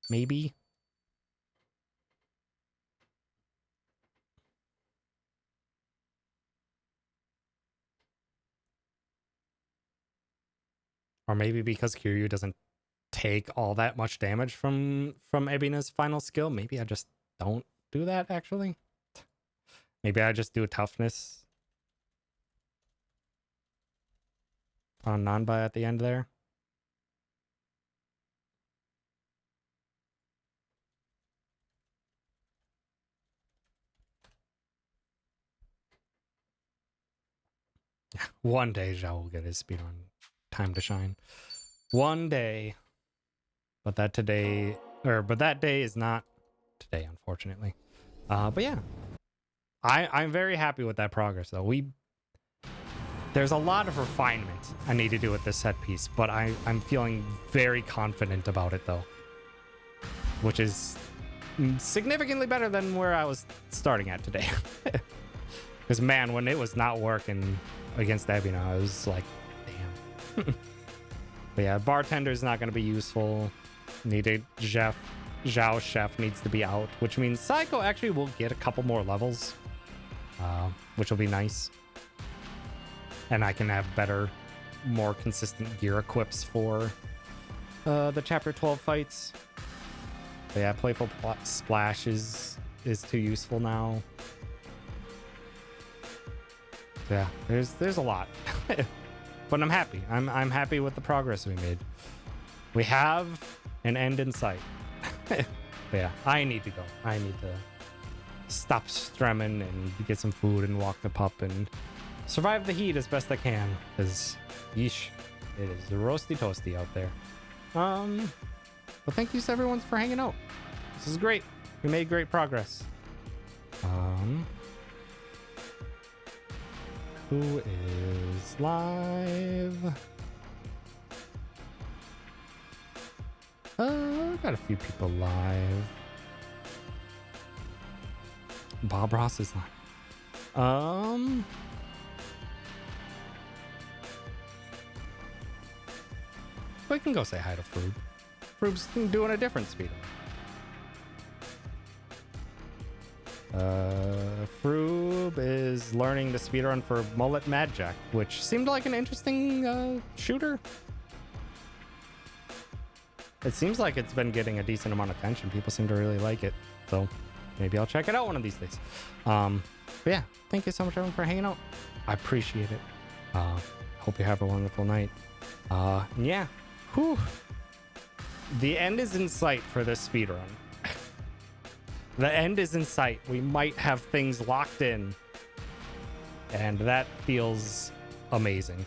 S1: Maybe. Or maybe because Kiryu doesn't take all that much damage from Ebina's final skill, maybe I just don't do that, actually. Maybe I just do a toughness on Nanba at the end there. One day Zhao will get his speedrun time to shine. One day. But that day is not today, unfortunately. But yeah. I'm very happy with that progress though. There's a lot of refinement I need to do with this set piece, but I'm feeling very confident about it though. Which is significantly better than where I was starting at today. Because man, when it was not working against Ebina, I was like, damn. But yeah, bartender's not going to be useful. Needed Zhao Chef needs to be out, which means Psycho actually will get a couple more levels, which will be nice. And I can have better, more consistent gear equips for the Chapter 12 fights. But yeah, Playful Splash is too useful now. So yeah, there's a lot. But I'm happy. I'm happy with the progress we made. We have an end in sight. But yeah, I need to go. I need to stop stremming and get some food and walk the pup and survive the heat as best I can. Because, yeesh, it is roasty toasty out there. But thank you to everyone for hanging out. This is great. We made great progress. Who is live? Got a few people live. Bob Ross is live. We can go say hi to Froob. Froob's doing a different speed. Froob is learning the speedrun for Mullet Mad Jack, which seemed like an interesting shooter. It seems like it's been getting a decent amount of attention. People seem to really like it. So maybe I'll check it out one of these days. But yeah, thank you so much everyone for hanging out. I appreciate it. Hope you have a wonderful night. And yeah, whew. The end is in sight for this speedrun. The end is in sight. We might have things locked in. And that feels amazing.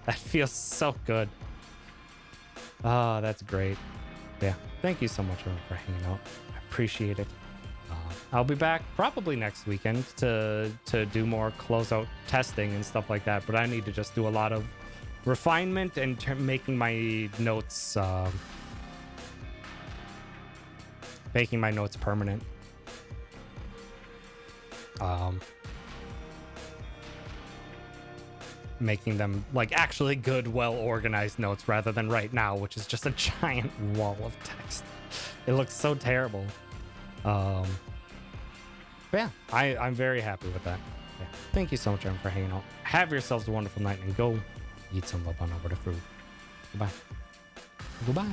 S1: That feels so good. Oh, that's great. Yeah, thank you so much everyone for hanging out. I appreciate it. I'll be back probably next weekend to do more closeout testing and stuff like that. But I need to just do a lot of refinement and making my notes permanent. Making them like actually good, well organized notes rather than right now, which is just a giant wall of text. It looks so terrible. But yeah, I'm very happy with that. Yeah, thank you so much everyone for hanging out. Have yourselves a wonderful night and go eat some love on over to fruit. Goodbye. Goodbye.